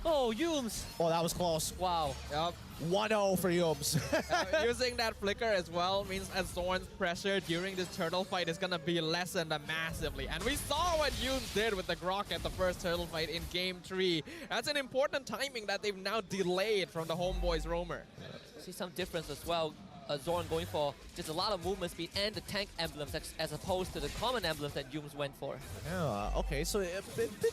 C: Oh, Yums.
A: Oh, that was close.
C: Wow.
B: Yep.
A: 1-0 for Yums.
B: Using that flicker as well means that Zorn's pressure during this turtle fight is going to be lessened massively. And we saw what Yums did with the Grok at the first turtle fight in Game 3. That's an important timing that they've now delayed from the homeboys roamer.
C: See some difference as well. Zorn going for just a lot of movement speed and the tank emblems as opposed to the common emblems that Yums went for.
A: Yeah, okay, so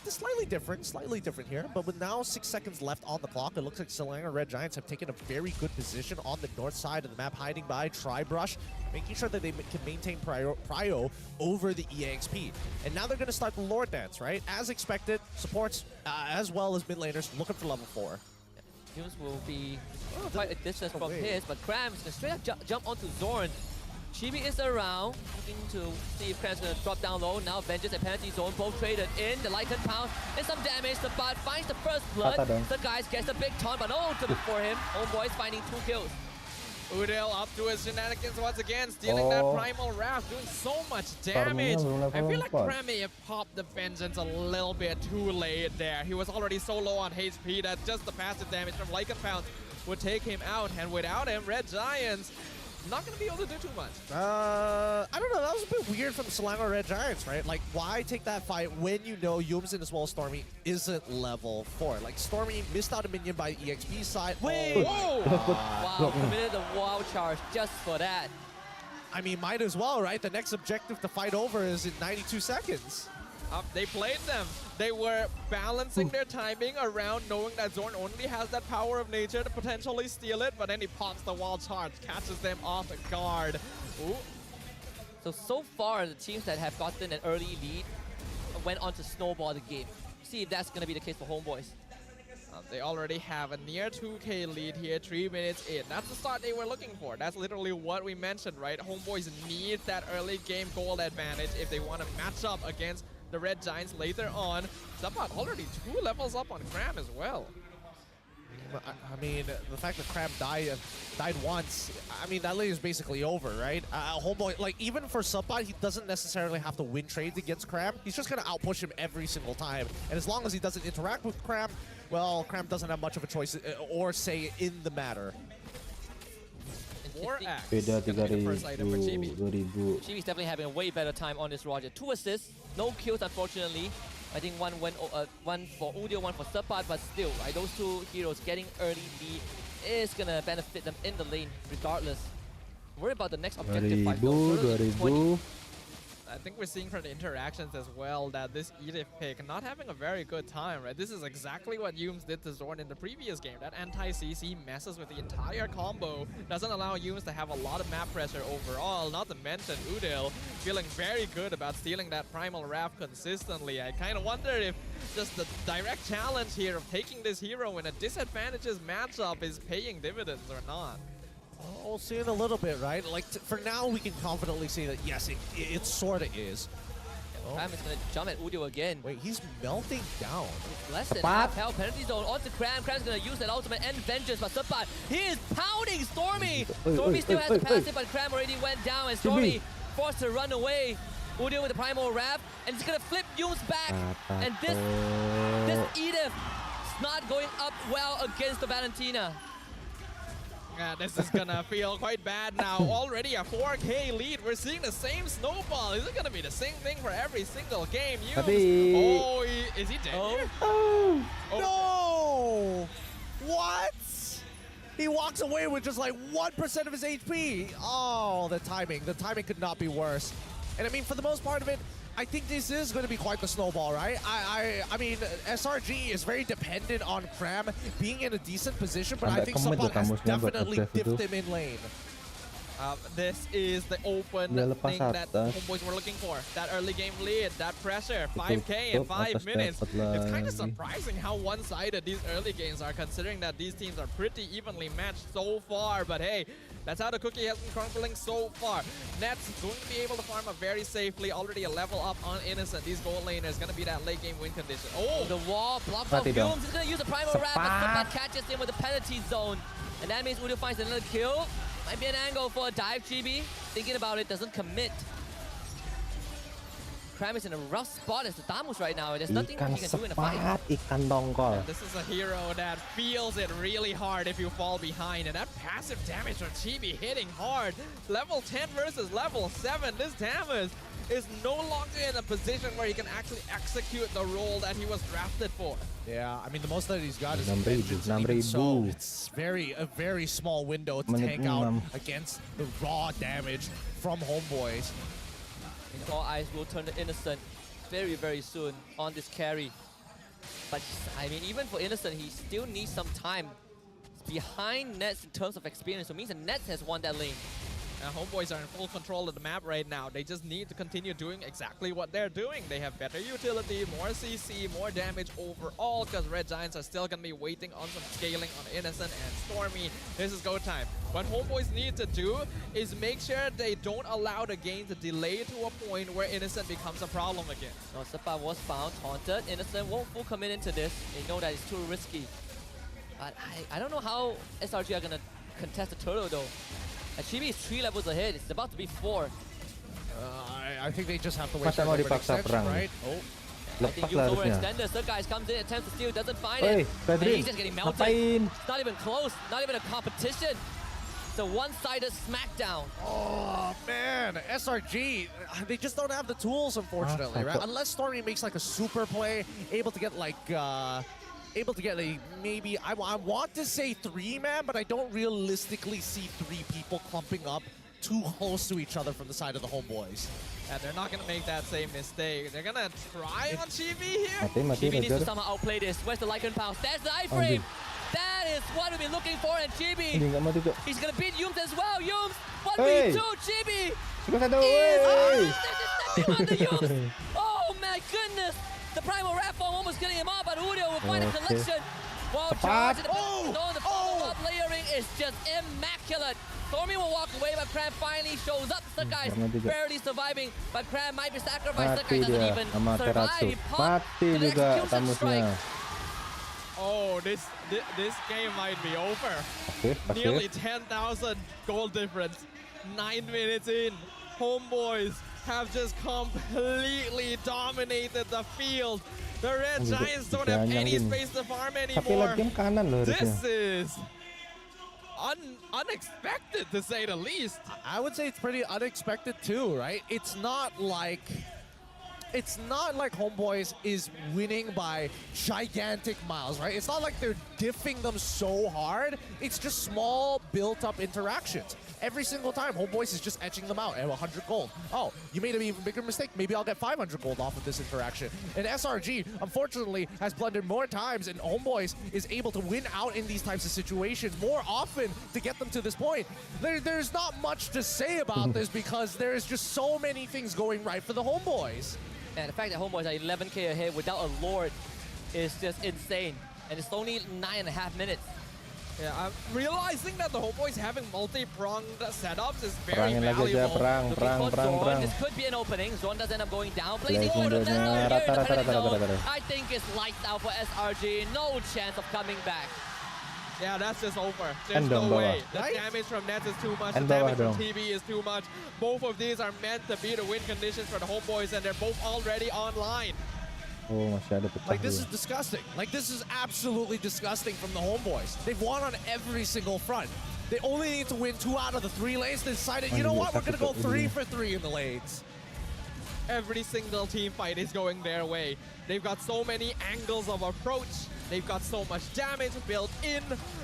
A: slightly different here. But with now 6 seconds left on the clock, it looks like Selangor Red Giants have taken a very good position on the north side of the map, hiding by Tri-Brush, making sure that they can maintain prio over the EXP. And now they're going to start the Lord Dance, right? As expected, supports as well as mid laners looking for level 4.
C: Yums will be quite a distance from his, but Cram's going to straight up jump onto Zorn. Chibi is around, looking to see if Cram's going to drop down low. Now Vengeance and Penalty Zone both traded in. The Lycan pound and some damage. The bot finds the first blood. The guys gets a big taunt, but no ultimate for him. Homeboys finding 2 kills.
B: Udel up to his shenanigans once again, stealing that Primal Wrath, doing so much damage. I feel like Cram may have popped the Vengeance a little bit too late there. He was already so low on HP that just the passive damage from Lycan Pounce would take him out. And without him, Red Giants not going to be able to do too much.
A: I don't know. That was a bit weird from the Selangor Red Giants, right? Like, why take that fight when you know Yums as well as Stormy isn't level 4? Like, Stormy missed out a minion by EXP side.
C: Wait! Whoa! Wow, committed a wow charge just for that.
A: I mean, might as well, right? The next objective to fight over is in 92 seconds.
B: They played them. They were balancing their timing around knowing that Zorn only has that power of nature to potentially steal it, but then he pops the wild charge, catches them off guard. Ooh.
C: So far, the teams that have gotten an early lead went on to snowball the game. See if that's going to be the case for homeboys.
B: They already have a near 2K lead here, 3 minutes in. That's the start they were looking for. That's literally what we mentioned, right? Homeboys need that early game goal advantage if they want to match up against the Red Giants later on. Zapat already 2 levels up on Cram as well.
A: I mean, the fact that Cram died once, I mean, that lane is basically over, right? Homeboy, like, even for Subbot, he doesn't necessarily have to win trades against Cram. He's just going to outpush him every single time. And as long as he doesn't interact with Cram, well, Cram doesn't have much of a choice or say in the matter.
J: Beda 3.000, 2.000.
C: Chibi's definitely having a way better time on this Roger. 2 assists, no kills, unfortunately. I think one for Udio, one for Subbot, but still, right, those two heroes getting early lead is gonna benefit them in the lane regardless. Worry about the next objective fight though.
J: 2000.
B: I think we're seeing from the interactions as well that this Edith pick not having a very good time, right? This is exactly what Yums did to Zorn in the previous game. That anti-CC messes with the entire combo, doesn't allow Yums to have a lot of map pressure overall, not to mention Udil feeling very good about stealing that Primal Wrath consistently. I kind of wonder if just the direct challenge here of taking this hero in a disadvantageous matchup is paying dividends or not.
A: We'll see in a little bit, right? Like, for now, we can confidently say that, yes, it sort of is.
C: Cram is going to jump at Udio again.
A: Wait, he's melting down.
C: It's less than half health. Penalty zone onto Cram. Cram's going to use that ultimate and vengeance, but Subbot, he is pounding Stormy! Stormy still has the passive, but Cram already went down, and Stormy forced to run away. Udio with the Primal Wrath, and he's going to flip Yums back. And this Edith is not going up well against the Valentina.
B: Yeah, this is gonna feel quite bad now. Already a 4K lead. We're seeing the same snowball. Is it gonna be the same thing for every single game? Oh, is he dead?
A: Oh. No! What? He walks away with just like 1% of his HP. Oh, the timing. The timing could not be worse. And I mean, for the most part of it, I think this is going to be quite the snowball, right? I mean, SRG is very dependent on Cram being in a decent position, but I think Subbot has definitely dipped him in lane.
B: This is the open thing that Homeboys were looking for. That early game lead, that pressure, 5K in 5 minutes. It's kind of surprising how one-sided these early games are, considering that these teams are pretty evenly matched so far. But hey, that's how the cookie has been crumbling so far. Nets going to be able to farm up very safely. Already a level up on Innocent. These gold laners going to be that late game win condition. Oh,
C: the wall blocks off Yums. He's going to use a Primal Wrath, but Subbot catches him with the penalty zone. And that means Udio finds another kill. Might be an angle for a dive, Chibi. Thinking about it, doesn't commit. Cram is in a rough spot as the Damus right now. There's nothing he can do in a fight.
B: This is a hero that feels it really hard if you fall behind. And that passive damage from Chibi hitting hard. Level 10 versus level 7. This Damus is no longer in a position where he can actually execute the role that he was drafted for.
A: Yeah, I mean, the most that he's got is vengeance, and even so, it's a very small window to tank out against the raw damage from Homeboys.
C: And all eyes will turn to Innocent very, very soon on this carry. But I mean, even for Innocent, he still needs some time. He's behind Nets in terms of experience, so it means that Nets has won that lane.
B: Homeboys are in full control of the map right now. They just need to continue doing exactly what they're doing. They have better utility, more CC, more damage overall, because Red Giants are still going to be waiting on some scaling on Innocent and Stormy. This is go time. What Homeboys need to do is make sure they don't allow the game to delay to a point where Innocent becomes a problem again.
C: No, Subbot was found, taunted. Innocent won't full commit into this. They know that it's too risky. But I don't know how SRG are going to contest the turtle though. Chibi is 3 levels ahead. It's about to be 4.
A: I think they just have to wait
J: for
A: the extension, right? Oh.
C: I think Yums overextended. Third guys comes in, attempts to steal, doesn't find it. And he's just getting melted. It's not even close. Not even a competition. It's a one-sided smackdown.
A: Oh, man. SRG, they just don't have the tools, unfortunately, right? Unless Stormy makes like a super play, able to get like... maybe, I want to say 3-man, but I don't realistically see 3 people clumping up too close to each other from the side of the Homeboys.
B: Yeah, they're not going to make that same mistake. They're going to try on Chibi here.
C: Chibi needs to somehow outplay this. Where's the Lycan Pulse? There's the iframe. That is what we've been looking for in Chibi. He's going to beat Yums as well. Yums, 1v2, Chibi. On the Yums. Oh my goodness. The Primal Wrath form almost getting him off, but Udio will find a collection. While charging the follow-up layering is just immaculate. Stormy will walk away, but Cram finally shows up. Sakai barely surviving, but Cram might be sacrificed. Sakai doesn't even survive. He popped the execution strike.
B: Oh, this game might be over. Nearly 10,000 goal difference. 9 minutes in, Homeboys have just completely dominated the field. The Red Giants don't have any space to farm anymore. This is unexpected, to say the least.
A: I would say it's pretty unexpected too, right? It's not like Homeboys is winning by gigantic miles, right? It's not like they're diffing them so hard. It's just small built-up interactions. Every single time, Homeboys is just etching them out at 100 gold. Oh, you made an even bigger mistake. Maybe I'll get 500 gold off of this interaction. And SRG, unfortunately, has blundered more times, and Homeboys is able to win out in these types of situations more often to get them to this point. There's not much to say about this because there's just so many things going right for the Homeboys.
C: And the fact that Homeboys are 11k ahead without a Lord is just insane. And it's only 9.5 minutes.
B: Yeah, I'm realizing that the Homeboys having multi-pronged setups is very valuable.
C: This could be an opening. Zorn does end up going down. Placing order I think it's lights out for SRG. No chance of coming back.
B: Yeah, that's just over. There's no way. The damage from Nets is too much. The damage from TB is too much. Both of these are meant to be the win conditions for the Homeboys, and they're both already online.
J: Oh, masih ada pecah.
A: Like, this is disgusting. Like, this is absolutely disgusting from the Homeboys. They've won on every single front. They only need to win 2 out of the 3 lanes. They decided, you know what? We're going to go 3 for 3 in the lanes.
B: Every single team fight is going their way. They've got so many angles of approach. They've got so much damage built in.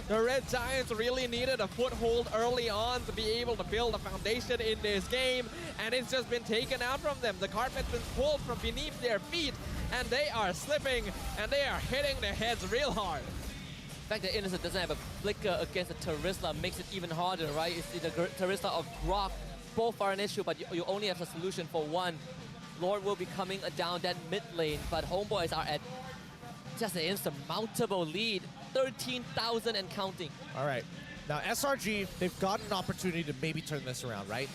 B: The Red Giants really needed a foothold early on to be able to build a foundation in this game, and it's just been taken out from them. The carpet's been pulled from beneath their feet, and they are slipping, and they are hitting their heads real hard.
C: The fact that Innocent doesn't have a flicker against the Terizla makes it even harder, right? It's the Terizla of Grok. Both are an issue, but you only have a solution for one. Lord will be coming down that mid lane, but Homeboys are at just an insurmountable lead. 13,000 and counting.
A: All right. Now, SRG, they've got an opportunity to maybe turn this around, right?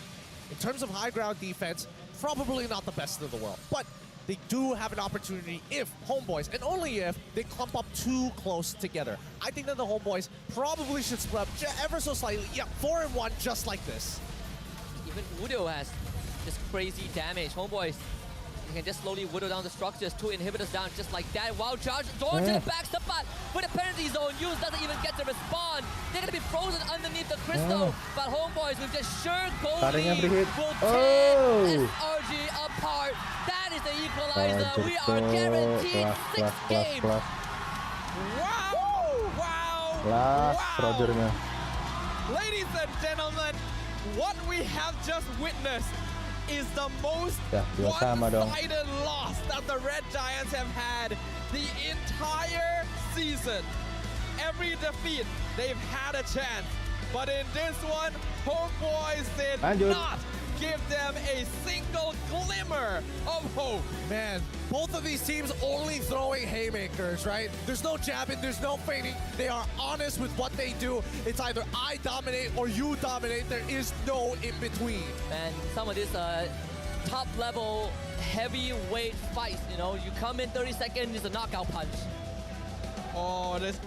A: In terms of high ground defense, probably not the best in the world, but they do have an opportunity if Homeboys, and only if, they clump up too close together. I think that the Homeboys probably should split up ever so slightly. Yeah, 4-1, just like this.
C: Even Udo has just crazy damage. Homeboys, you can just slowly whittle down the structures. 2 inhibitors down just like that. Wow, charge. Zorn to the back step, but with a penalty zone, Yuz doesn't even get to respond. They're going to be frozen underneath the crystal. But Homeboys with just sure goal lead will tear SRG apart. That is the equalizer. We are guaranteed 6 games.
B: Wow! Wow!
J: Wow!
B: Ladies and gentlemen, what we have just witnessed is the most one-sided loss that the Red Giants have had the entire season. Every defeat, they've had a chance. But in this one, Homeboys did not give them a single glimmer of hope.
A: Man, both of these teams only throwing haymakers, right? There's no jabbing, there's no feigning. They are honest with what they do. It's either I dominate or you dominate. There is no in between.
C: And some of these top level heavyweight fights, you know, you come in 30 seconds, it's a knockout punch.
B: Oh, this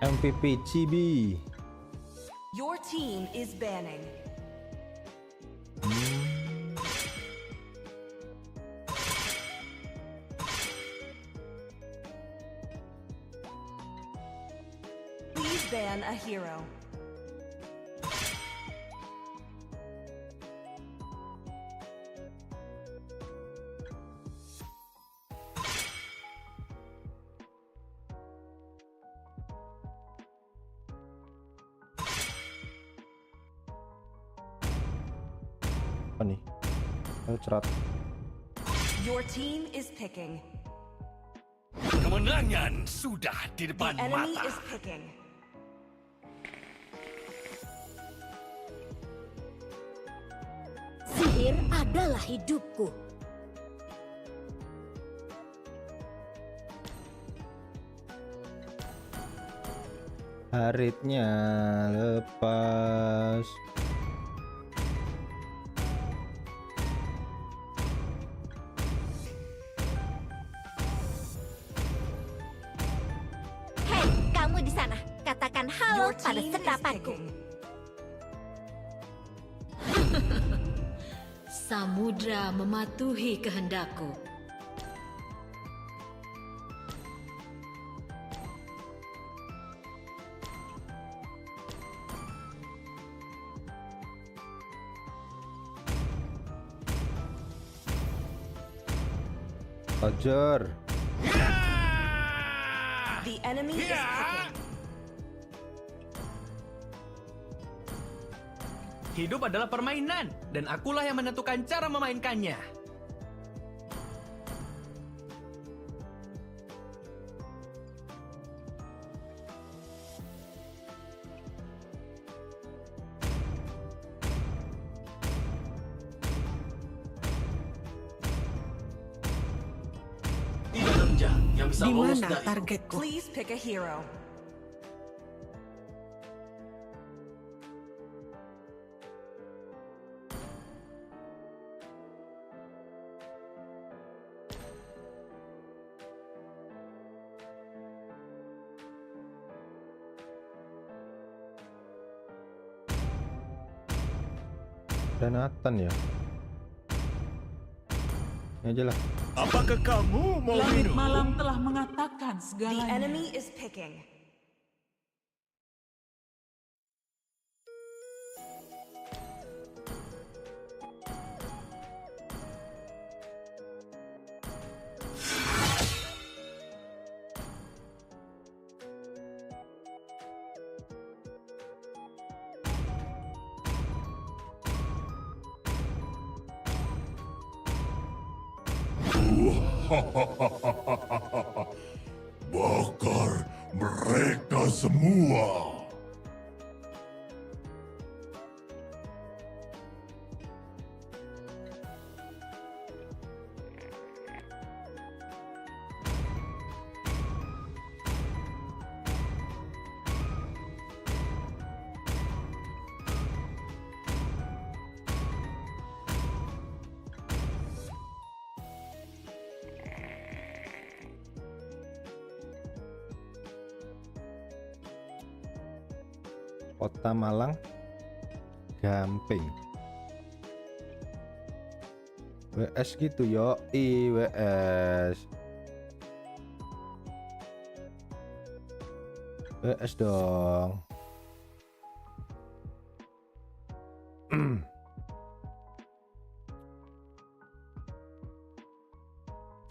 J: MVP Chibi.
O: Your team is banning. Please ban a hero.
J: Apa nih? Cerat.
O: Your team is picking.
M: Kemenangan sudah di
O: The
M: depan
O: enemy
M: mata.
O: is picking.
R: Sihir adalah hidupku.
J: Haritnya lepas.
L: Hei, kamu di sana. Katakan halo
O: Your
L: pada
O: team is
L: sekapanku.
O: picking.
R: Samudra mematuhi kehendakku.
J: Roger.
O: The enemy is picking.
N: Hidup adalah permainan, dan akulah yang menentukan cara memainkannya.
M: Tidak ada jam yang bisa
O: Di
M: lolos
O: mana
M: dari
O: targetku? Please pick a hero.
J: Dan Nathan ya. Ini aja lah.
M: Apakah kamu mau
P: Langit
M: minum?
P: malam telah mengatakan
O: The
P: segalanya.
O: enemy is picking.
M: Bakar mereka semua.
J: Kota Malang Gamping. WS gitu yo, WS. WS dong.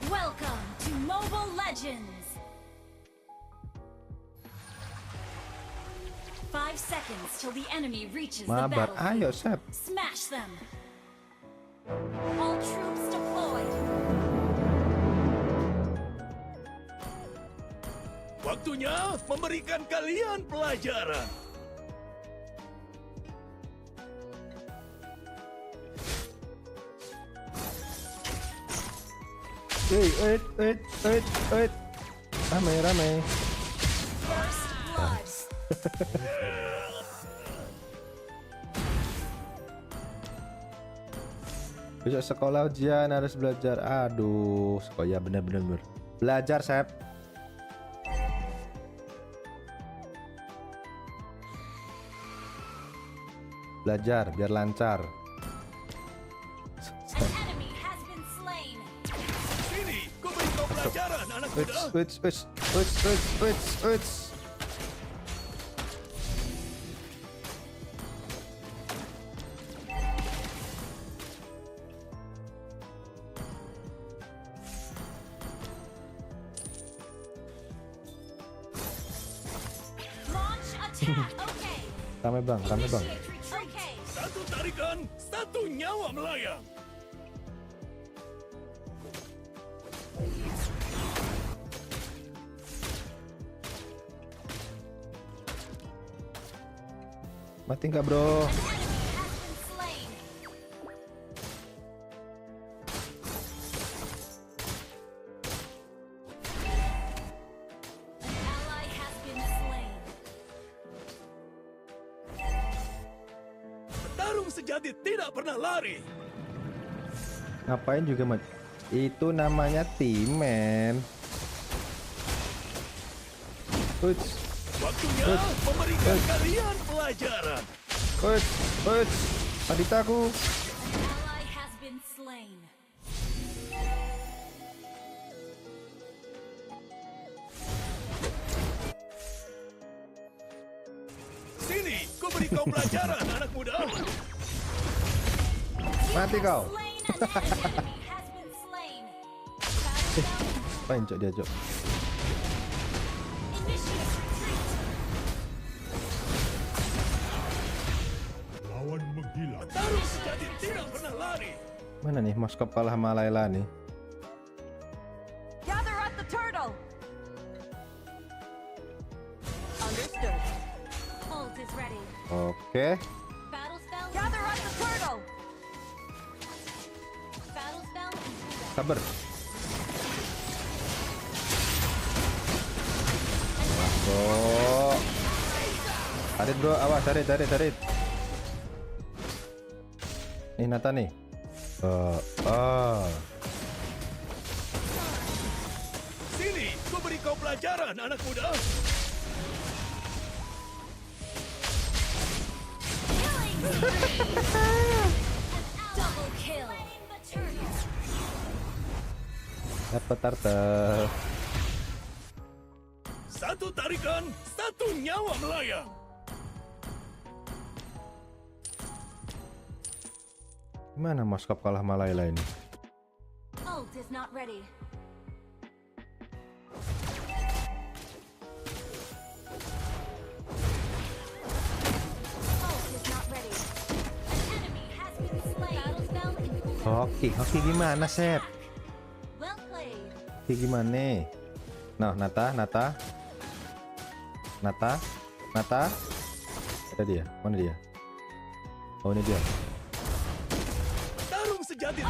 K: Welcome to Mobile Legends. 5 seconds till the enemy reaches the
J: Mabar,
K: battlefield.
J: ayo Sep.
K: Smash them. All troops deployed.
M: Waktunya memberikan kalian pelajaran.
J: Wait. Rame.
K: First blood.
J: Besok sekolah ujian harus belajar. Aduh, sekolah bener. Belajar, Sep. Belajar biar lancar.
K: An enemy has been slain.
M: Sini, ku beri kau pelajaran, anak muda.
J: Wits.
K: Launch attack. Okay.
J: Rame bang.
K: Initiate retreat. Okay.
M: Satu tarikan, satu nyawa melayang.
J: Mati nggak bro?
M: Petarung sejati tidak pernah lari.
J: Ngapain juga mat? Itu namanya tim, men. Uts.
M: Waktunya memberikan kalian pelajaran.
J: Uts. Aditaku.
M: Sini, ku beri kau pelajaran, anak muda.
J: Mati kau. Apain cok dia cok?
M: Lawan menghilang. Petarung sejati tidak pernah lari.
J: Mana nih mas kepala sama Layla nih?
O: Gather at the turtle. Understood.
K: Ult is ready.
J: Oke.
K: Battle spell.
O: Gather at the turtle.
K: Battle spell.
J: Sabar. Oh. Tarik bro, awas tarik. Nih Nata nih.
M: Sini, ku beri kau pelajaran, anak muda.
K: Double kill.
J: Dapat turtle.
M: Satu tarikan, satu nyawa melayang.
J: Gimana Moskop kalah sama Layla ini?
K: Ult is not ready. Ult is not ready. An enemy has been slain. Battle spell in full.
J: Hoki gimana Sep?
K: Well played.
J: Hoki gimana? Nah, Nata. Ada dia. Mana dia? Oh ini dia.
M: Tarung sejati.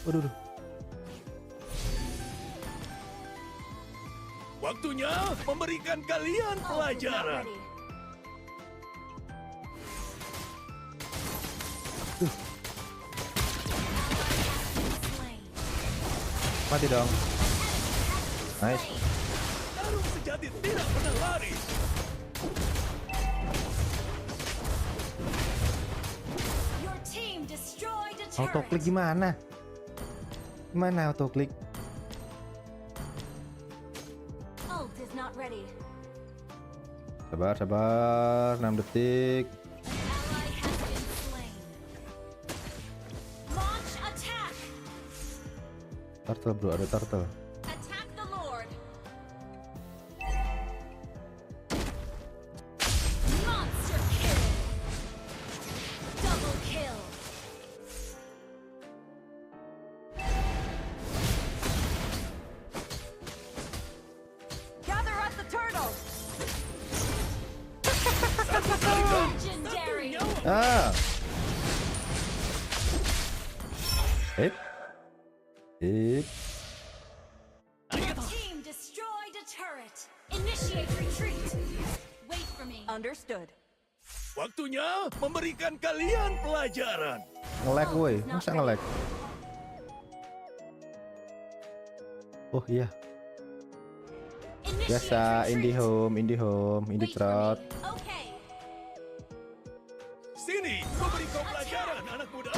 J: Aduh.
M: Waktunya memberikan kalian pelajaran.
J: Mati dong. Nice.
M: Tarung sejati tidak pernah lari.
K: Your team destroyed a turret.
J: Autoklik gimana? Gimana autoklik?
K: Ult is not ready.
J: Sabar, 6 detik.
K: Ally has been slain. Launch attack.
J: Turtle bro, ada turtle.
K: Attack the Lord. Monster kill. Double kill.
O: Gather at the turtle.
K: Legendary. Your team destroyed a turret. Initiate retreat. Wait for me.
O: Understood.
M: Waktunya memberikan kalian pelajaran.
J: Nge-lag woi, masa nge-lag? Oh iya. Biasa indie home, indie trot.
K: Okay.
M: Sini, memberi kau pelajaran, anak muda.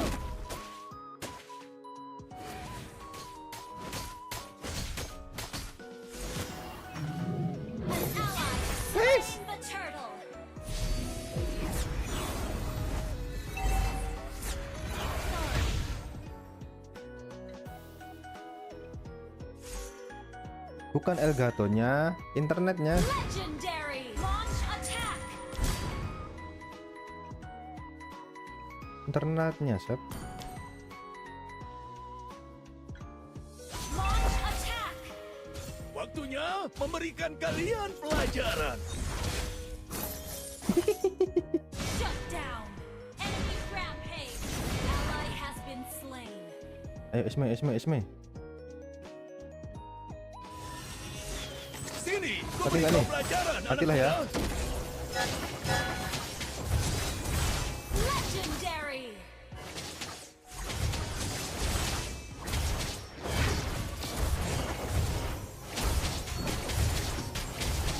K: The turtle.
J: Bukan Elgatonya, internetnya.
K: Legendary. Launch attack.
J: Internetnya, Sep.
K: Launch attack.
M: Waktunya memberikan kalian pelajaran.
K: Shut down. Enemy rampage. Ally has been slain.
J: Ayo Isme.
M: Sini,
J: Mati nggak nih? Matilah ya.
K: Legendary.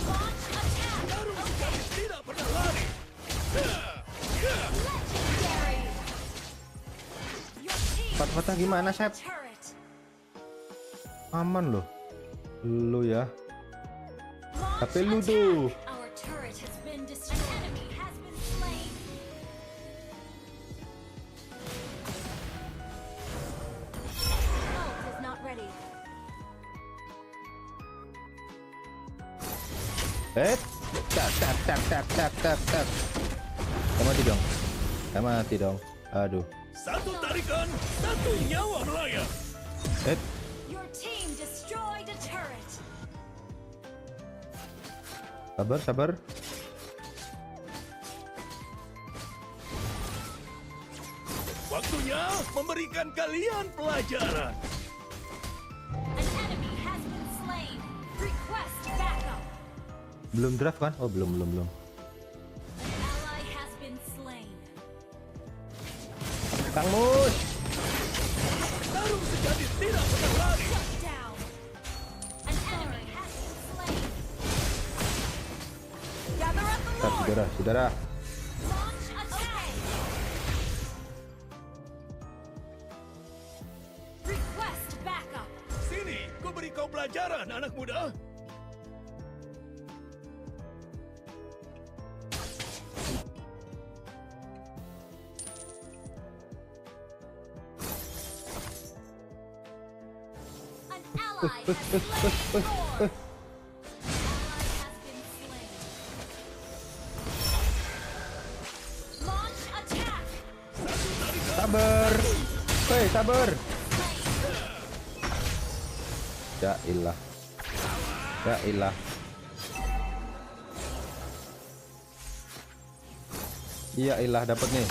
K: Launch attack. Okay.
M: Tidak pernah lari.
K: Legendary. Your team
J: Patah gimana, Sep?
K: turret.
J: Aman loh. Lu ya.
K: Launch
J: Tapi lu tuh.
K: Our turret has been destroyed. An enemy has been slain. Ult is not ready.
J: Tap. Gak mati dong. Aduh.
M: Satu tarikan, satu nyawa melayang.
K: Your team destroyed a turret.
J: Sabar.
M: Waktunya memberikan kalian pelajaran.
K: An enemy has been slain. Request backup.
J: Belum draft kan? Oh, belum.
K: An ally has been slain.
J: Kang Mus.
M: Tarung sejati tidak pernah lari.
K: Shut down. An enemy has been slain. Gather up the Lord.
J: Saudara.
K: Launch attack. Request backup.
M: Sini, ku beri kau pelajaran, anak muda.
K: An ally has slain Lord. Ally has been slain. Launch attack.
J: Sabar. Hei, sabar. Ya ilah. Ya ilah dapat nih.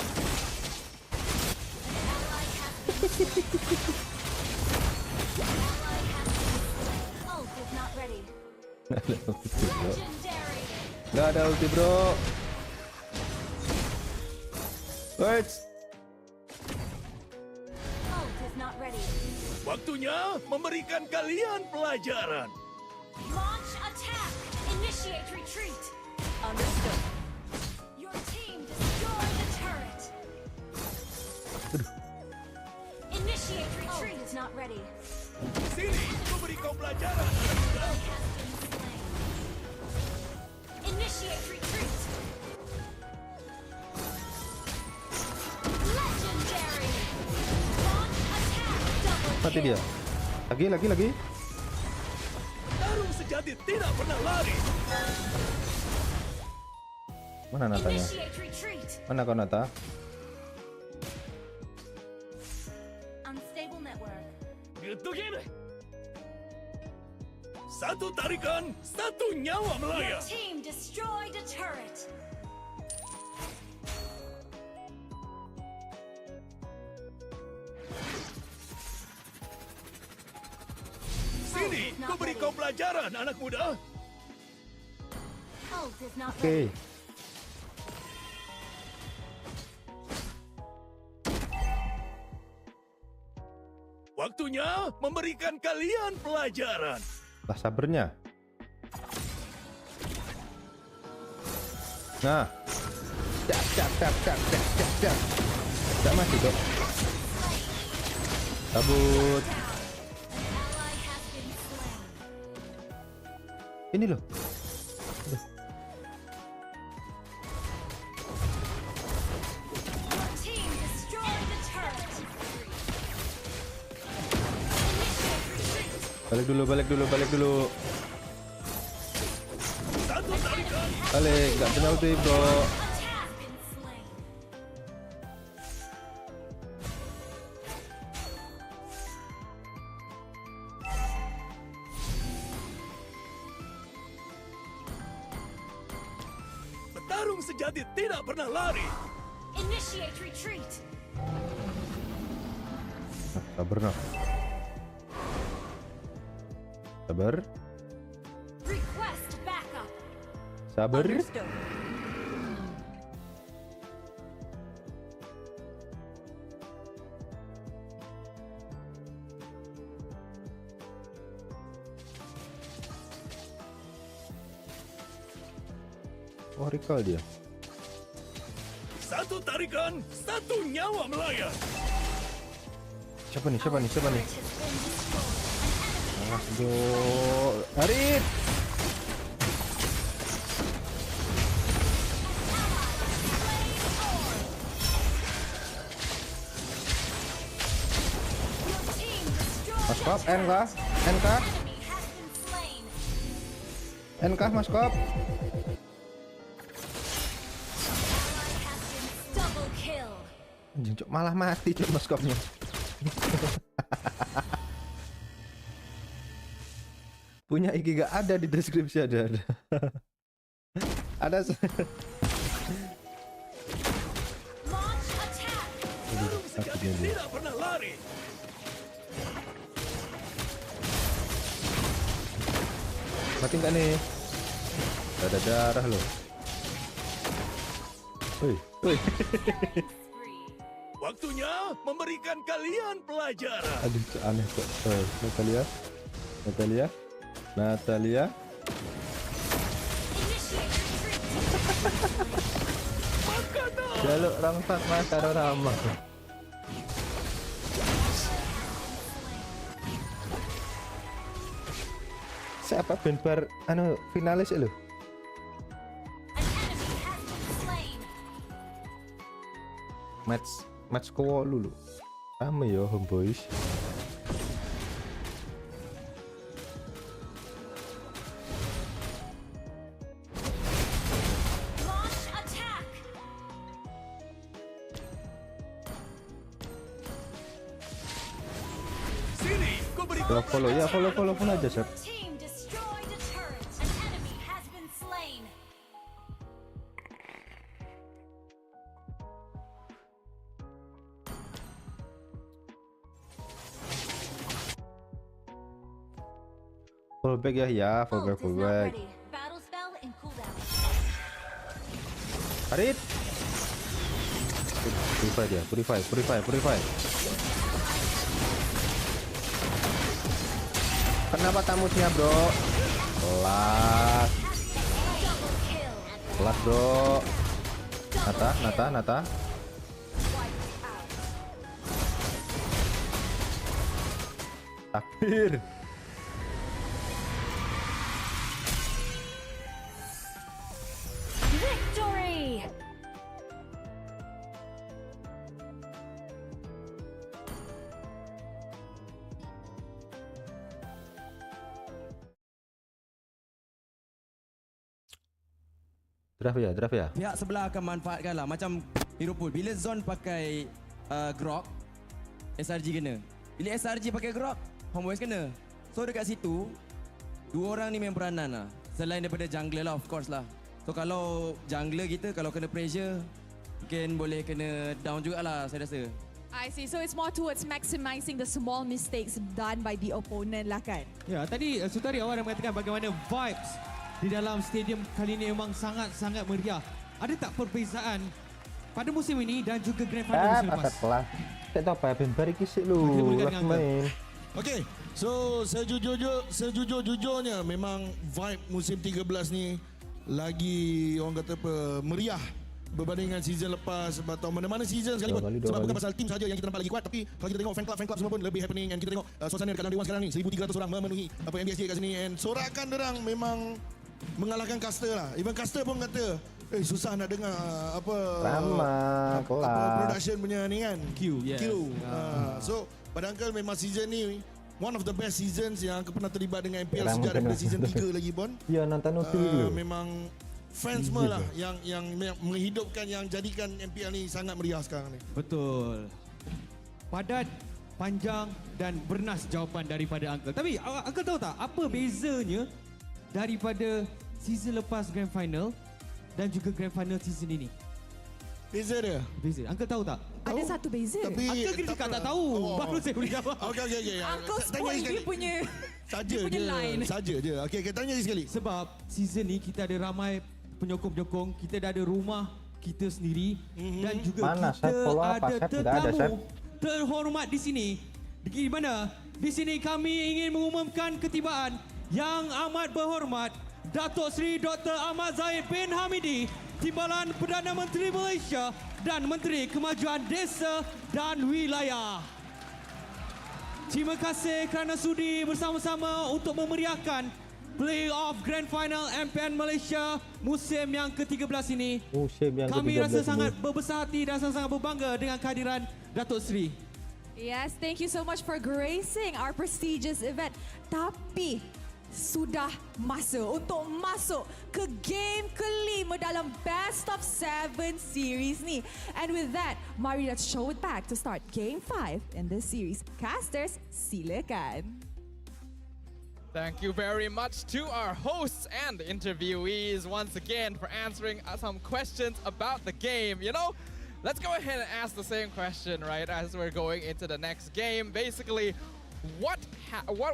K: Ult is not ready. Legendary.
J: Nggak ada ulti, bro. Wait.
K: Ult is not ready.
M: Waktunya memberikan kalian pelajaran.
K: Launch attack. Initiate retreat.
O: Understood.
K: Your team destroyed the turret. Initiate retreat. Ult is not ready.
M: Sini, ku beri kau pelajaran, anak muda.
K: Ally has been slain. Initiate retreat. Legendary. Launch attack. Double
J: Mati
K: kill.
J: dia. Lagi.
M: Tarung sejati tidak pernah lari.
J: Mana Natanya?
K: Initiate retreat.
J: Mana kau Nata?
K: Unstable network.
M: Gitu gini. Satu tarikan, satu nyawa
K: Your
M: melayang.
K: team destroyed a turret.
M: Sini, ku beri kau pelajaran, anak muda.
K: Ult is not
J: Oke.
K: ready.
M: Waktunya memberikan kalian pelajaran.
J: Lah sabarnya. Nah. Cak. Cak mati dok. Kabut.
K: Ally has been slain.
J: Ini loh.
K: Your team destroyed a turret. Initiate retreat.
J: Balik dulu. Balik, nggak penalti bro.
M: Petarung sejati tidak pernah lari.
K: Initiate retreat.
J: Sabar noh. Sabar.
K: Request backup.
J: Sabar. Oh, recall dia.
M: Satu tarikan, satu nyawa melayang.
J: Siapa nih? Aduh, Harit. Mas Kop, NK Mas Kop. Anjing, Cok, malah mati Cok Mas Kopnya. Punya IG gak ada di deskripsi ada. Ada.
M: Tidak pernah lari.
J: Mati nggak nih? Ada darah loh. Woi.
M: Waktunya memberikan kalian pelajaran.
J: Aduh, aneh kok. Natalia. Jaluk rangtak mas karo ramah. Siapa benbar finalis lo? Match kowo lulu. Rame yo homebois. Follow ya, follow aja, Sep. Fallback ya, fallback. Harit. Purify. Kenapa tamusnya bro? Kelas bro. Nata. Takbir.
K: Victory!
J: Draft ya.
S: Pihak sebelah akan manfaatkan lah. Macam hero pool. Bila Zone pakai Grok, SRG kena. Bila SRG pakai Grok, homebois kena. So dekat situ, dua orang ni main peranan lah. Selain daripada jungler lah, of course lah. So kalau jungler kita, kalau kena pressure, mungkin boleh kena down jugalah saya rasa.
T: I see. So it's more towards maximizing the small mistakes done by the opponent lah kan?
U: Ya, tadi Sutari awal dah mengatakan bagaimana vibes di dalam stadium kali ini memang sangat-sangat meriah. Ada tak perbezaan pada musim ini dan juga Grand Final musim lepas?
J: Kelas. Tak tahu apa benbar iki sik lu. Main.
V: Okey, so sejujurnya memang vibe musim 13 ni lagi orang kata apa meriah berbanding dengan season lepas atau mana-mana season sekalipun. Sebab bukan pasal tim saja yang kita nampak lagi kuat, tapi kalau kita tengok fan club semua pun lebih happening, and kita tengok suasana dekat Dewan sekarang ni 1,300 orang memenuhi apa MBSJ kat sini, and sorakan derang memang mengalahkan Caster lah. Even Caster pun kata susah nak dengar apa production punya ni kan. Q. So pada Uncle memang season ni one of the best seasons yang aku pernah terlibat dengan MPL
J: Sekarang
V: sejak daripada
J: mungkin
V: season
J: betul.
V: 3 lagi pun.
J: Ya, nonton dulu.
V: Memang fans semua lah yang menghidupkan, yang jadikan MPL ni sangat meriah sekarang ni.
U: Betul. Padat, panjang dan bernas jawapan daripada Uncle. Tapi Uncle tahu tak apa bezanya daripada season lepas Grand Final dan juga Grand Final season ini?
V: Beza dia?
U: Beza. Uncle tahu tak?
T: Ada satu beza.
V: Tapi
U: Uncle kena cakap tak tahu. Baru saya boleh jawab.
V: Okey.
T: Uncle spoil dia punya
V: Saja
T: dia punya
V: je.
T: line.
V: Saja je. Okey, tanya lagi sekali.
U: Sebab season ni kita ada ramai penyokong-penyokong, kita dah ada rumah kita sendiri dan juga
J: Mana,
U: kita
J: Chef? Follow up,
U: ada
J: Chef? Tidak ada, Chef.
U: tetamu terhormat di sini. Di mana? Di sini kami ingin mengumumkan ketibaan yang amat berhormat Datuk Seri Dr. Ahmad Zahid bin Hamidi, Timbalan Perdana Menteri Malaysia dan Menteri Kemajuan Desa dan Wilayah. Terima kasih kerana sudi bersama-sama untuk memeriahkan Playoff Grand Final MPN Malaysia musim yang ke-13 ini. Kami rasa sangat berbesar hati dan sangat berbangga dengan kehadiran Datuk Seri.
T: Yes, thank you so much for gracing our prestigious event. Tapi sudah masa untuk masuk ke game kelima dalam Best of 7 series ni. And with that, mari let's show it back to start Game 5 in this series. Casters, silakan.
B: Thank you very much to our hosts and interviewees once again for answering some questions about the game. You know, let's go ahead and ask the same question, right, as we're going into the next game. Basically, what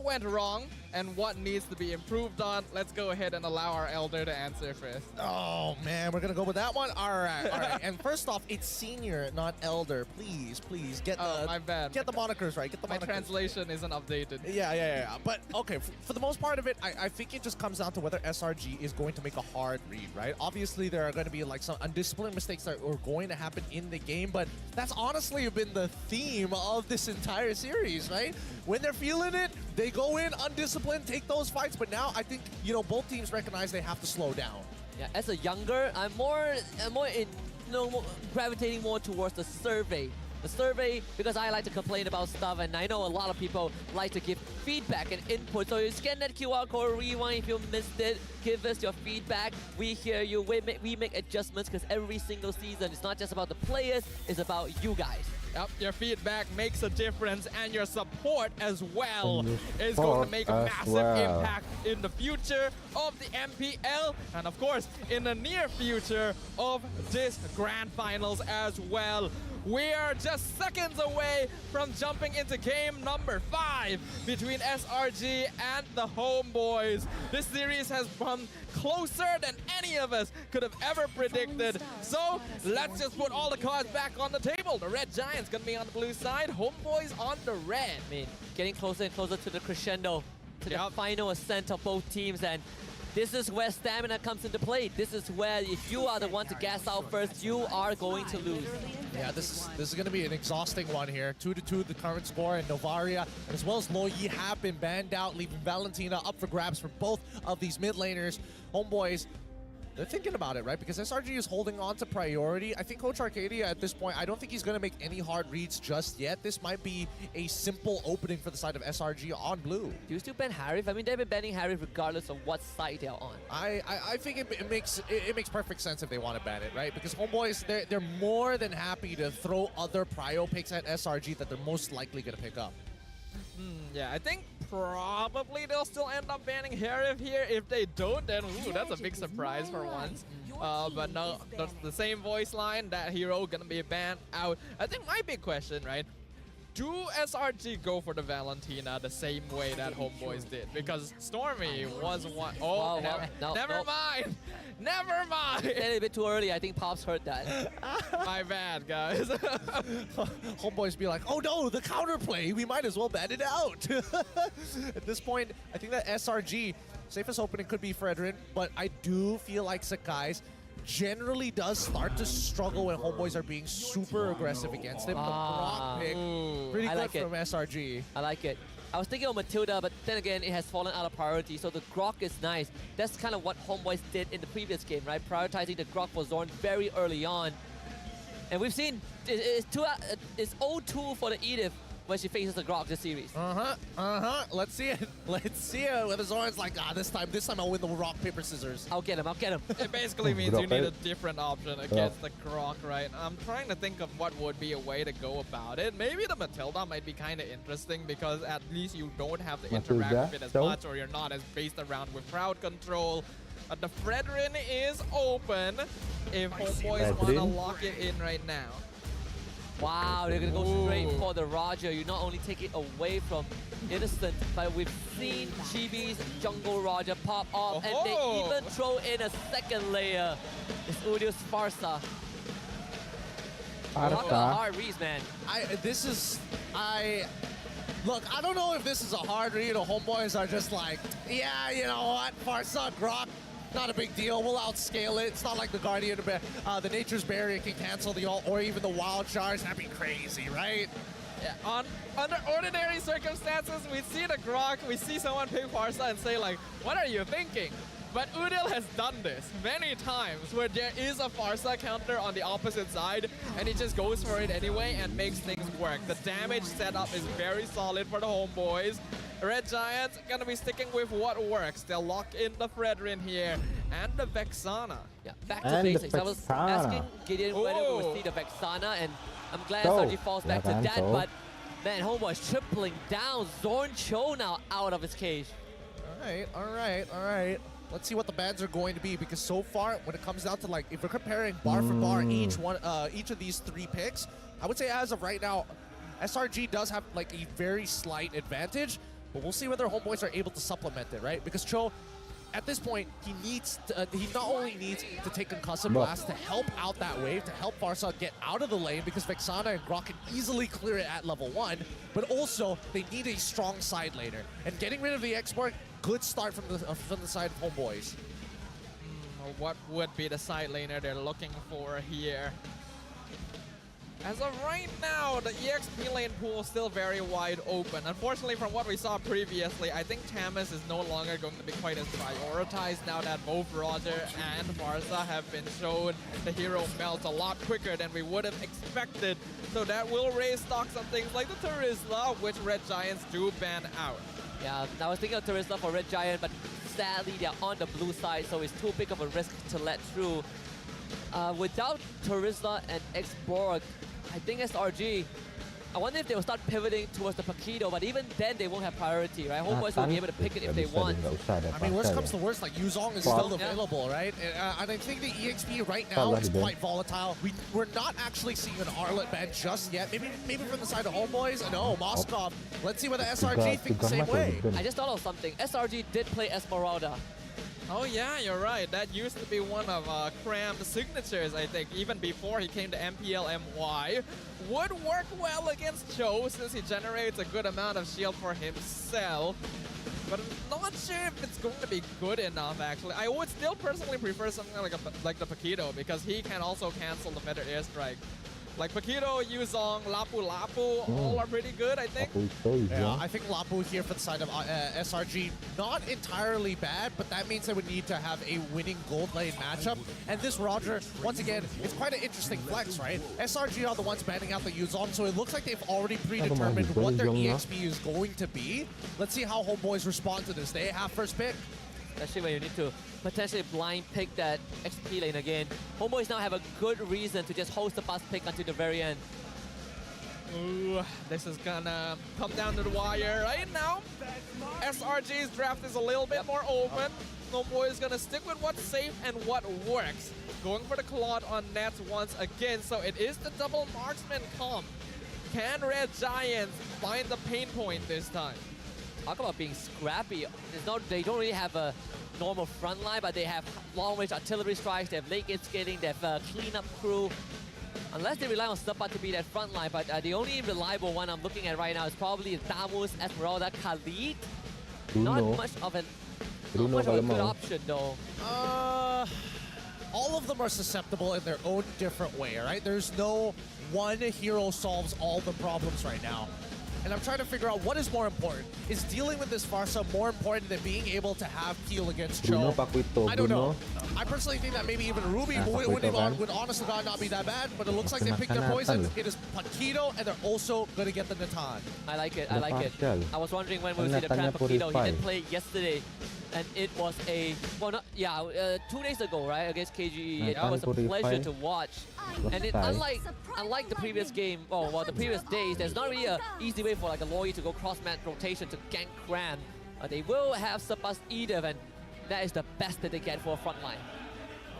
B: went wrong and what needs to be improved on? Let's go ahead and allow our elder to answer first.
A: Oh man, we're gonna go with that one. All right. And first off, it's senior, not elder. Please get the
B: my bad.
A: Get the monikers right. Get the
B: My
A: monikers.
B: translation isn't updated.
A: Yeah. But okay, for the most part of it, I think it just comes down to whether SRG is going to make a hard read, right? Obviously, there are going to be like some undisciplined mistakes that are going to happen in the game, but that's honestly been the theme of this entire series, right? When they're feeling it, they go in undisciplined, take those fights, but now I think, you know, both teams recognize they have to slow down.
C: Yeah, as a younger, I'm more gravitating more towards the survey. The survey, because I like to complain about stuff, and I know a lot of people like to give feedback and input. So you scan that QR code, rewind if you missed it, give us your feedback. We hear you. We make adjustments because every single season, it's not just about the players, it's about you guys.
B: Yep, your feedback makes a difference, and your support as well is going to make a massive impact in the future of the MPL, and of course, in the near future of this Grand Finals as well. We are just seconds away from jumping into game number 5 between SRG and the Homeboys. This series has come closer than any of us could have ever predicted. So let's just put all the cards back on the table. The Red Giants gonna be on the blue side, Homeboys on the red.
C: I mean, getting closer and closer to the crescendo, to the final ascent of both teams, and this is where stamina comes into play. This is where if you are the one to gas out first, you are going to lose.
A: Yeah, this is going to be an exhausting one here. 2-2 the current score, and Novaria as well as Lo Yi have been banned out, leaving Valentina up for grabs for both of these mid laners. Homeboys, they're thinking about it, right? Because SRG is holding on to priority. I think Coach Arcadia at this point, I don't think he's going to make any hard reads just yet. This might be a simple opening for the side of SRG on blue.
C: Do you still ban Harif? I mean, they've been banning Harif regardless of what side they're on.
A: I think it makes perfect sense if they want to ban it, right? Because Homeboys, they're more than happy to throw other prio picks at SRG that they're most likely going to pick up.
B: Yeah, I think probably they'll still end up banning Harif here. If they don't, then ooh, that's a big surprise for once. But no, the same voice line, that hero gonna be banned out. I think my big question, right? Do SRG go for the Valentina the same way that Homeboys did? Because Stormy was one. Oh, never mind. Never mind.
C: A little bit too early. I think Pops heard that.
B: My bad, guys.
A: Homeboys be like, oh no, the counterplay. We might as well ban it out. At this point, I think that SRG, safest opening could be Fredrin, but I do feel like Sakai's generally does start to struggle when Homeboys are being super aggressive against him. The block pick, pretty good from SRG.
C: I like it. I was thinking of Matilda, but then again, it has fallen out of priority, so the Grok is nice. That's kind of what Homeboys did in the previous game, right? Prioritizing the Grok for Zorn very early on. And we've seen it's 0-2 for the Edith when she faces the Grok this series.
A: Let's see it. Let's see it. Whether Zoran's like, this time I'll win the rock, paper, scissors.
C: I'll get him.
B: It basically means you need a different option against the Grok, right? I'm trying to think of what would be a way to go about it. Maybe the Matilda might be kind of interesting because at least you don't have to interact with it as much, or you're not as based around with crowd control. The Fredrin is open if homeboys want to lock it in right now.
C: Wow, they're going to go straight for the Roger. You not only take it away from Innocent, but we've seen GB's Jungle Roger pop off, and they even throw in a second layer. It's Udil's Farsa. Talk about hard reads, man.
A: Look, I don't know if this is a hard read or homeboys are just like, yeah, you know what, Farsa, Grok, not a big deal. We'll outscale it. It's not like the Guardian, the Nature's Barrier can cancel the ult, or even the Wild Shards. That'd be crazy, right?
B: Yeah, under ordinary circumstances, we see the Grok, we see someone pick Farsa and say like, what are you thinking? But Udil has done this many times where there is a Farsa counter on the opposite side and he just goes for it anyway and makes things work. The damage setup is very solid for the homeboys. Red Giants gonna be sticking with what works. They'll lock in the Fredrin here and the Vexana.
C: Yeah, back to basics. I was asking Gideon whether we would see the Vexana, and I'm glad SRG falls back to that, but man, homeboys tripling down. Zorn Cho now out of his cage.
A: All right. Let's see what the bans are going to be, because so far, when it comes down to like, if we're comparing bar for bar each of these three picks, I would say as of right now, SRG does have like a very slight advantage, but we'll see whether homeboys are able to supplement it, right? Because Cho, at this point, he not only needs to take Concussive Blast to help out that wave, to help Farsa get out of the lane, because Vexana and Grok can easily clear it at level 1, but also they need a strong side laner. And getting rid of the export, good start from the side of homeboys.
B: What would be the side laner they're looking for here? As of right now, the EXP lane pool is still very wide open. Unfortunately, from what we saw previously, I think Tamis is no longer going to be quite as prioritized now that both Roger and Farsa have been shown the hero melt a lot quicker than we would have expected. So that will raise stocks on things like the Terizla, which Red Giants do ban out.
C: Yeah, I was thinking of Terizla for Red Giant, but sadly they're on the blue side, so it's too big of a risk to let through. Without Terizla and X-Borg, I think SRG, I wonder if they will start pivoting towards the Pakido, but even then they won't have priority, right? Homeboys will be able to pick it if they want.
A: I mean, worst comes to worst, like Yuzong is still available, right? And I think the EXP right now is quite volatile. We're not actually seeing an Arlet ban just yet. Maybe from the side of homeboys. No, Moskov. Let's see whether SRG think the same way.
C: I just thought of something. SRG did play Esmeralda.
B: Oh yeah, you're right. That used to be one of Cram's signatures, I think, even before he came to MPL-MY. Would work well against Cho since he generates a good amount of shield for himself. But I'm not sure if it's going to be good enough, actually. I would still personally prefer something like the Pakido, because he can also cancel the better airstrike. Like Pakido, Yuzong, Lapu Lapu, all are pretty good, I think.
A: Yeah, I think Lapu here for the side of SRG, not entirely bad, but that means they would need to have a winning gold lane matchup. And this Roger, once again, it's quite an interesting flex, right? SRG are the ones banning out the Yuzong, so it looks like they've already predetermined what their EXP is going to be. Let's see how homeboys respond to this. They have first pick.
C: Especially when you need to potentially blind pick that XP lane again. Homeboys now have a good reason to just host the fast pick until the very end.
B: Ooh, this is gonna come down to the wire right now. SRG's draft is a little bit more open. Homeboy is gonna stick with what's safe and what works. Going for the Claude on Nets once again, so it is the double marksman comp. Can Red Giants find the pain point this time?
C: Talk about being scrappy. They don't really have a normal front line, but they have long-range artillery strikes, they have late-game scaling, they have a cleanup crew. Unless they rely on Stepa to be that front line, but the only reliable one I'm looking at right now is probably Damus, Esmeralda, Khalid. Not much of a good option, though.
A: All of them are susceptible in their own different way, right? There's no one hero solves all the problems right now. and I'm trying to figure out what is more important. Is dealing with this Farsa more important than being able to have Peel against
J: Bruno,
A: Cho?
J: Paquito,
A: I don't know.
J: Bruno.
A: I personally think that maybe even Ruby would honest to God not be that bad, but it looks like they picked their
J: Makan
A: poison.
J: Nathan.
A: It is Paquito, and they're also going to get the Natan.
C: I like it. I like it.
J: Partial.
C: I was wondering when we would see the
J: Natanya
C: Pram Paquito. He
J: Purify.
C: did play yesterday, and it was a 2 days ago, right, against KGE. It
J: Nathan
C: was a
J: Purify.
C: pleasure to watch. And it,
J: Selesai.
C: unlike the previous game, the previous days, there's not really an easy way for like a Loyi to go cross-mat rotation to gank Cram. They will have Surpass Edith, and that is the best that they get for a front line.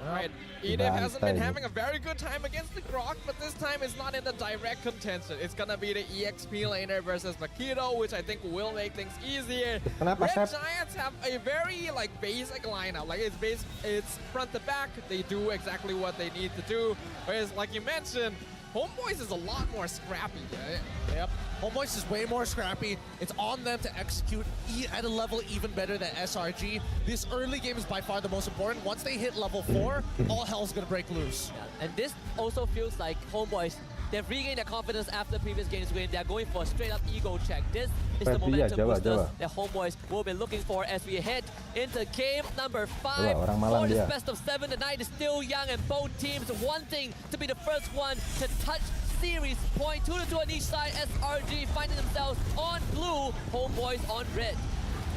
B: Right, Edith hasn't been having a very good time against the Grok, but this time it's not in the direct contention. It's gonna be the EXP laner versus Paquito, which I think will make things easier.
J: Kenapa,
B: Red
J: Sep?
B: Giants have a very basic lineup. Like it's front to back. They do exactly what they need to do. Whereas, like you mentioned, Homebois is a lot more scrappy, right?
A: Yep. Homebois is way more scrappy. It's on them to execute at a level even better than SRG. This early game is by far the most important. Once they hit level 4, all hell's gonna break loose.
C: Yeah. And this also feels like Homebois, they've regained their confidence after the previous game's win. They're going for a straight-up ego check. This is the momentum boosters that Homebois will be looking for as we head into game number 5.
J: orang Malang
C: For this
J: dia.
C: best of 7, the night is still young, and both teams wanting to be the first one to touch series point. 2-2 on each side. SRG finding themselves on blue, Homebois on red.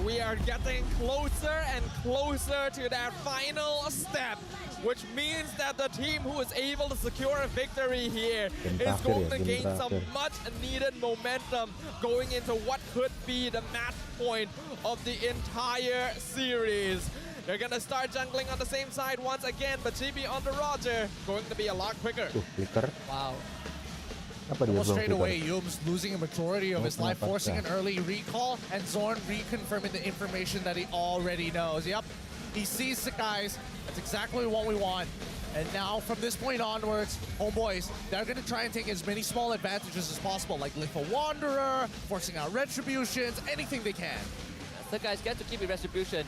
B: We are getting closer and closer to that final step, which means that the team who is able to secure a victory here is going to gain some much needed momentum going into what could be the match point of the entire series. They're going to start jungling on the same side once again, but GB on the Roger going to be a lot quicker.
C: Wow.
A: Almost straight away, Yums losing a majority of his life, forcing an early recall, and Zorn reconfirming the information that he already knows. Yep, he sees the guys. That's exactly what we want. And now, from this point onwards, Homebois, they're going to try and take as many small advantages as possible, like Lift a Wanderer, forcing out Retributions, anything they can.
C: The guys get to keep it Retribution.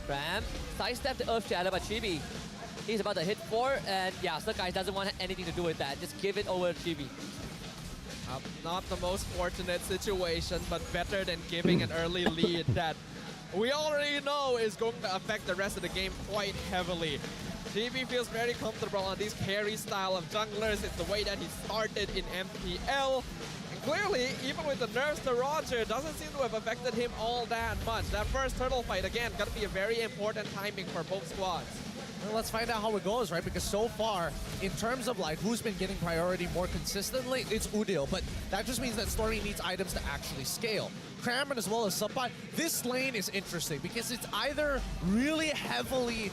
C: Ram sidestep the Earth Shadow, but Chibi, he's about to hit 4, and yeah, Sakai doesn't want anything to do with that. Just give it over to Chibi.
B: Not the most fortunate situation, but better than giving an early lead that we already know is going to affect the rest of the game quite heavily. GB feels very comfortable on these carry style of junglers. It's the way that he started in MPL. And clearly, even with the nerfs to Roger, doesn't seem to have affected him all that much. That first turtle fight, again, gonna be a very important timing for both squads.
A: Well, let's find out how it goes, right? Because so far, in terms of like who's been getting priority more consistently, it's Udil. But that just means that Story needs items to actually scale. Crammon as well as Subbat. This lane is interesting because it's either really heavily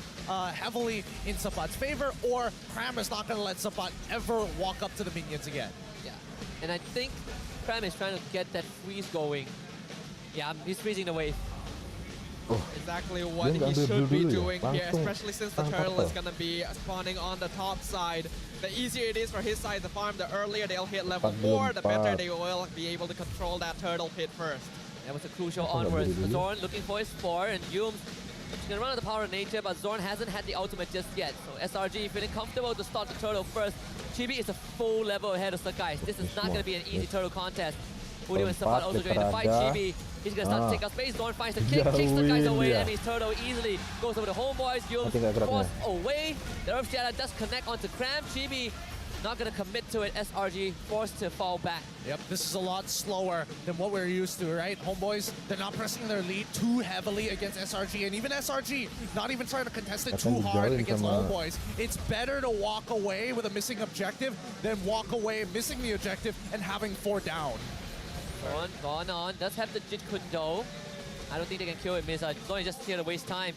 A: in Subbat's favor, or Cram is not going to let Subbat ever walk up to the minions again.
C: Yeah, and I think Cram is trying to get that freeze going. Yeah, he's freezing the wave.
B: Exactly what he should be doing here, especially since the turtle is going to be spawning on the top side. The easier it is for his side to farm, the earlier they'll hit level 4, the better they will be able to control that turtle pit first.
C: That was a crucial onwards. Zorn looking for his 4, and Yums can run out of the power of nature, but Zorn hasn't had the ultimate just yet. So SRG feeling comfortable to start the turtle first. Chibi is a full level ahead of Sakai. This is not going to be an easy turtle contest. Udio and Sabat also joining the fight. Chibi, he's going to start to take out space. Zorn finds the kick, kicks the guys away. Enemy's turtle easily goes over the Homebois. Yums forced away. The Earth Shadow does connect onto Cram. Chibi not going to commit to it. SRG forced to fall back.
A: Yep, this is a lot slower than what we're used to, right? Homebois, they're not pressing their lead too heavily against SRG, and even SRG not even trying to contest it too hard against Homebois. It's better to walk away with a missing objective than walk away missing the objective and having 4 down.
C: Gone on. Does have the Jit Kundo. I don't think they can kill it, Miss. Zorn is just here to waste time.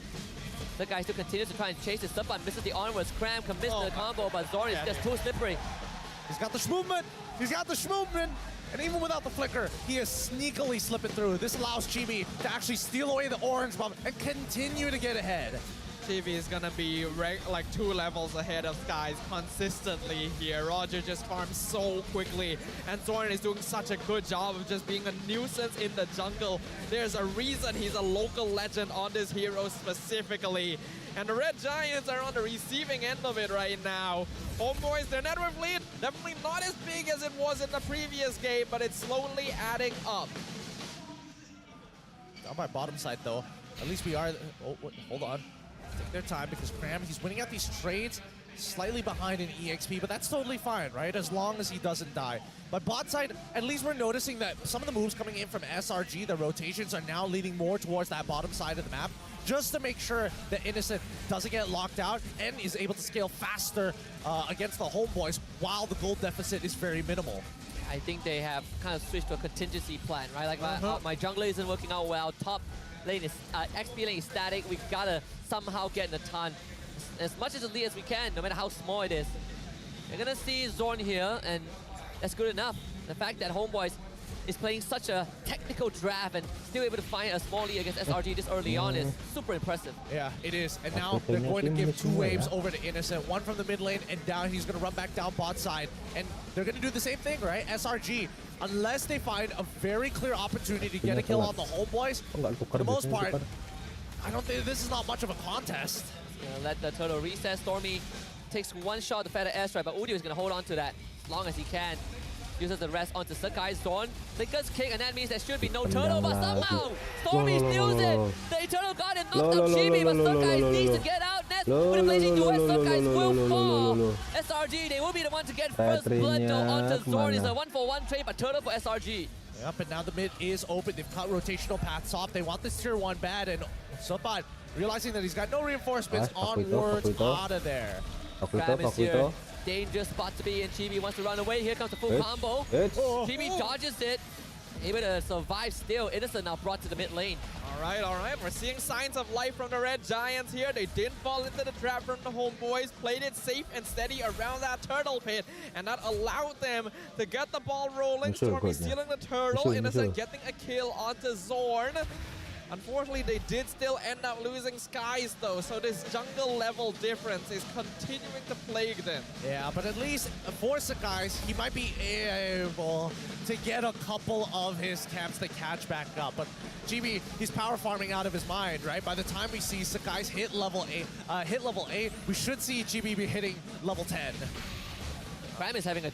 C: The guy still continues to try and chase his stuff, but misses the onwards. Cram commits to the combo, but Zorn is just too slippery.
A: He's got the Schmovement! He's got the Schmovement! And even without the flicker, he is sneakily slipping through. This allows Chibi to actually steal away the orange buff and continue to get ahead.
B: TV is gonna be like 2 levels ahead of Skies consistently here. Roger just farms so quickly, and Zorn is doing such a good job of just being a nuisance in the jungle. There's a reason he's a local legend on this hero specifically. And the Red Giants are on the receiving end of it right now. Homeboys, their net worth lead, definitely not as big as it was in the previous game, but it's slowly adding up.
A: On my bottom side, though, at least we are... Oh, hold on. Take their time, because Cram, he's winning out these trades, slightly behind in EXP, but that's totally fine, right? As long as he doesn't die. But bot side, at least we're noticing that some of the moves coming in from SRG, the rotations are now leaning more towards that bottom side of the map, just to make sure that Innocent doesn't get locked out and is able to scale faster against the Homeboys while the gold deficit is very minimal.
C: I think they have kind of switched to a contingency plan, right? Like my jungler isn't working out well, top lane is, XP lane is static, we've gotta somehow get in a ton. As much as the lead as we can, no matter how small it is. You're gonna see Zorn here, and that's good enough. The fact that Homeboys is playing such a technical draft and still able to find a small lead against SRG this early on is super impressive.
A: Yeah, it is. And now they're going to give 2 waves over to Innocent. One from the mid lane and down. He's going to run back down bot side. And they're going to do the same thing, right? SRG, unless they find a very clear opportunity to get a kill on the Homeboys, for the most part, I don't think this is not much of a contest.
C: Gonna let the turtle reset. Stormy takes 1 shot to fed an airstrike, but Udio is going to hold on to that as long as he can. Uses the rest onto Sakai. Zorn flickers kick, and that means there should be no turtle, but somehow Stormy steals it. The Eternal Guardian knocks out Chibi, but Sakai needs to get out. Nets with a blazing duet. Sakai will fall. SRG, they will be the one to get first blood though onto Zorn. It's a 1-for-1 trade, but turtle for SRG.
A: Yep, and now the mid is open. They've cut rotational paths off. They want this tier 1 bad, and Sopat, realizing that he's got no reinforcements, onwards out of there.
C: Cram is here. Dangerous spot to be in. Chibi wants to run away. Here comes the full combo. Chibi dodges it. Able to survive still. Innocent now brought to the mid lane.
B: All right. We're seeing signs of life from the Red Giants here. They didn't fall into the trap from the Homeboys. Played it safe and steady around that turtle pit. And that allowed them to get the ball rolling. Stormy stealing the turtle. Innocent getting a kill onto Zorn. Unfortunately, they did still end up losing Skies, though, so this jungle level difference is continuing to plague them.
A: Yeah, but at least for Skies, he might be able to get a couple of his camps to catch back up. But GB, he's power farming out of his mind, right? By the time we see Skies hit level 8, we should see GB be hitting level 10.
C: Cram is having a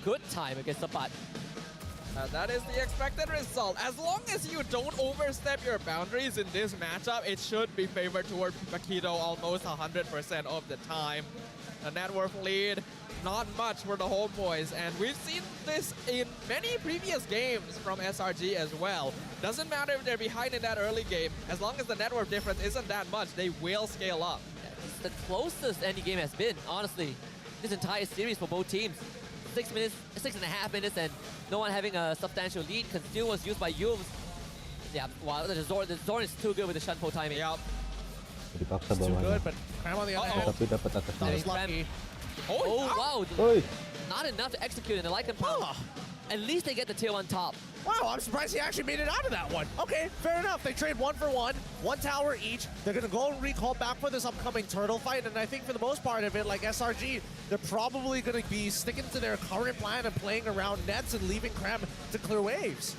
C: good time against the bot.
B: That is the expected result. As long as you don't overstep your boundaries in this matchup, it should be favored toward Paquito almost 100% of the time. The net worth lead, not much for the Homeboys, and we've seen this in many previous games from SRG as well. Doesn't matter if they're behind in that early game, as long as the net worth difference isn't that much, they will scale up.
C: It's the closest any game has been, honestly, this entire series for both teams. 6.5 minutes, and no one having a substantial lead. Conceal was used by Yums. Yeah, wow, the Zorn is too good with the Shunpo timing.
B: Yep.
A: It's too good, but Cram on the other hand. That was lucky.
C: Oh, wow. Not enough to execute in the Lycan Power. At least they get the tier 1 top.
A: Wow, I'm surprised he actually made it out of that one. Okay, fair enough. They trade 1 for 1, 1 tower each. They're going to go and recall back for this upcoming turtle fight, and I think for the most part of it, like SRG, they're probably going to be sticking to their current plan and playing around nets and leaving Cram to clear waves.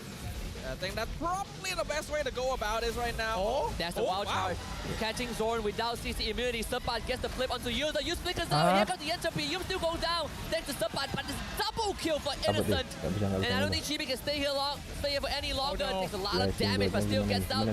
B: I think that's probably the best way to go about it right now.
C: That's a wild charge. Catching Zorn without CC immunity. Subbat gets the flip onto Yuza. Yuza flickers out. Here comes the entropy. Yum still goes down thanks to Subbat, but it's double kill for Innocent. And I don't think Chibi can stay here for any longer. Takes a lot of damage, but still gets out.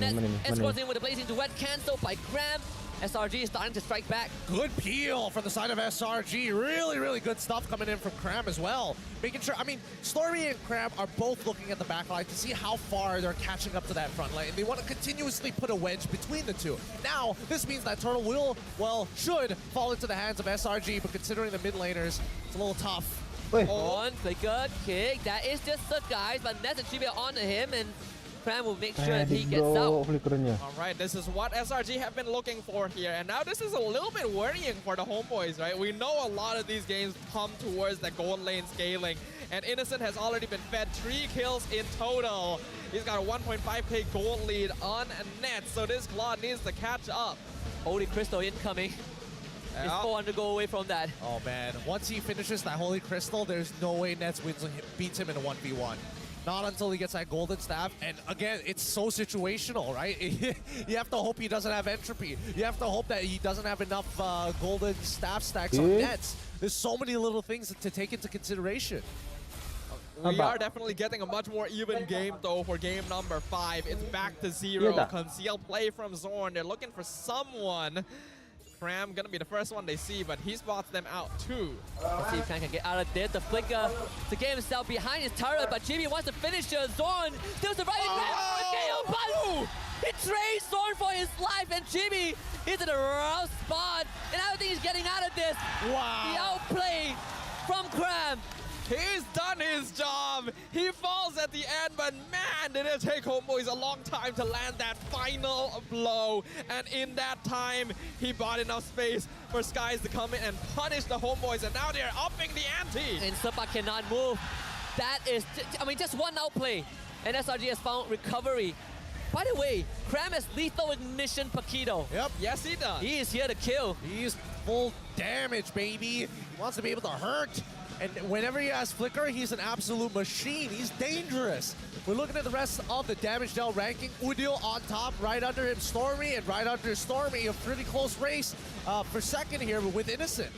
C: Escorts in with a blazing duet. Cancelled by Cram. SRG is starting to strike back.
A: Good peel from the side of SRG. Really, really good stuff coming in from Cram as well. Making sure, I mean, Stormy and Cram are both looking at the back line to see how far they're catching up to that front line. And they want to continuously put a wedge between the two. Now, this means that Turtle will, well, should fall into the hands of SRG, but considering the mid laners, it's a little tough.
C: On, flicker, kick. That is just the guys, but Nets and Chibi are onto him, and Cram will make sure that he gets out.
B: All right, this is what SRG have been looking for here. And now this is a little bit worrying for the Homeboys, right? We know a lot of these games come towards the gold lane scaling. And Innocent has already been fed 3 kills in total. He's got a 1.5k gold lead on net, so this Claw needs to catch up.
C: Holy Crystal incoming. He's 400 go away from that.
A: Oh man, once he finishes that Holy Crystal, there's no way Nets beats him in a 1v1. Not until he gets that golden staff. And again, it's so situational, right? You have to hope he doesn't have entropy. You have to hope that he doesn't have enough golden staff stacks on Nets. There's so many little things to take into consideration.
B: We are definitely getting a much more even game though for game number 5. It's back to 0. Concealed play from Zorn. They're looking for someone. Cram gonna be the first one they see, but he spots them out too.
C: Let's see if Cram can get out of this. The flicker to get himself behind his turret, but Jimmy wants to finish Zorn. Still surviving. He trades Zorn for his life, and Jimmy is in a rough spot. And I don't think he's getting out of this.
B: Wow.
C: The outplay from Cram.
B: He's done his job. He falls at the end, but man, did it take homeboys a long time to land that final blow. And in that time, he bought enough space for Skies to come in and punish the homeboys. And now they're upping the ante.
C: And Sepa cannot move. That is, I mean, just one outplay. And SRG has found recovery. By the way, Cram has lethal ignition Paquito.
A: Yep.
B: Yes, he does.
C: He is here to kill.
A: He's full damage, baby. He wants to be able to hurt. And whenever he has Flicker, he's an absolute machine. He's dangerous. We're looking at the rest of the damage dealt ranking. Udil on top, right under him Stormy, and right under Stormy, a pretty close race for second here with Innocent.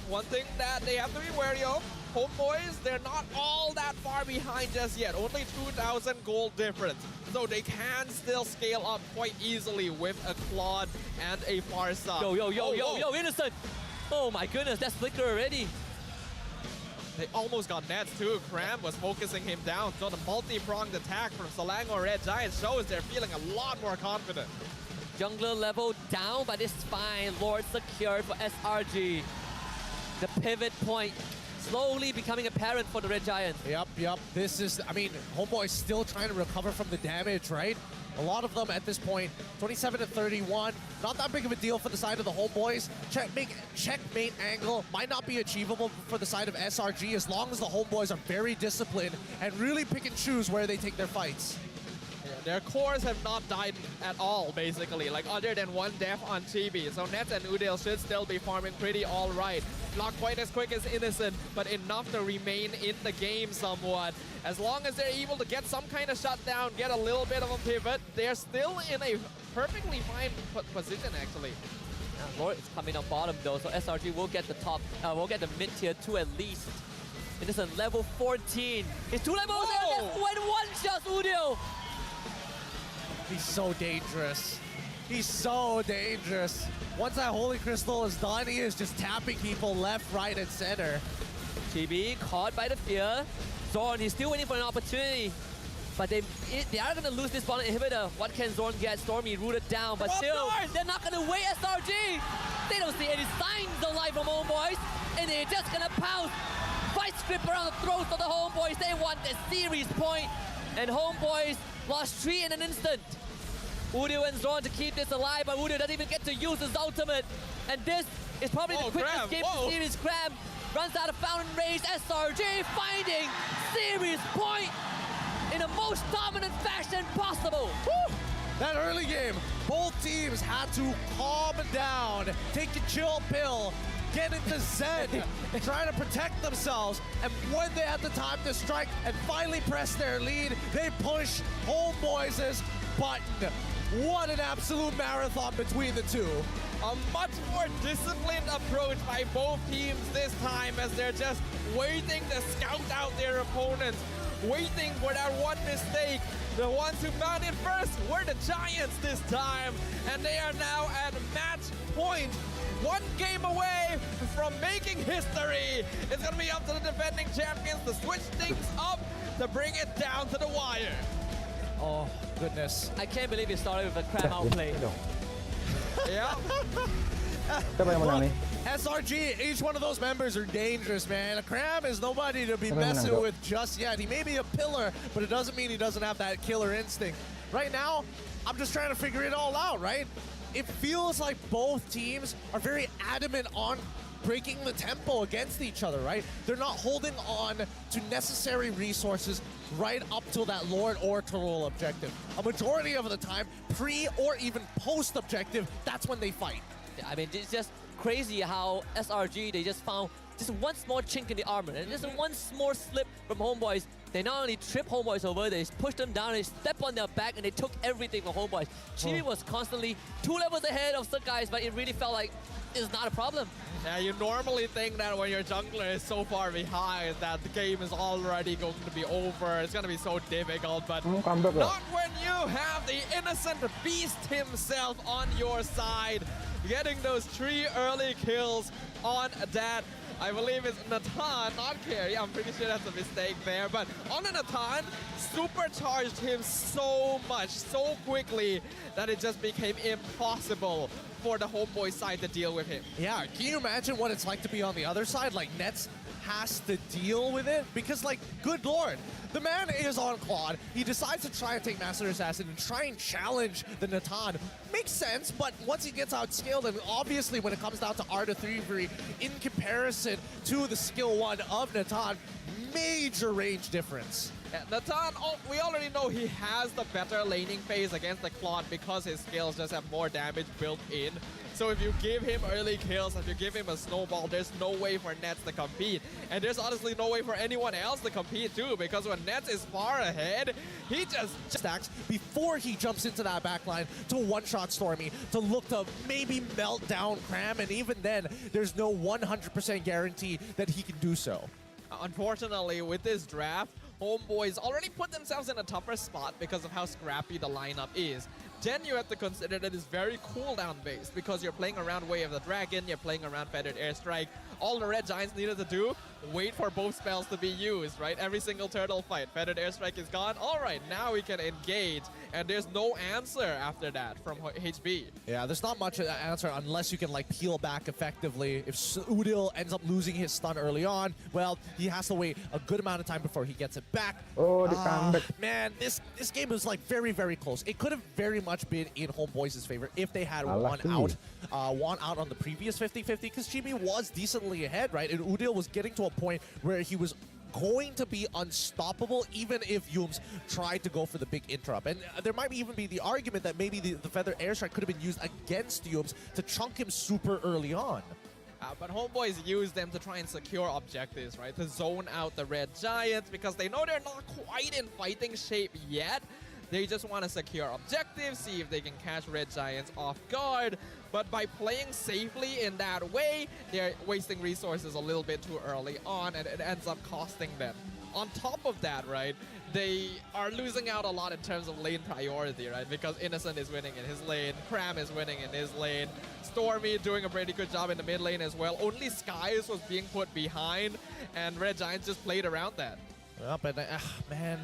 B: One thing that they have to be wary of, homeboys, they're not all that far behind just yet. Only 2,000 gold difference. So they can still scale up quite easily with a Claude and a Farsa.
C: Yo, Innocent. Oh my goodness, that's Flicker already.
B: They almost got Nets too. Cram was focusing him down. So the multi-pronged attack from Selangor Red Giant shows they're feeling a lot more confident.
C: Jungler level down, but it's fine. Lord secured for SRG. The pivot point slowly becoming apparent for the Red Giant.
A: Yep. This is, I mean, Homeboy's still trying to recover from the damage, right? A lot of them at this point, 27 to 31. Not that big of a deal for the side of the Homeboys. Checkmate angle might not be achievable for the side of SRG as long as the Homeboys are very disciplined and really pick and choose where they take their fights.
B: Yeah, their cores have not died at all, basically, like other than one death on Chibi. So Nets and Udil should still be farming pretty all right. Not quite as quick as Innocent, but enough to remain in the game somewhat. As long as they're able to get some kind of shutdown, get a little bit of a pivot, they're still in a perfectly fine position, actually.
C: Lord is coming on bottom though, so SRG will get the top, will get the mid tier 2 at least. Innocent level 14. It's 2 levels there, that's when one shot Udil.
A: He's so dangerous. He's so dangerous. Once that Holy Crystal is done, he is just tapping people left, right, and center.
C: Chibi caught by the fear. Zorn, he's still waiting for an opportunity. But they are going to lose this bottom inhibitor. What can Zorn get? Stormy rooted down, but still, they're not going to wait SRG. They don't see any signs of life from Homeboys, and they're just going to pounce. Vice grip around the throats of the Homeboys. They want the series point, and Homeboys lost 3 in an instant. Udil and Zorn to keep this alive, but Udil doesn't even get to use his ultimate. And this is probably the quickest game of the series. Cram runs out of Fountain Rage. SRG finding series point in the most dominant fashion possible.
A: Woo! That early game, both teams had to calm down, take a chill pill, get into Zen, try to protect themselves. And when they had the time to strike and finally press their lead, they push Homeboys' button. What an absolute marathon between the two.
B: A much more disciplined approach by both teams this time as they're just waiting to scout out their opponents, waiting for that one mistake. The ones who found it first were the Giants this time, and they are now at match point. 1 game away from making history. It's gonna be up to the defending champions to switch things up to bring it down to the wire.
A: Oh, goodness.
C: I can't believe it started with a Cram outplay.
B: Yeah.
A: Look, SRG, each one of those members are dangerous, man. Cram is nobody to be messing with just yet. He may be a pillar, but it doesn't mean he doesn't have that killer instinct. Right now, I'm just trying to figure it all out, right? It feels like both teams are very adamant on breaking the tempo against each other, right? They're not holding on to necessary resources right up till that Lord or Tyrol objective. A majority of the time, pre or even post objective, that's when they fight.
C: I mean, it's just crazy how SRG, they just found just one small chink in the armor, and just one small slip from homeboys. They not only trip homeboys over, they pushed them down, they stepped on their back, and they took everything from homeboys. Chibi was constantly 2 levels ahead of some guys, but it really felt like it's not a problem.
B: Yeah, you normally think that when your jungler is so far behind that the game is already going to be over. It's going to be so difficult, but not when you have the innocent beast himself on your side, getting those 3 early kills on that. I believe it's Nathan, not Carry. I'm pretty sure that's a mistake there. But on Nathan, supercharged him so much, so quickly, that it just became impossible for the homeboy side to deal with him.
A: Yeah, can you imagine what it's like to be on the other side? Like, Nets has to deal with it because, like, good lord, the man is on Claude. He decides to try and take Master Assassin and try and challenge the Natan. Makes sense, but once he gets outscaled, and obviously when it comes down to Arda 3-3 in comparison to the skill 1 of Natan, major range difference.
B: Yeah, Natan, we already know he has the better laning phase against the Claude because his skills just have more damage built in. So if you give him early kills, if you give him a snowball, there's no way for Nets to compete. And there's honestly no way for anyone else to compete too, because when Nets is far ahead, he just stacks
A: before he jumps into that backline to one-shot Stormy, to look to maybe melt down Cram, and even then, there's no 100% guarantee that he can do so.
B: Unfortunately, with this draft, homeboys already put themselves in a tougher spot because of how scrappy the lineup is. Then you have to consider that it's very cooldown based because you're playing around Way of the Dragon, you're playing around Feathered Airstrike. All the Red Giants needed to do, wait for both spells to be used, right? Every single turtle fight, Feathered Airstrike is gone. All right, now we can engage, and there's no answer after that from HB.
A: Yeah, there's not much answer unless you can, like, peel back effectively. If Udil ends up losing his stun early on, well, he has to wait a good amount of time before he gets it back. Man, this game was, like, very, very close. It could have very much been in Homeboys' favor if they had one out on the previous 50-50, because Chibi was decently ahead, right? And Udil was getting to a point where he was going to be unstoppable even if Yums tried to go for the big interrupt. And there might even be the argument that maybe the Feather Airstrike could have been used against Yums to chunk him super early on.
B: But homeboys use them to try and secure objectives, right? To zone out the Red Giants because they know they're not quite in fighting shape yet. They just want to secure objectives, see if they can catch Red Giants off guard. But by playing safely in that way, they're wasting resources a little bit too early on, and it ends up costing them. On top of that, right, they are losing out a lot in terms of lane priority, right? Because Innocent is winning in his lane, Cram is winning in his lane, Stormy doing a pretty good job in the mid lane as well. Only Skies was being put behind, and Red Giants just played around that.
A: Well, but man,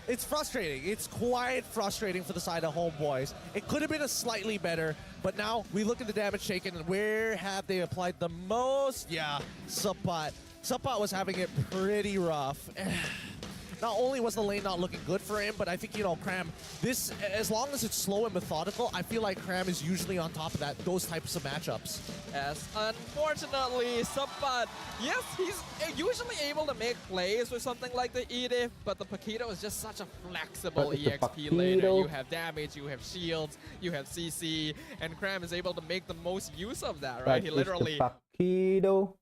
A: it's frustrating. It's quite frustrating for the side of Homeboys. It could have been a slightly better, but now we look at the damage taken, and where have they applied the most? Yeah, Sapat. Sapat was having it pretty rough. Not only was the lane not looking good for him, but I think, you know, Cram, this, as long as it's slow and methodical, I feel like Cram is usually on top of those types of matchups.
B: Yes, unfortunately, Sapat, yes, he's usually able to make plays with something like the Edith, but the Paquito is just such a flexible EXP laner. You have damage, you have shields, you have CC, and Cram is able to make the most use of that, right? He literally...
J: Paquito.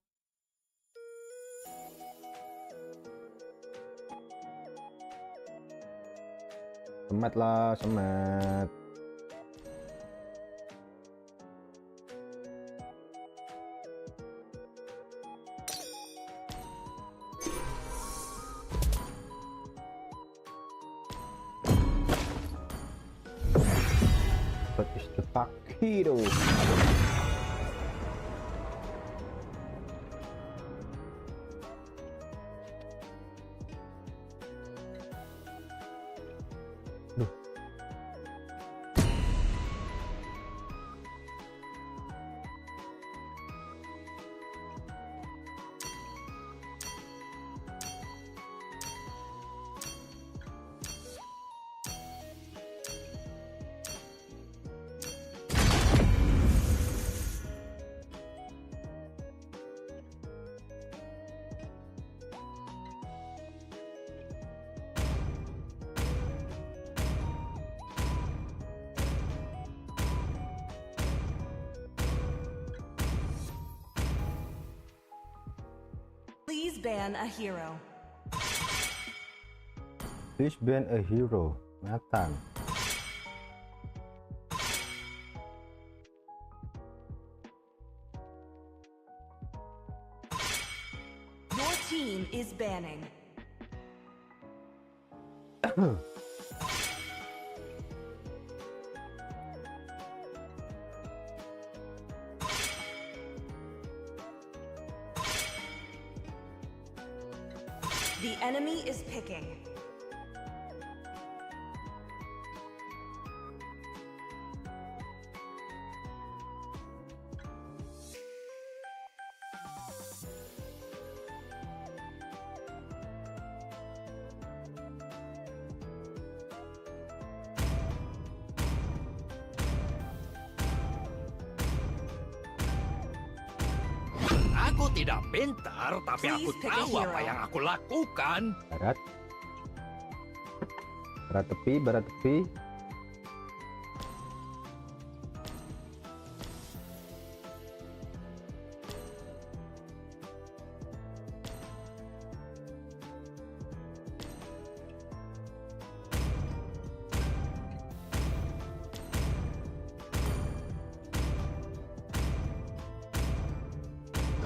J: Semat lah, semat. What is the Paquito?
O: ban a hero.
J: Please ban a hero. Nathan.
O: Your team is banning. The enemy is picking.
M: Aku tidak pintar, tapi aku
O: Please pick a
M: tahu
O: hero.
M: apa yang aku lakukan.
J: Barat. Barat tepi, barat tepi.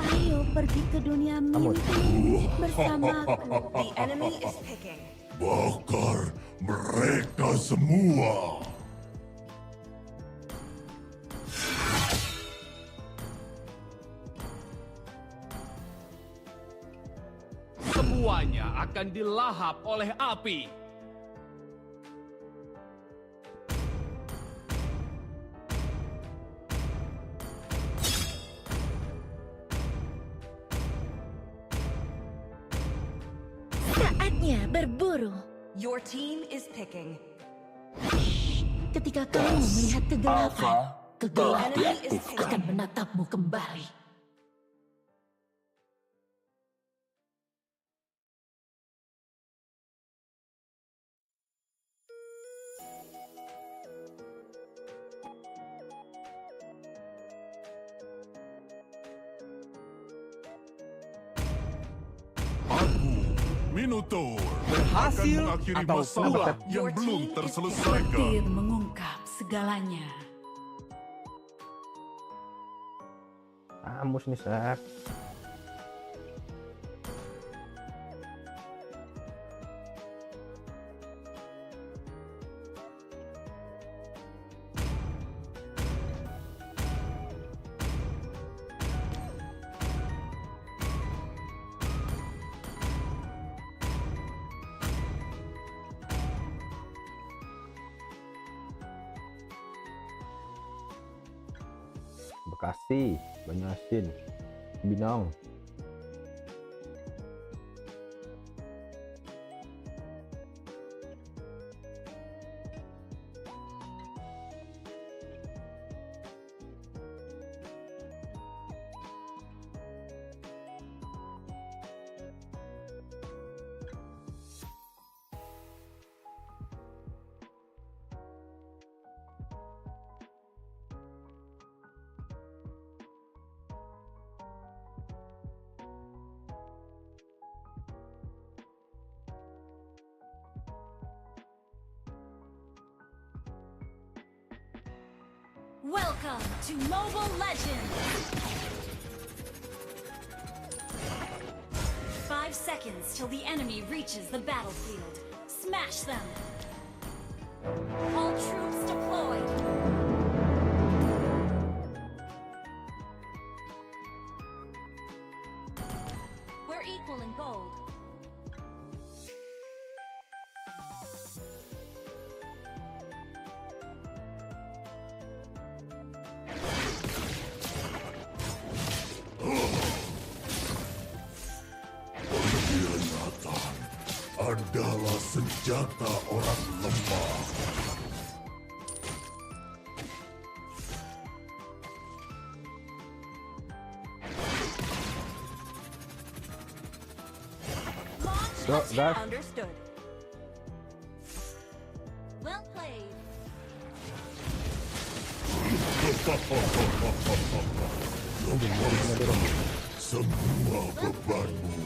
L: Ayo pergi ke dunia mimpi bersamaku.
O: The enemy is picking.
D: Bakar mereka semua.
M: Semuanya akan dilahap oleh api.
L: Saatnya berburu.
O: Your team is picking.
L: Ketika kamu melihat kegelapan, kegelapan
O: diaktifkan.
L: akan menatapmu kembali.
D: Minotaur
P: Berhasil
D: akan mengakhiri
P: atau
D: masalah
P: pulang.
D: yang belum terselesaikan.
R: Petir mengungkap segalanya.
J: Amus nih, Sak. Bekasi, Banyuasin, Binong.
K: Welcome to Mobile Legends! 5 seconds till the enemy reaches the battlefield. Smash them! All troops deployed! We're equal in gold.
D: Pengkhianatan adalah senjata orang lemah.
J: Gas.
O: Understood.
K: Well played.
D: Lepas semua bebanmu.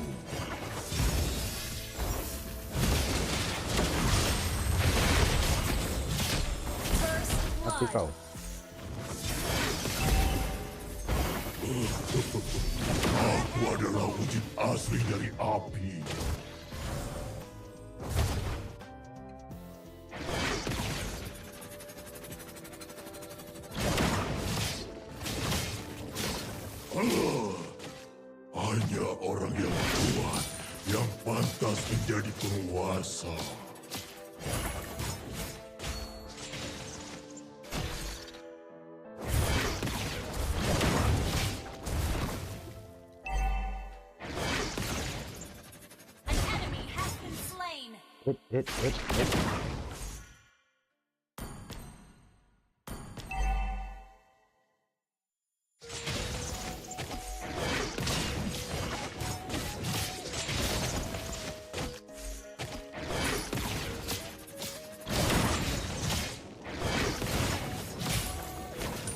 J: mati kau.
D: Aku adalah wujud asli dari api. Hanya orang yang kuat yang pantas menjadi penguasa.
K: An enemy has been slain.
J: Hit.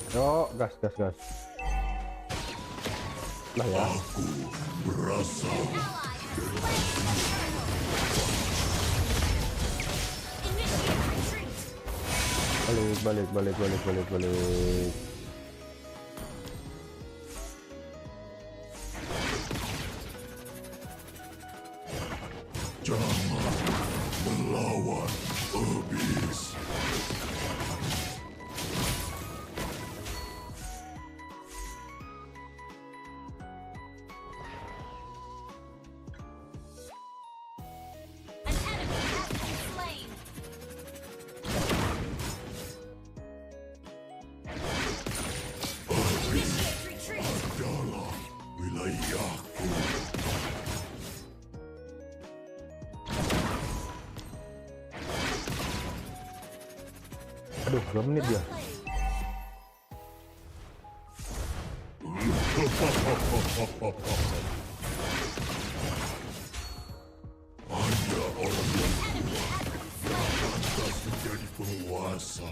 J: Yo, gas. Lah ya.
D: Aku merasa
J: Balik.
D: jangan melawan Obbi.
K: An enemy has been slain. Initiate retreat.
D: Adalah wilayahku.
J: Aduh, 2 menit dia.
D: Hanya orang yang kuat pantas menjadi penguasa.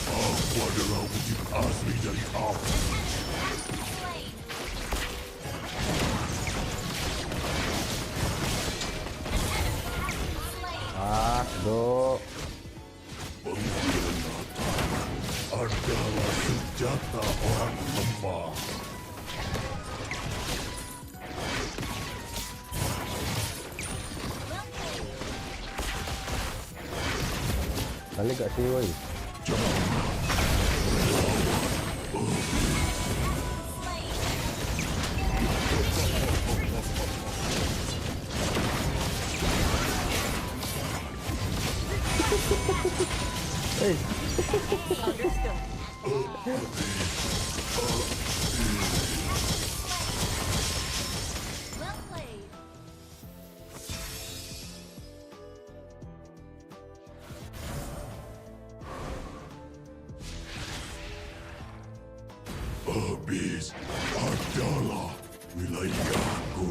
D: Aku adalah wujud asli dari api.
J: Do.
D: Pengkhianatan adalah senjata orang lemah.
J: Balik gak sih, woi? Hey.
K: Well played.
D: Habis adalah wilayahku.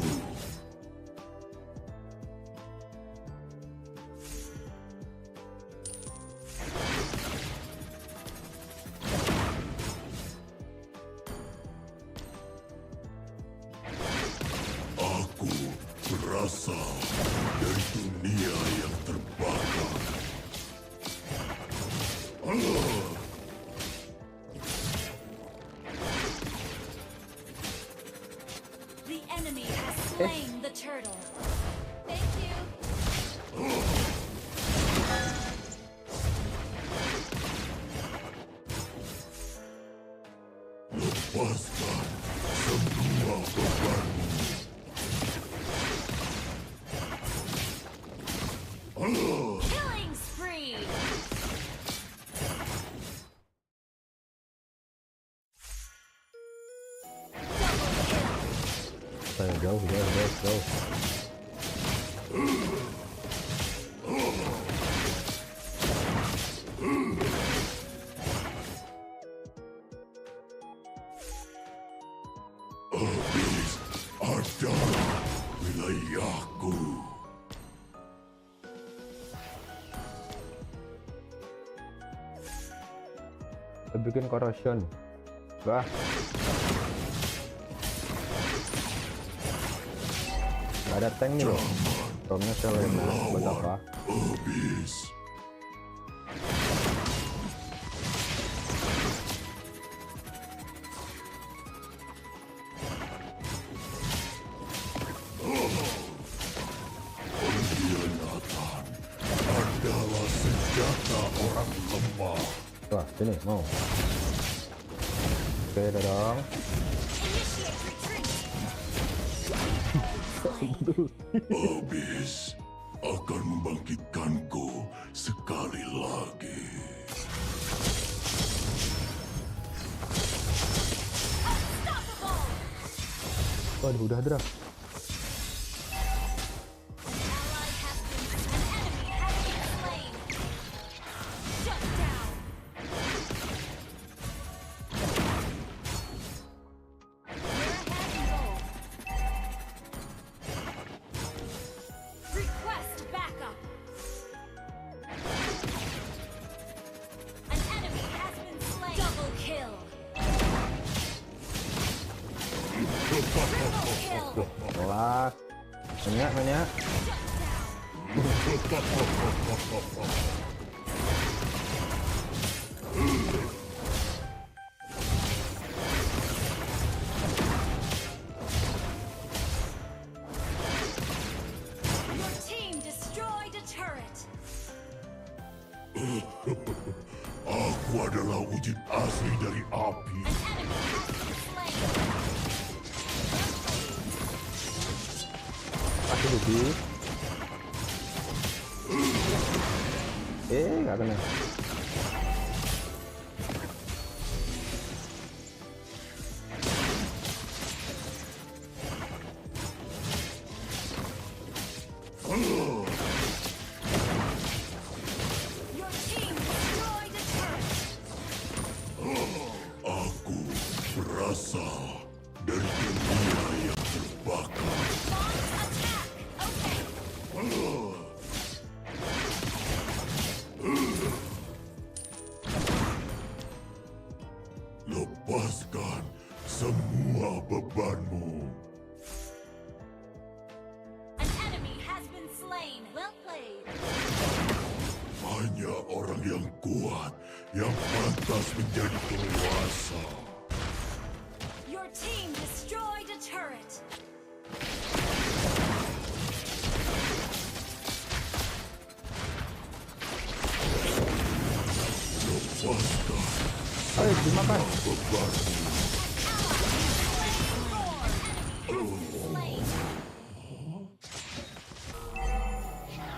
D: Aku berasal dari dunia yang terbakar.
K: The enemy has slain the turtle. Thank you.
D: Lepaskan semua bebanmu.
K: Killing spree.
J: Jauh.
D: Habis adalah wilayahku.
J: Bikin corrosion. Wah. Gak ada tank nih loh. Tomnya Selena buat apa?
D: Habis. Pengkhianatan adalah senjata orang lemah.
J: Wah, sini mau. Oke, dong.
D: Habis akan membangkitkanku sekali lagi.
J: Waduh, udah draft.
K: Request backup. An enemy has been slain. Double kill. Triple kill.
J: Kelas. Banyak.
K: Your team destroyed a turret.
D: Aku adalah wujud asli dari api.
J: Kasih Obbi. Nggak kena.
K: Your team destroyed a turret.
D: Aku berasal dari dunia yang terbakar. Lepaskan semua bebanmu.
K: An enemy has been slain. Well played.
D: Hanya orang yang kuat yang pantas menjadi penguasa.
K: Your team destroyed a turret.
D: Lepaskan
J: Ayo, dimakan.
D: bebanmu.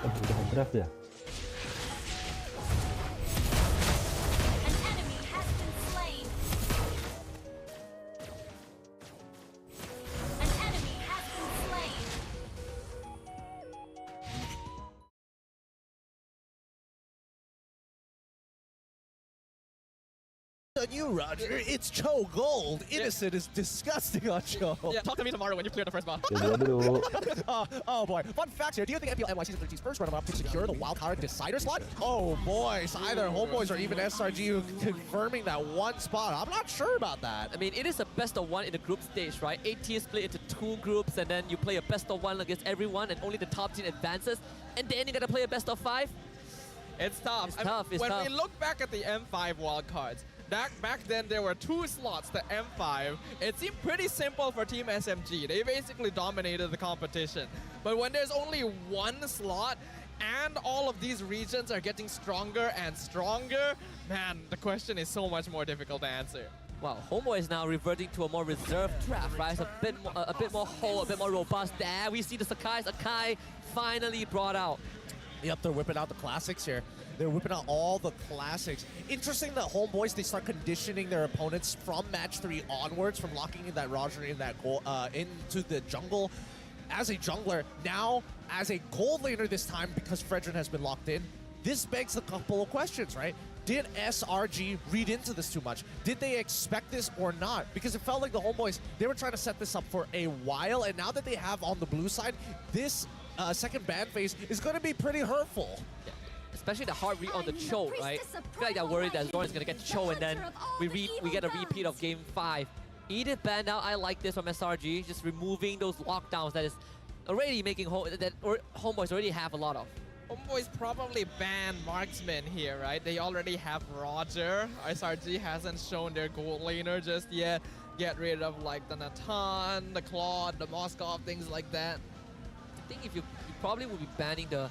J: Udah draft ya?
K: An enemy has been slain. An enemy has been slain.
A: On you, Roger. It's Cho Gold. Innocent is disgusting on Cho.
B: Yeah, talk to me tomorrow when you clear the first boss.
A: Oh boy. Fun facts here. Do you think MPL NY Season 13's first run-up to secure the wildcard decider slot? Oh boy. So either Homeboys or even SRG confirming that one spot. I'm not sure about that.
C: I mean, it is a best of one in the group stage, right? 8 teams split into 2 groups, and then you play a best of one against everyone, and only the top team advances. And then you gotta play a best of 5.
B: It's tough.
C: It's tough.
B: When we look back at the M5 wildcards, back then there were 2 slots to M5. It seemed pretty simple for Team SMG. They basically dominated the competition. But when there's only 1 slot and all of these regions are getting stronger and stronger, man, the question is so much more difficult to answer.
C: Wow, Homeboy is now reverting to a more reserved draft, right? It's a bit more whole, a bit more robust. There we see the Sakai finally brought out.
A: Yep, they're whipping out the classics here. They're whipping out all the classics. Interesting that Homeboys, they start conditioning their opponents from match 3 onwards, from locking in that Roger in that goal, into the jungle as a jungler. Now, as a gold laner this time, because Fredrin has been locked in, this begs a couple of questions, right? Did SRG read into this too much? Did they expect this or not? Because it felt like the Homeboys, they were trying to set this up for a while, and now that they have on the blue side, this second ban phase is going to be pretty hurtful.
C: Yeah. Especially the hard read on the Cho, right? I feel like they're worried that Zoran's going to get Cho, and then we get a repeat of game 5. Edith banned out. I like this from SRG, just removing those lockdowns that is already making homeboys already have a lot of.
B: Homeboys probably ban marksman here, right? They already have Roger. SRG hasn't shown their gold laner just yet. Get rid of like the Natan, the Claude, the Moskov, things like that.
C: I think if you probably would be banning the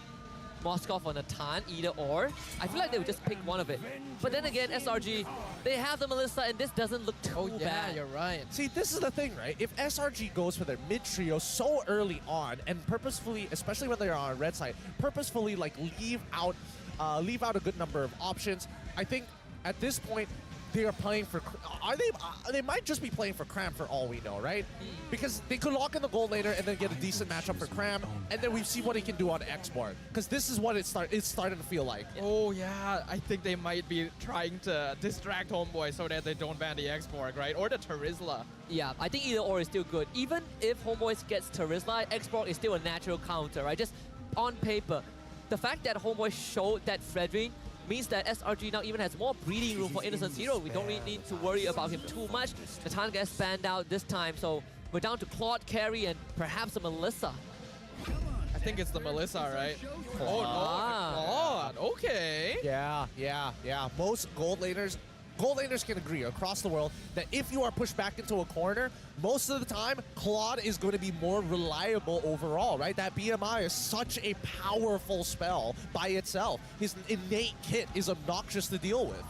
C: Moskov or Natan, either or. I feel like they would just pick one of it. But then again, SRG, they have the Melissa, and this doesn't look too bad.
B: You're right.
A: See, this is the thing, right? If SRG goes for their mid trio so early on and purposefully, especially when they're on red side, purposefully like leave out a good number of options, I think at this point they are playing for. They might just be playing for Cram for all we know, right? Because they could lock in the gold later and then get a decent matchup for Cram, and then we see what he can do on Export. Because this is what it's starting to feel like.
B: Oh yeah, I think they might be trying to distract Homeboy so that they don't ban the Export, right? Or the Terizla.
C: Yeah, I think either or is still good. Even if Homeboys gets Terizla, Export is still a natural counter, right? Just on paper. The fact that Homeboy showed that Fredrin means that SRG now even has more breeding room for Innocent Zero. We don't really need to worry about him too much. Natan gets spanned out this time, so we're down to Claude carry and perhaps a Melissa.
B: I think it's the Melissa, right? Oh, no. Claude. Okay.
A: Yeah. Most gold laners can agree across the world that if you are pushed back into a corner, most of the time, Claude is going to be more reliable overall, right? That BMI is such a powerful spell by itself. His innate kit is obnoxious to deal with.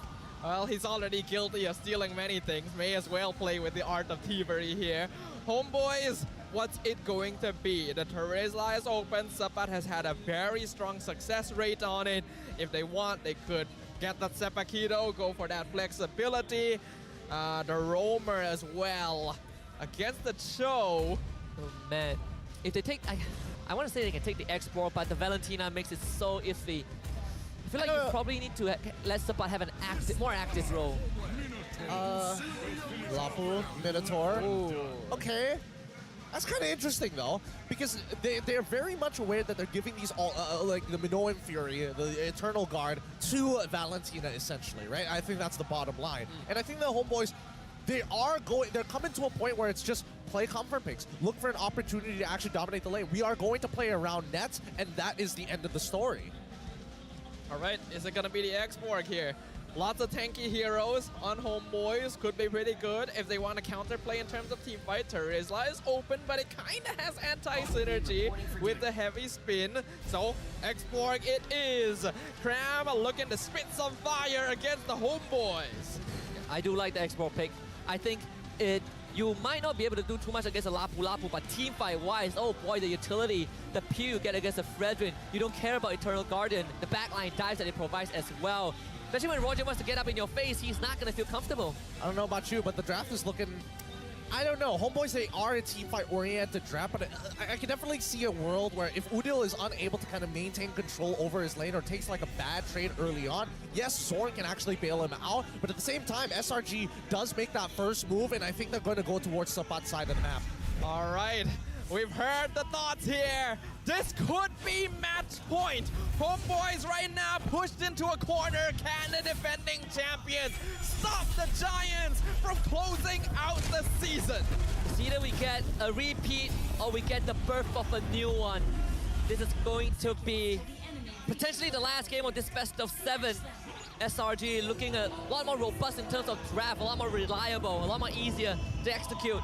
B: Well, he's already guilty of stealing many things. May as well play with the art of thievery here. Homeboys, what's it going to be? The Terizla is open. Sapat has had a very strong success rate on it. If they want, they could get that Sepakito, go for that flexibility. The Roamer as well. Against the Cho.
C: Oh man. If they take, I want to say they can take the Export, but the Valentina makes it so iffy. I feel like you probably need to let Sapat have an more active role.
A: Lapu, Minotaur.
C: Ooh.
A: Okay. That's kind of interesting though, because they're very much aware that they're giving these all like the Minoan Fury, the Eternal Guard, to Valentina essentially, right? I think that's the bottom line, and I think the Homeboys, they're coming to a point where it's just play comfort picks, look for an opportunity to actually dominate the lane. We are going to play around nets, and that is the end of the story.
B: All right, is it gonna be the Export here? Lots of tanky heroes on Homeboys, could be pretty good if they want to counterplay in terms of team fight. Terizla is open, but it kind of has anti-synergy with the heavy spin. So, Export it is. Cram looking to spit some fire against the Homeboys.
C: I do like the Export pick. I think you might not be able to do too much against a Lapu, but team fight-wise, oh boy, the utility, the Pew you get against a Fredrin, you don't care about Eternal Guardian, the backline dives that it provides as well. Especially when Roger wants to get up in your face, he's not going to feel comfortable.
A: I don't know about you, but the draft is looking... I don't know. Homeboys, they are a team fight-oriented draft, but I can definitely see a world where if Udil is unable to kind of maintain control over his lane or takes like a bad trade early on, yes, Soren can actually bail him out, but at the same time, SRG does make that first move, and I think they're going to go towards Sapat's side of the map.
B: All right. We've heard the thoughts here. This could be match point. Homeboys right now pushed into a corner. Can the defending champions stop the Giants from closing out the season?
C: It's either we get a repeat or we get the birth of a new one. This is going to be potentially the last game of this best of 7. SRG looking a lot more robust in terms of draft, a lot more reliable, a lot more easier to execute.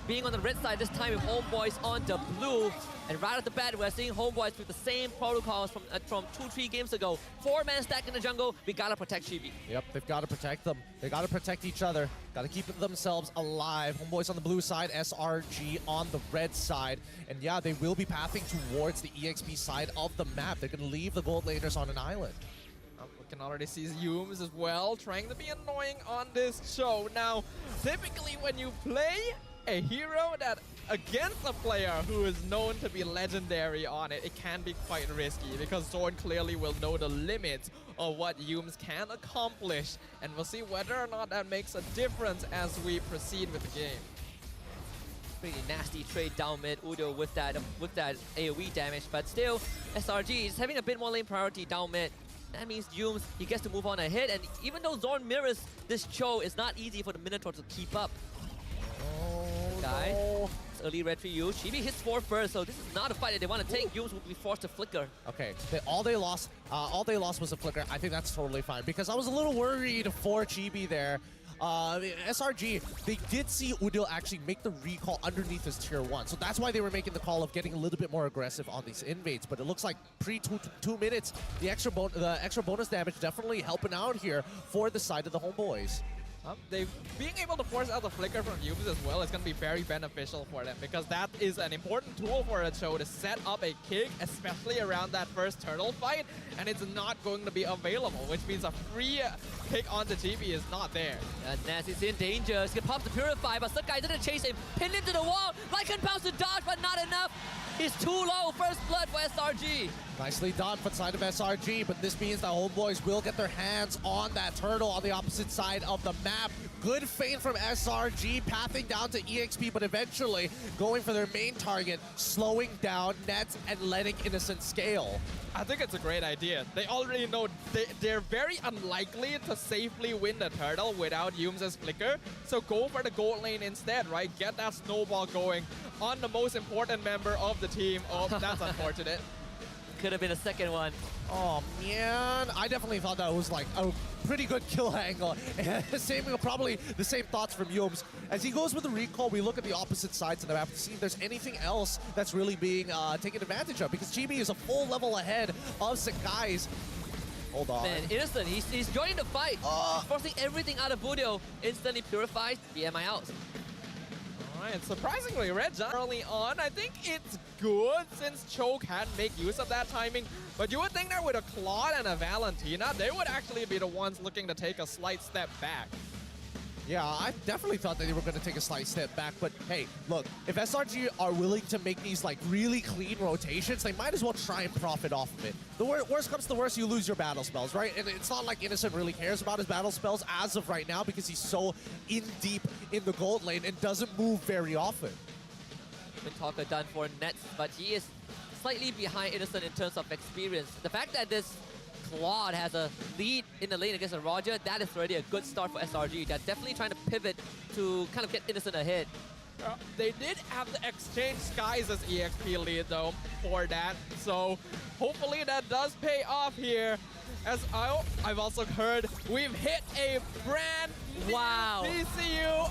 C: Being on the red side this time with Homeboys on the blue. And right off the bat, we're seeing Homeboys with the same protocols from 2-3 games ago. 4-man stack in the jungle, we gotta protect Chibi.
A: Yep, they've got to protect them. They got to protect each other. Got to keep themselves alive. Homeboys on the blue side, SRG on the red side. And yeah, they will be pathing towards the EXP side of the map. They're going to leave the gold laners on an island.
B: We can already see Yums as well, trying to be annoying on this show. Now, typically when you play a hero that against a player who is known to be legendary on it, it can be quite risky because Zorn clearly will know the limits of what Yums can accomplish, and we'll see whether or not that makes a difference as we proceed with the game.
C: Pretty nasty trade down mid, Udo with that AoE damage, but still SRG is having a bit more lane priority down mid. That means Yums, he gets to move on ahead, and even though Zorn mirrors this Cho, it's not easy for the Minotaur to keep up.
A: Guys.
C: Early red for you. Chibi hits 4 first, so this is not a fight that they want to take. Yums will be forced to flicker.
A: Okay, all they lost was a flicker. I think that's totally fine because I was a little worried for Chibi there. SRG, they did see Udil actually make the recall underneath his tier 1. So that's why they were making the call of getting a little bit more aggressive on these invades. But it looks like pre-2 minutes, the extra bonus damage definitely helping out here for the side of the homeboys.
B: Being able to force out the flicker from Yums as well is going to be very beneficial for them because that is an important tool for a show to set up a kick, especially around that first turtle fight, and it's not going to be available, which means a free kick onto Chibi is not there.
C: And Ness is in danger. He's gonna pop the Purify, but Sakai didn't chase him. Pinned into the wall. Lycan bounce to dodge, but not enough. He's too low. First blood for SRG.
A: Nicely done for the side of SRG, but this means the homeboys will get their hands on that turtle on the opposite side of the map. Good feint from SRG, pathing down to EXP, but eventually going for their main target, slowing down Nets and letting Innocent scale.
B: I think it's a great idea. They already know they're very unlikely to safely win the turtle without Yums' flicker, so go for the gold lane instead, right? Get that snowball going on the most important member of the team. Oh, that's unfortunate.
C: Could have been a second one.
A: Oh man, I definitely thought that was like a pretty good kill angle. Probably the same thoughts from Yums. As he goes with the recall, we look at the opposite sides of the map to see if there's anything else that's really being taken advantage of, because Chibi is a full level ahead of Sakai's. Hold on.
C: Man, Innocent, he's joining the fight. He's forcing everything out of Budio. Instantly purifies, BMI out.
B: Alright, surprisingly, Red Giant early on, I think it's good since Choke had make use of that timing. But you would think that with a Claude and a Valentina, they would actually be the ones looking to take a slight step back.
A: Yeah, I definitely thought that they were going to take a slight step back, but hey, look, if SRG are willing to make these like really clean rotations, they might as well try and profit off of it. The worst comes to the worst, you lose your battle spells, right? And it's not like Innocent really cares about his battle spells as of right now because he's so in deep in the gold lane and doesn't move very often.
C: Talker done for Nets, but he is slightly behind Innocent in terms of experience. The fact that this Claude has a lead in the lane against a Roger, that is already a good start for SRG. They're definitely trying to pivot to kind of get Innocent ahead.
B: They did have the exchange Skies as EXP lead though for that, so hopefully that does pay off here. As I've also heard, we've hit a brand new
C: wow.
B: PCU.